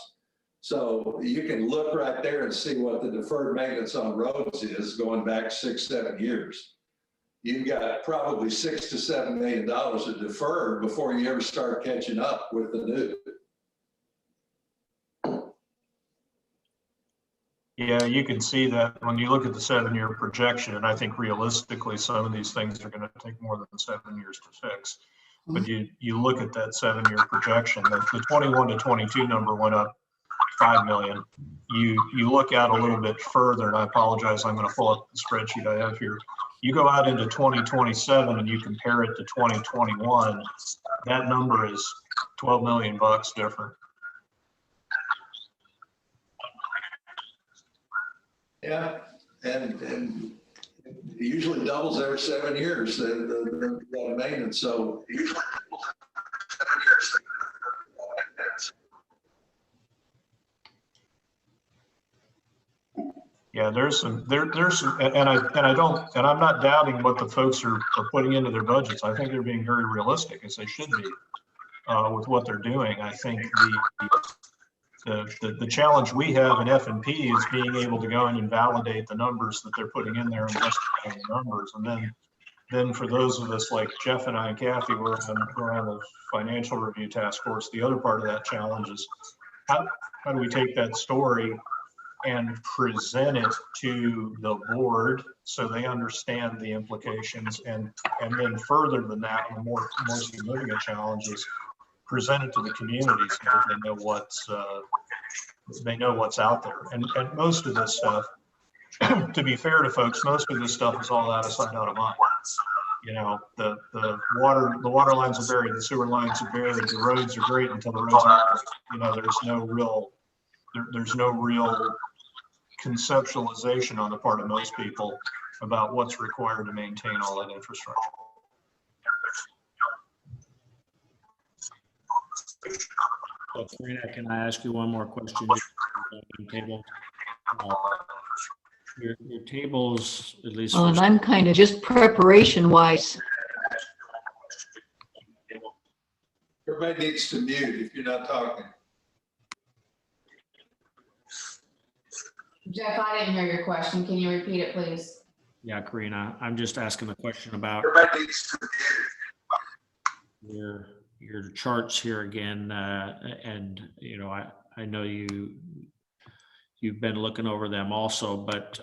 So you can look right there and see what the deferred maintenance on roads is going back 6-7 years. You've got probably $6 to $7 million of deferred before you ever start catching up with the new. Yeah, you can see that when you look at the 7-year projection, and I think realistically, some of these things are going to take more than 7 years to fix. But you look at that 7-year projection, the 21 to 22 number went up 5 million. You look out a little bit further, and I apologize, I'm going to pull up the spreadsheet I have here. You go out into 2027 and you compare it to 2021, that number is 12 million bucks different. Yeah, and it usually doubles every 7 years, the maintenance. So usually 7 years. Yeah, there's some, and I'm not doubting what the folks are putting into their budgets. I think they're being very realistic, as they should be, with what they're doing. I think the challenge we have in F&P is being able to go in and validate the numbers that they're putting in there and justifying the numbers. And then for those of us like Jeff and I and Kathy, we're on the financial review task force. The other part of that challenge is how do we take that story and present it to the board so they understand the implications, and then further than that, the more significant challenges, present it to the community so that they know what's out there. And most of this stuff, to be fair to folks, most of this stuff is all out of sight, out of mind. You know, the water lines are buried, the sewer lines are buried, the roads are great until the roads aren't. You know, there's no real conceptualization on the part of most people about what's required to maintain all that infrastructure. So, Karina, can I ask you one more question? Table. Your tables, at least. Well, and I'm kind of just preparation wise. Everybody needs to mute if you're not talking. Jeff, I didn't hear your question. Can you repeat it, please? Yeah, Karina, I'm just asking a question about your charts here again, and you know, I know you've been looking over them also, but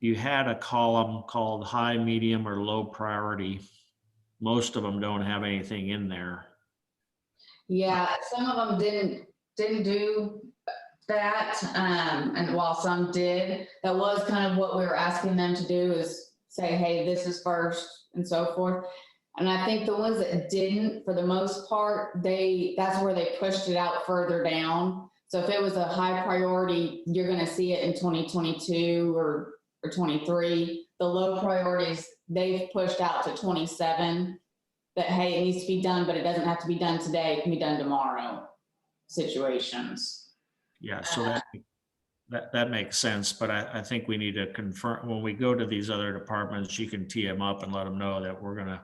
you had a column called high, medium, or low priority. Most of them don't have anything in there. Yeah, some of them didn't do that, and while some did, that was kind of what we were asking them to do, is say, hey, this is first and so forth. And I think the ones that didn't, for the most part, that's where they pushed it out further down. So if it was a high priority, you're gonna see it in 2022 or 23. The low priorities, they've pushed out to 27, that, hey, it needs to be done, but it doesn't have to be done today, it can be done tomorrow situations. Yeah, so that makes sense, but I think we need to confirm, when we go to these other departments, you can tee them up and let them know that we're gonna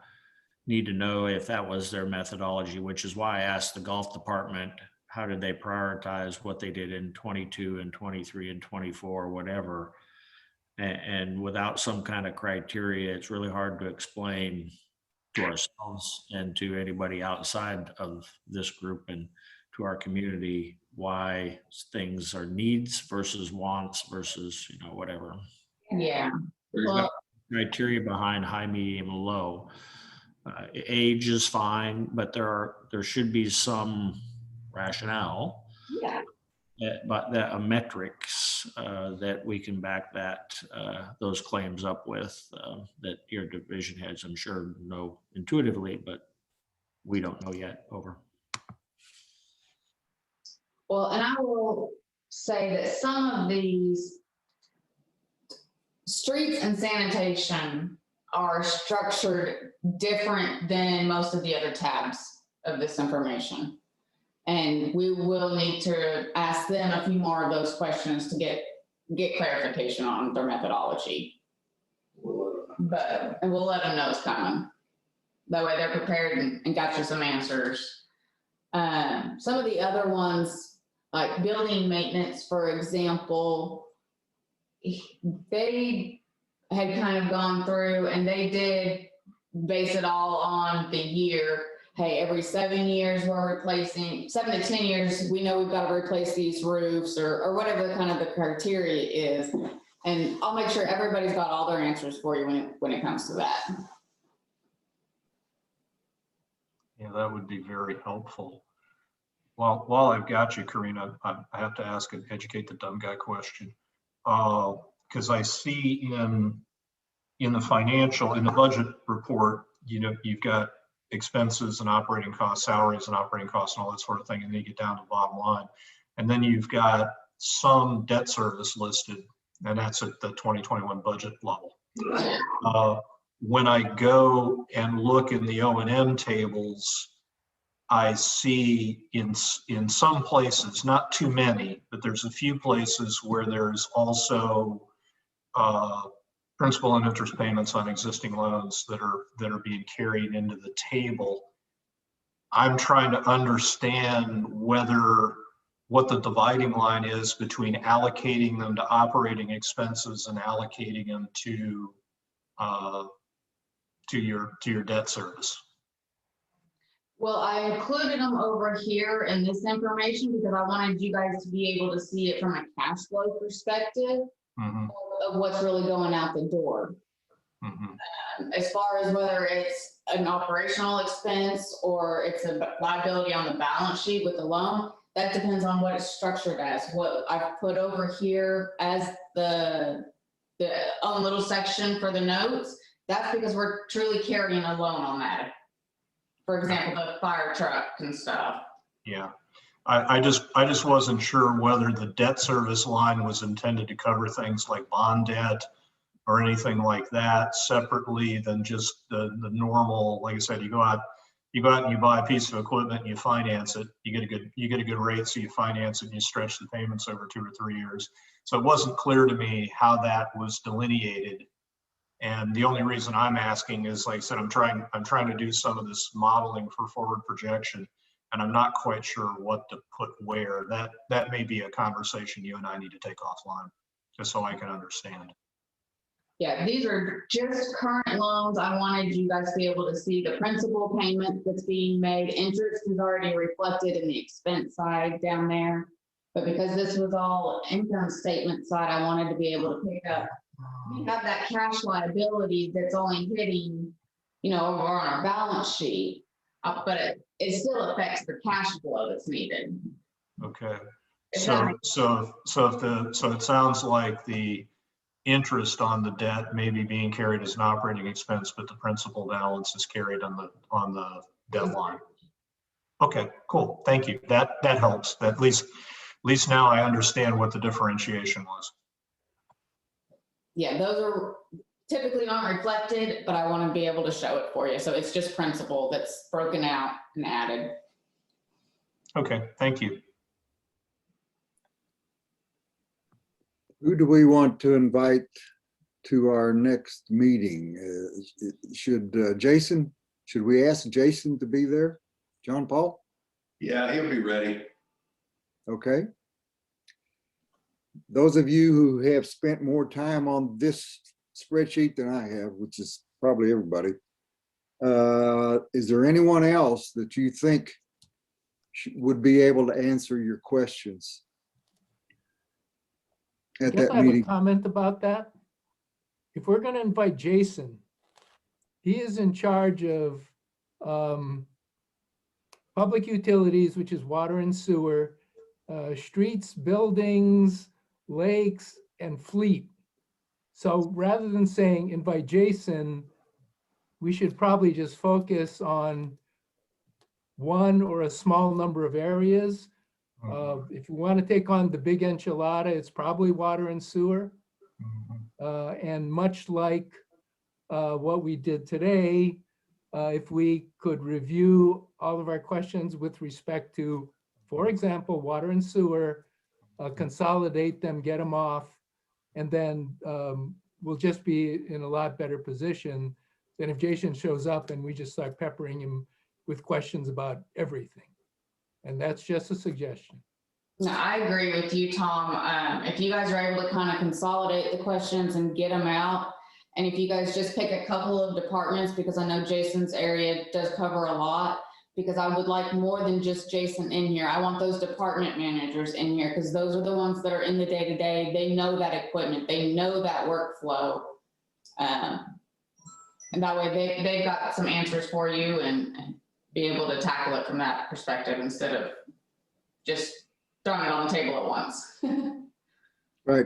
need to know if that was their methodology, which is why I asked the golf department, how did they prioritize what they did in 22 and 23 and 24, whatever. And without some kind of criteria, it's really hard to explain to ourselves and to anybody outside of this group and to our community why things are needs versus wants versus, whatever. Yeah. There's no criteria behind high, medium, and low. Age is fine, but there should be some rationale. Yeah. But metrics that we can back those claims up with, that your division heads, I'm sure, know intuitively, but we don't know yet. Over. Well, and I will say that some of these streets and sanitation are structured different than most of the other tabs of this information. And we will need to ask them a few more of those questions to get clarification on their methodology. And we'll let them know it's coming. That way they're prepared and got you some answers. Some of the other ones, like building maintenance, for example, they had kind of gone through and they did base it all on the year. Hey, every 7 years we're replacing, 7 to 10 years, we know we've got to replace these roofs or whatever kind of the criteria is. And I'll make sure everybody's got all their answers for you when it comes to that. Yeah, that would be very helpful. While I've got you, Karina, I have to ask an educate the dumb guy question. Because I see in the budget report, you've got expenses and operating costs, salaries and operating costs and all that sort of thing, and then you get down to the bottom line. And then you've got some debt service listed, and that's at the 2021 budget level. When I go and look in the O&M tables, I see in some places, not too many, but there's a few places where there's also principal and interest payments on existing loans that are being carried into the table. I'm trying to understand what the dividing line is between allocating them to operating expenses and allocating them to your debt service. Well, I included them over here in this information because I wanted you guys to be able to see it from a cash flow perspective. Mm-hmm. Of what's really going out the door. Mm-hmm. As far as whether it's an operational expense or it's a liability on the balance sheet with the loan, that depends on what it's structured as. What I've put over here as the own little section for the notes, that's because we're truly carrying a loan on that. For example, the fire truck and stuff. Yeah. I just wasn't sure whether the debt service line was intended to cover things like bond debt or anything like that separately than just the normal. Like I said, you go out and you buy a piece of equipment and you finance it. You get a good rate, so you finance it and you stretch the payments over 2 or 3 years. So it wasn't clear to me how that was delineated. And the only reason I'm asking is, like I said, I'm trying to do some of this modeling for forward projection. And I'm not quite sure what to put where. That may be a conversation you and I need to take offline, just so I can understand. Yeah, these are just current loans. I wanted you guys to be able to see the principal payment that's being made. Interest is already reflected in the expense side down there. But because this was all income statement side, I wanted to be able to pick up we have that cash liability that's only hitting, over on our balance sheet. But it still affects the cash flow that's needed. Okay. If that So it sounds like the interest on the debt may be being carried as an operating expense, but the principal balance is carried on the debt line. Okay, cool. Thank you. That helps. At least now I understand what the differentiation was. Yeah, those are typically not reflected, but I want to be able to show it for you. So it's just principal that's broken out and added. Okay, thank you. Who do we want to invite to our next meeting? Should we ask Jason to be there? John Paul? Yeah, he'll be ready. Okay. Those of you who have spent more time on this spreadsheet than I have, which is probably everybody, is there anyone else that you think would be able to answer your questions at Guess that I have a meeting? comment about that. If we're going to invite Jason, he is in charge of public utilities, which is water and sewer, streets, buildings, lakes, and fleet. So rather than saying invite Jason, we should probably just focus on one or a small number of areas. If you want to take on the big enchilada, it's probably water and sewer. And much like what we did today, if we could review all of our questions with respect to, for example, water and sewer, consolidate them, get them off, and then we'll just be in a lot better position than if Jason shows up and we just start peppering him with questions about everything. And that's just a suggestion. No, I agree with you, Tom. If you guys are able to kind of consolidate the questions and get them out, and if you guys just pick a couple of departments, because I know Jason's area does cover a lot, because I would like more than just Jason in here. I want those department managers in here, because those are the ones that are in the day-to-day. They know that equipment, they know that workflow. And that way they've got some answers for you and be able to tackle it from that perspective instead of just throwing it on the table at once. Right.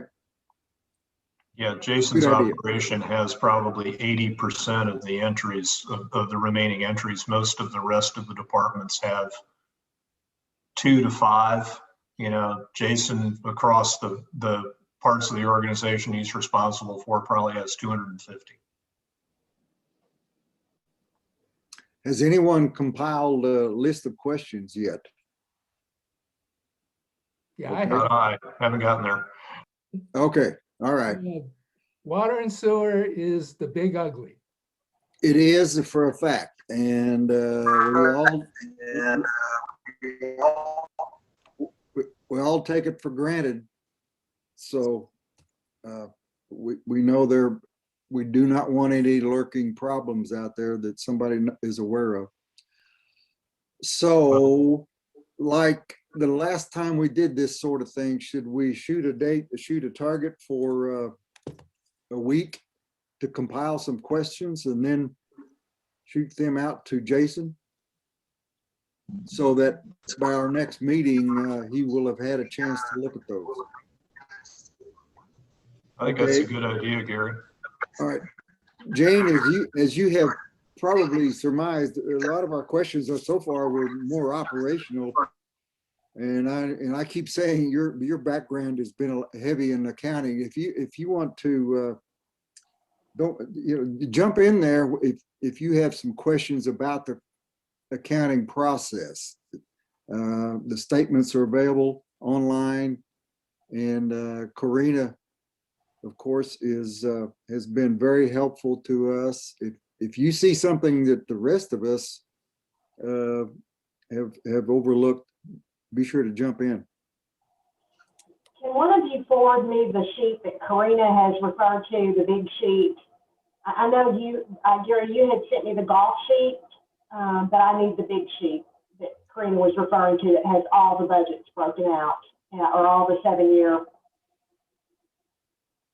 Yeah, Jason's Good idea. operation has probably 80% of the entries, of the remaining entries. Most of the rest of the departments have 2 to 5. Jason, across the parts of the organization he's responsible for, probably has 250. Has anyone compiled a list of questions yet? Yeah, Okay. I haven't gotten there. Okay, all right. Water and sewer is the big ugly. It is for a fact, and we all take it for granted. So we know we do not want any lurking problems out there that somebody is aware of. So, like the last time we did this sort of thing, should we shoot a target for a week to compile some questions and then shoot them out to Jason? So that by our next meeting, he will have had a chance to look at those. I think that's a good idea, Gary. All right, Jane, as you have probably surmised, a lot of our questions so far were more operational. And I keep saying your background has been heavy in accounting. If you want to jump in there if you have some questions about the accounting process. The statements are available online, and Corina, of course, has been very helpful to us. If you see something that the rest of us have overlooked, be sure to jump in. Can one of you forward me the sheet that Corina has referred to, the big sheet? I know Gary, you had sent me the golf sheet, but I need the big sheet that Corina was referring to that has all the budgets broken out, or all the 7-year.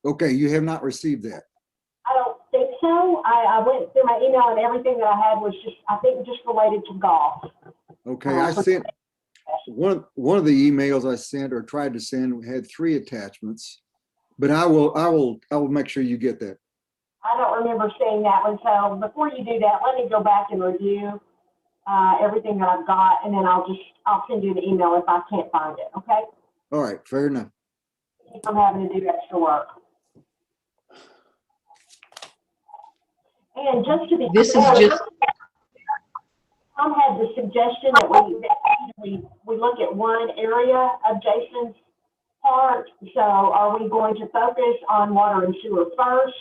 Okay, you have not received that. I don't think so. I went through my email and everything that I had was just, I think, just related to golf. Okay, I sent, one of the emails I sent or tried to send had 3 attachments, but I will make sure you get that. I don't remember seeing that one. So before you do that, let me go back and review everything that I've got, and then I'll send you the email if I can't find it. Okay? All right, fair enough. If I'm having to do extra work. And just to be This is clear, just, Tom had the suggestion that we look at one area of Jason's part. So are we going to focus on water and sewer first,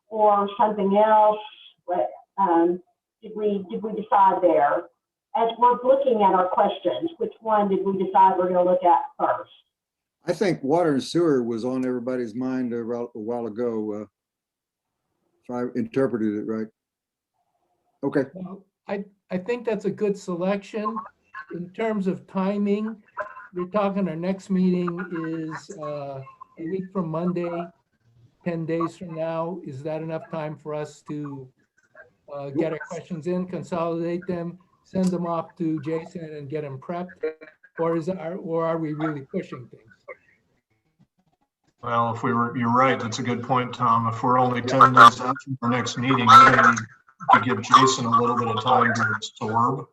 or something else? What did we decide there? As we're looking at our questions, which one did we decide we're going to look at first? I think water and sewer was on everybody's mind a while ago, if I interpreted it right. Okay. Well, I think that's a good selection. In terms of timing, we're talking our next meeting is a week from Monday, 10 days from now. Is that enough time for us to get our questions in, consolidate them, send them off to Jason and get them prepped? Or are we really pushing things? Well, you're right, that's a good point, Tom. If we're only 10 days out from our next meeting, we're gonna need to give Jason a little bit of time to absorb.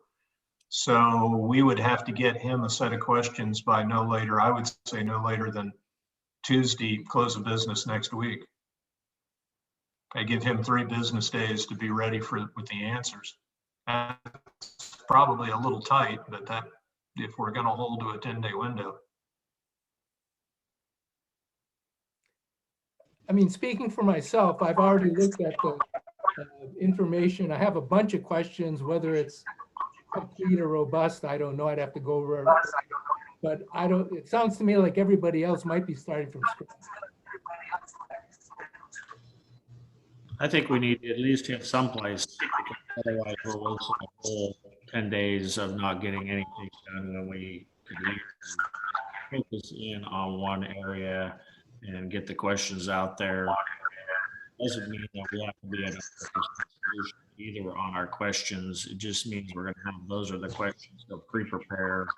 So we would have to get him a set of questions by no later, I would say no later than Tuesday, close of business next week. I give him 3 business days to be ready with the answers. That's probably a little tight, but that, if we're gonna hold to a 10-day window. I mean, speaking for myself, I've already looked at the information. I have a bunch of questions, whether it's complete or robust, I don't know. I'd have to go over it. But it sounds to me like everybody else might be starting from scratch. I think we need to at least have someplace, otherwise we're losing a whole 10 days of not getting anything done when we could focus in on one area and get the questions out there. Doesn't mean that we have to be at a solution either on our questions. It just means we're going to have, those are the questions to pre-prepare.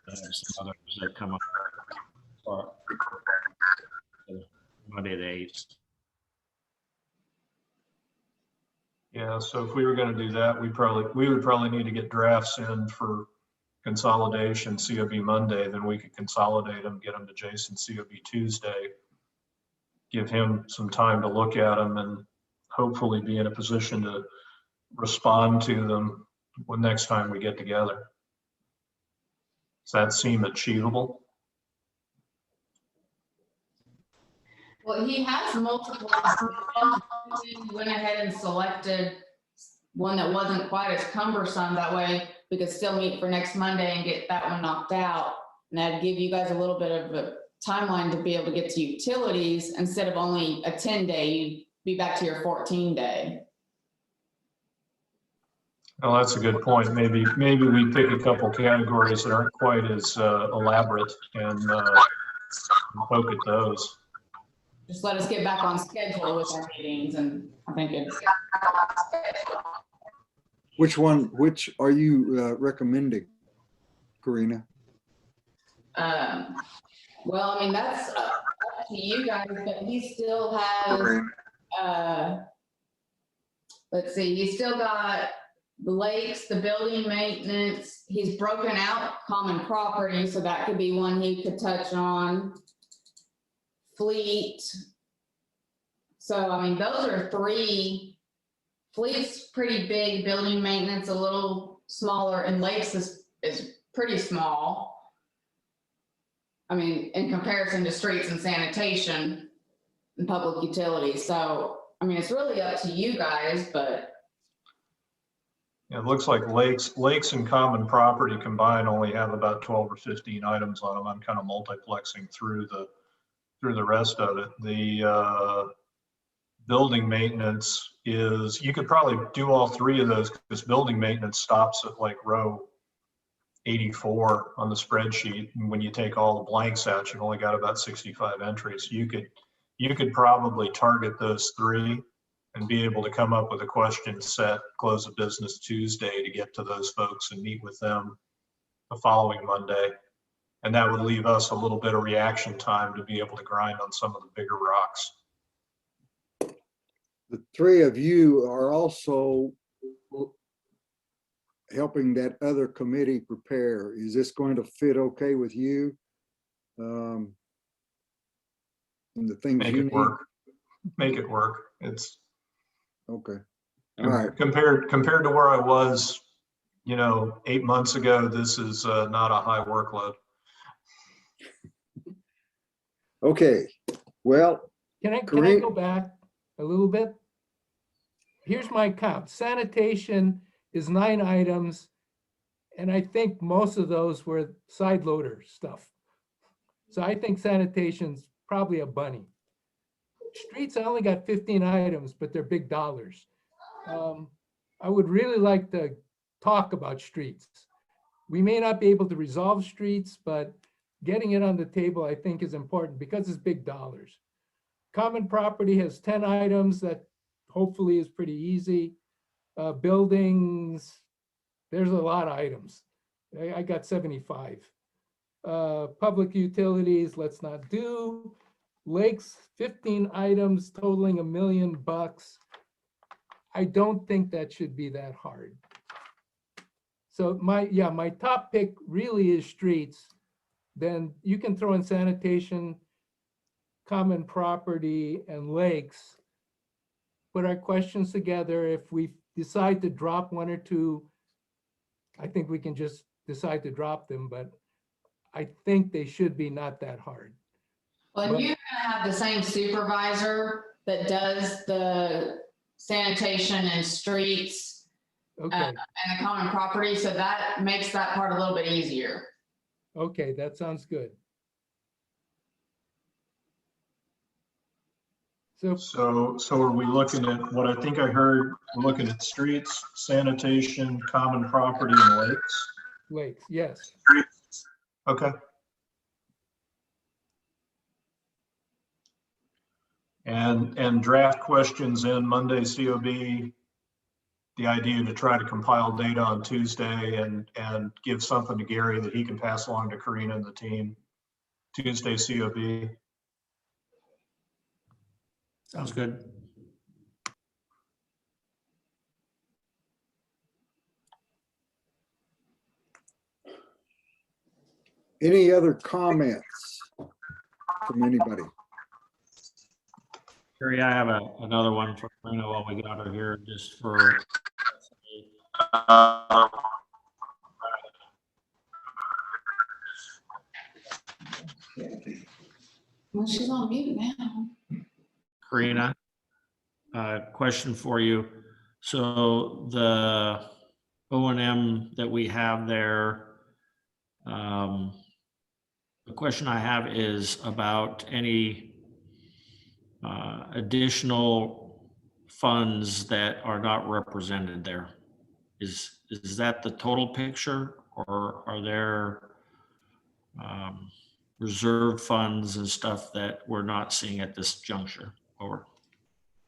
Some others that come up for Monday the 8th. Yeah, so if we were going to do that, we would probably need to get drafts in for consolidation COB Monday, then we could consolidate them, get them to Jason COB Tuesday, give him some time to look at them and hopefully be in a position to respond to them when next time we get together. Does that seem achievable? Well, he has multiple. He went ahead and selected one that wasn't quite as cumbersome. That way we could still meet for next Monday and get that one knocked out. And that'd give you guys a little bit of a timeline to be able to get to utilities instead of only a 10-day, you'd be back to your 14-day. Well, that's a good point. Maybe we pick a couple categories that aren't quite as elaborate and poke at those. Just let us get back on schedule with our meetings, and I think it's. Which are you recommending, Karina? Well, I mean, that's up to you guys, but he still has, let's see, he's still got the lakes, the building maintenance. He's broken out common property, so that could be one he could touch on. Fleet. So, I mean, those are 3. Fleet's pretty big, building maintenance a little smaller, and lakes is pretty small. I mean, in comparison to streets and sanitation and public utilities. So, I mean, it's really up to you guys, but. It looks like lakes and common property combined only have about 12 or 15 items on them. I'm kind of multiplexing through the rest of it. The building maintenance is, you could probably do all 3 of those because building maintenance stops at like row 84 on the spreadsheet. And when you take all the blanks out, you've only got about 65 entries. You you could probably target those three and be able to come up with a question set, close of business Tuesday to get to those folks and meet with them the following Monday. And that would leave us a little bit of reaction time to be able to grind on some of the bigger rocks. The three of you are also helping that other committee prepare. Is this going to fit okay with you? And the things Make you it need? work. Make it work. It's okay. All right. Compared to where I was, 8 months ago, this is not a high workload. Okay. Well, Can I go back a little bit? Here's my count. Sanitation is 9 items, and I think most of those were side loader stuff. So I think sanitation's probably a bunny. Streets, I only got 15 items, but they're big dollars. I would really like to talk about streets. We may not be able to resolve streets, but getting it on the table, I think, is important because it's big dollars. Common property has 10 items that hopefully is pretty easy. Buildings, there's a lot of items. I got 75. Public utilities, let's not do. Lakes, 15 items totaling $1 million. I don't think that should be that hard. So my top pick really is streets. Then you can throw in sanitation, common property, and lakes. Put our questions together. If we decide to drop 1 or 2, I think we can just decide to drop them, but I think they should be not that hard. Well, and you're gonna have the same supervisor that does the sanitation and streets Okay, and the common property, so that makes that part a little bit easier. okay, that sounds good. So are we looking at what I think I heard? We're looking at streets, sanitation, common property, and lakes? Lakes, yes. Okay. And draft questions in Monday COB, the idea to try to compile data on Tuesday and give something to Gary that he can pass along to Karina and the team. Tuesday COB. Sounds good. any other comments from anybody? Gary, I have another one for Karina while we got her here, just for. Well, she's on mute now. Karina, question for you. So the O&M that we have there, the question I have is about any additional funds that are not represented there. Is that the total picture, or are there reserve funds and stuff that we're not seeing at this juncture? Over.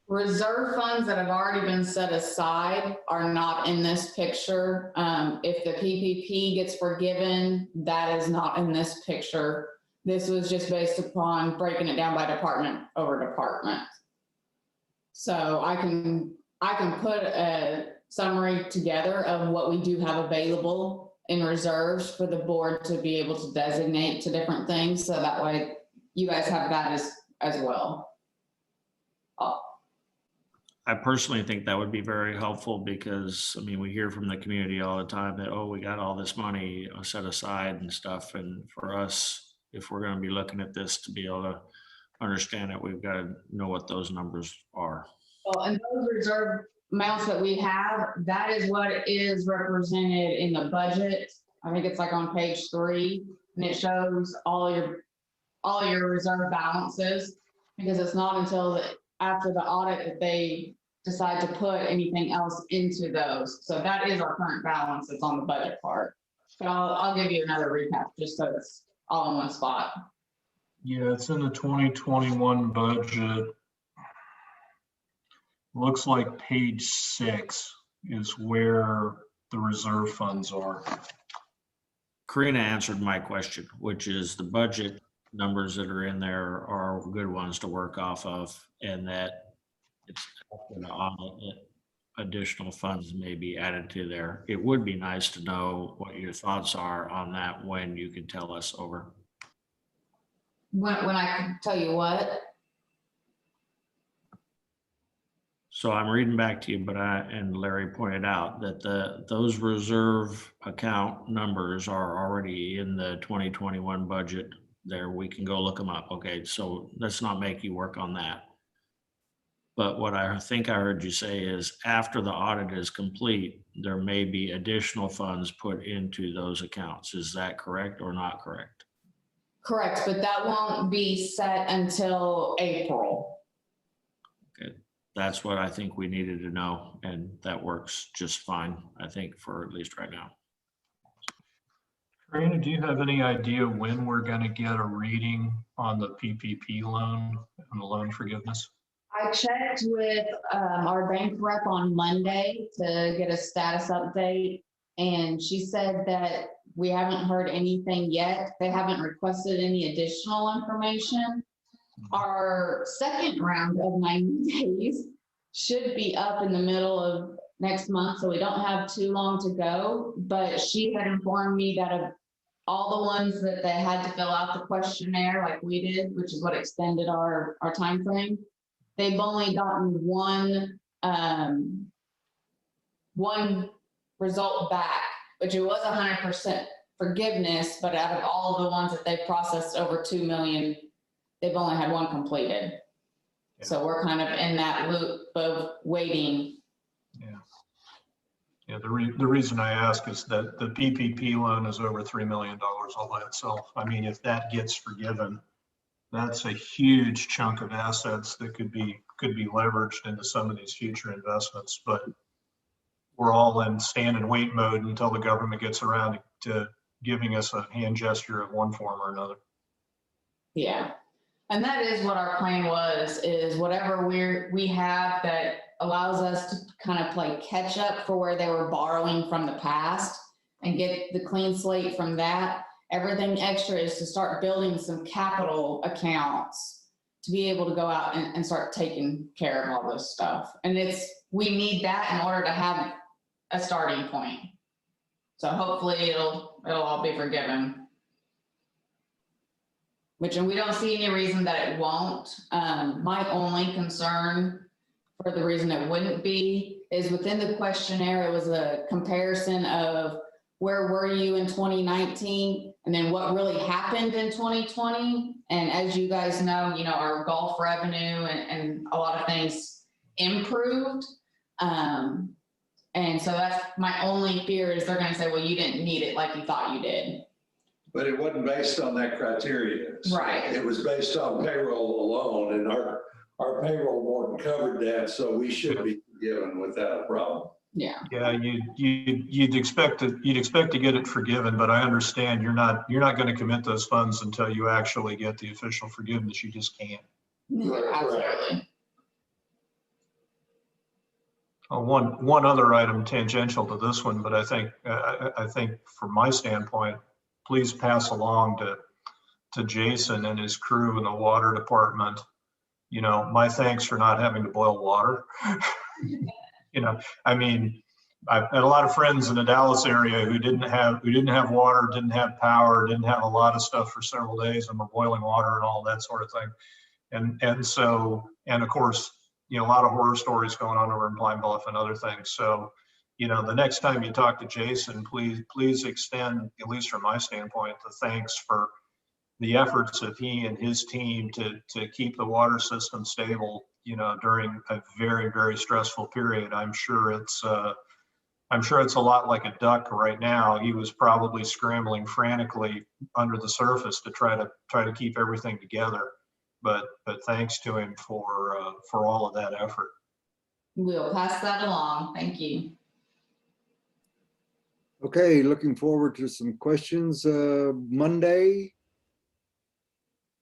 Reserve funds that have already been set aside are not in this picture. If the PPP gets forgiven, that is not in this picture. This was just based upon breaking it down by department over department. So I can put a summary together of what we do have available in reserves for the board to be able to designate to different things. So that way you guys have that as well. I personally think that would be very helpful because, I mean, we hear from the community all the time that, oh, we got all this money set aside and stuff. And for us, if we're going to be looking at this to be able to understand it, we've got to know what those numbers are. Well, and those reserve amounts that we have, that is what is represented in the budget. I think it's like on page 3, and it shows all your reserve balances, because it's not until after the audit that they decide to put anything else into those. So that is our current balance that's on the budget part. But I'll give you another recap just so it's all in one spot. Yeah, it's in the 2021 budget. Looks like page 6 is where the reserve funds are. Karina answered my question, which is the budget numbers that are in there are good ones to work off of, and that it's additional funds may be added to there. It would be nice to know what your thoughts are on that when you can tell us over. When I can tell you what, So I'm reading back to you, but and Larry pointed out that those reserve account numbers are already in the 2021 budget there. We can go look them up. Okay, so let's not make you work on that. But what I think I heard you say is after the audit is complete, there may be additional funds put into those accounts. Is that correct or not correct? correct, but that won't be set until April. Okay, that's what I think we needed to know, and that works just fine, I think, for at least right now. Karina, do you have any idea when we're going to get a reading on the PPP loan and the loan forgiveness? I checked with our bank rep on Monday to get a status update, and she said that we haven't heard anything yet. They haven't requested any additional information. Our second round of 90 days should be up in the middle of next month, so we don't have too long to go. But she had informed me that of all the ones that they had to fill out the questionnaire like we did, which is what extended our time frame, they've only gotten one result back, which it was 100% forgiveness, but out of all of the ones that they've processed over 2 million, they've only had one completed. Yeah. So we're kind of in that loop of waiting. Yeah, the reason I ask is that the PPP loan is over $3 million all by itself. I mean, if that gets forgiven, that's a huge chunk of assets that could be leveraged into some of these future investments. But we're all in stand and wait mode until the government gets around to giving us a hand gesture of one form or another. Yeah, and that is what our plan was, is whatever we have that allows us to kind of play catch up for where they were borrowing from the past and get the clean slate from that. Everything extra is to start building some capital accounts to be able to go out and start taking care of all this stuff. And we need that in order to have a starting point. So hopefully it'll all be forgiven. And we don't see any reason that it won't. My only concern, for the reason it wouldn't be, is within the questionnaire, it was a comparison of where were you in 2019 and then what really happened in 2020. And as you guys know, our golf revenue and a lot of things improved. And so that's my only fear, is they're going to say, well, you didn't need it like you thought you did. But it wasn't based on that criteria. Right. It was based on payroll alone, and our payroll board covered that, so we should be forgiven without a problem. Yeah. Yeah, you'd expect to get it forgiven, but I understand you're not going to commit those funds until you actually get the official forgiveness. You just can't. Absolutely. One other item tangential to this one, but I think from my standpoint, please pass along to Jason and his crew in the water department, my thanks for not having to boil water. I mean, I've had a lot of friends in the Dallas area who didn't have water, didn't have power, didn't have a lot of stuff for several days, and were boiling water and all that sort of thing. And of course, a lot of horror stories going on over in Pine Bluff and other things. So, the next time you talk to Jason, please extend, at least from my standpoint, the thanks for the efforts of he and his team to keep the water system stable, during a very, very stressful period. I'm sure it's a lot like a duck right now. He was probably scrambling frantically under the surface to try to keep everything together. But thanks to him for all of that effort. We'll pass that along. Thank you. Okay, looking forward to some questions. Monday,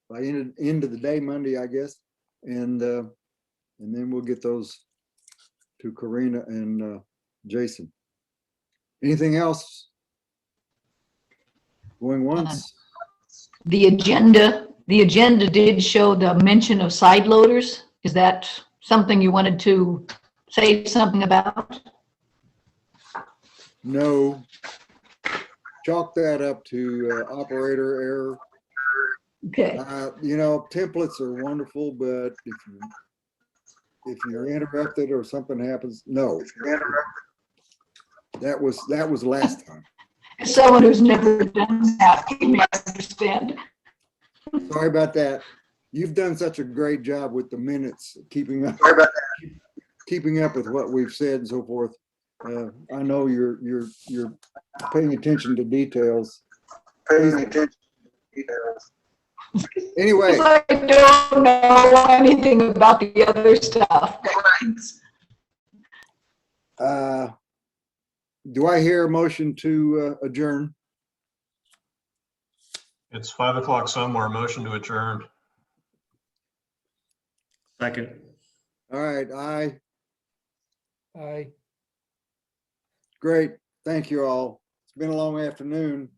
by end of the day, Monday, I guess. And then we'll get those to Karina and Jason. Anything else? Going once? The agenda did show the mention of side loaders. Is that something you wanted to say something about? No. Chalk that up to operator error. Okay. You know, templates are wonderful, but if you're interrupted or something happens, no. That was last time. As someone who's never done that, you may understand. Sorry about that. You've done such a great job with the minutes, keeping up with what we've said and so forth. I know you're paying attention to details. Anyway. I don't know anything about the other stuff. Do I hear a motion to adjourn? It's 5 o'clock somewhere. Motion to adjourn. Second. All right, aye. Aye. Great. Thank you all. It's been a long afternoon.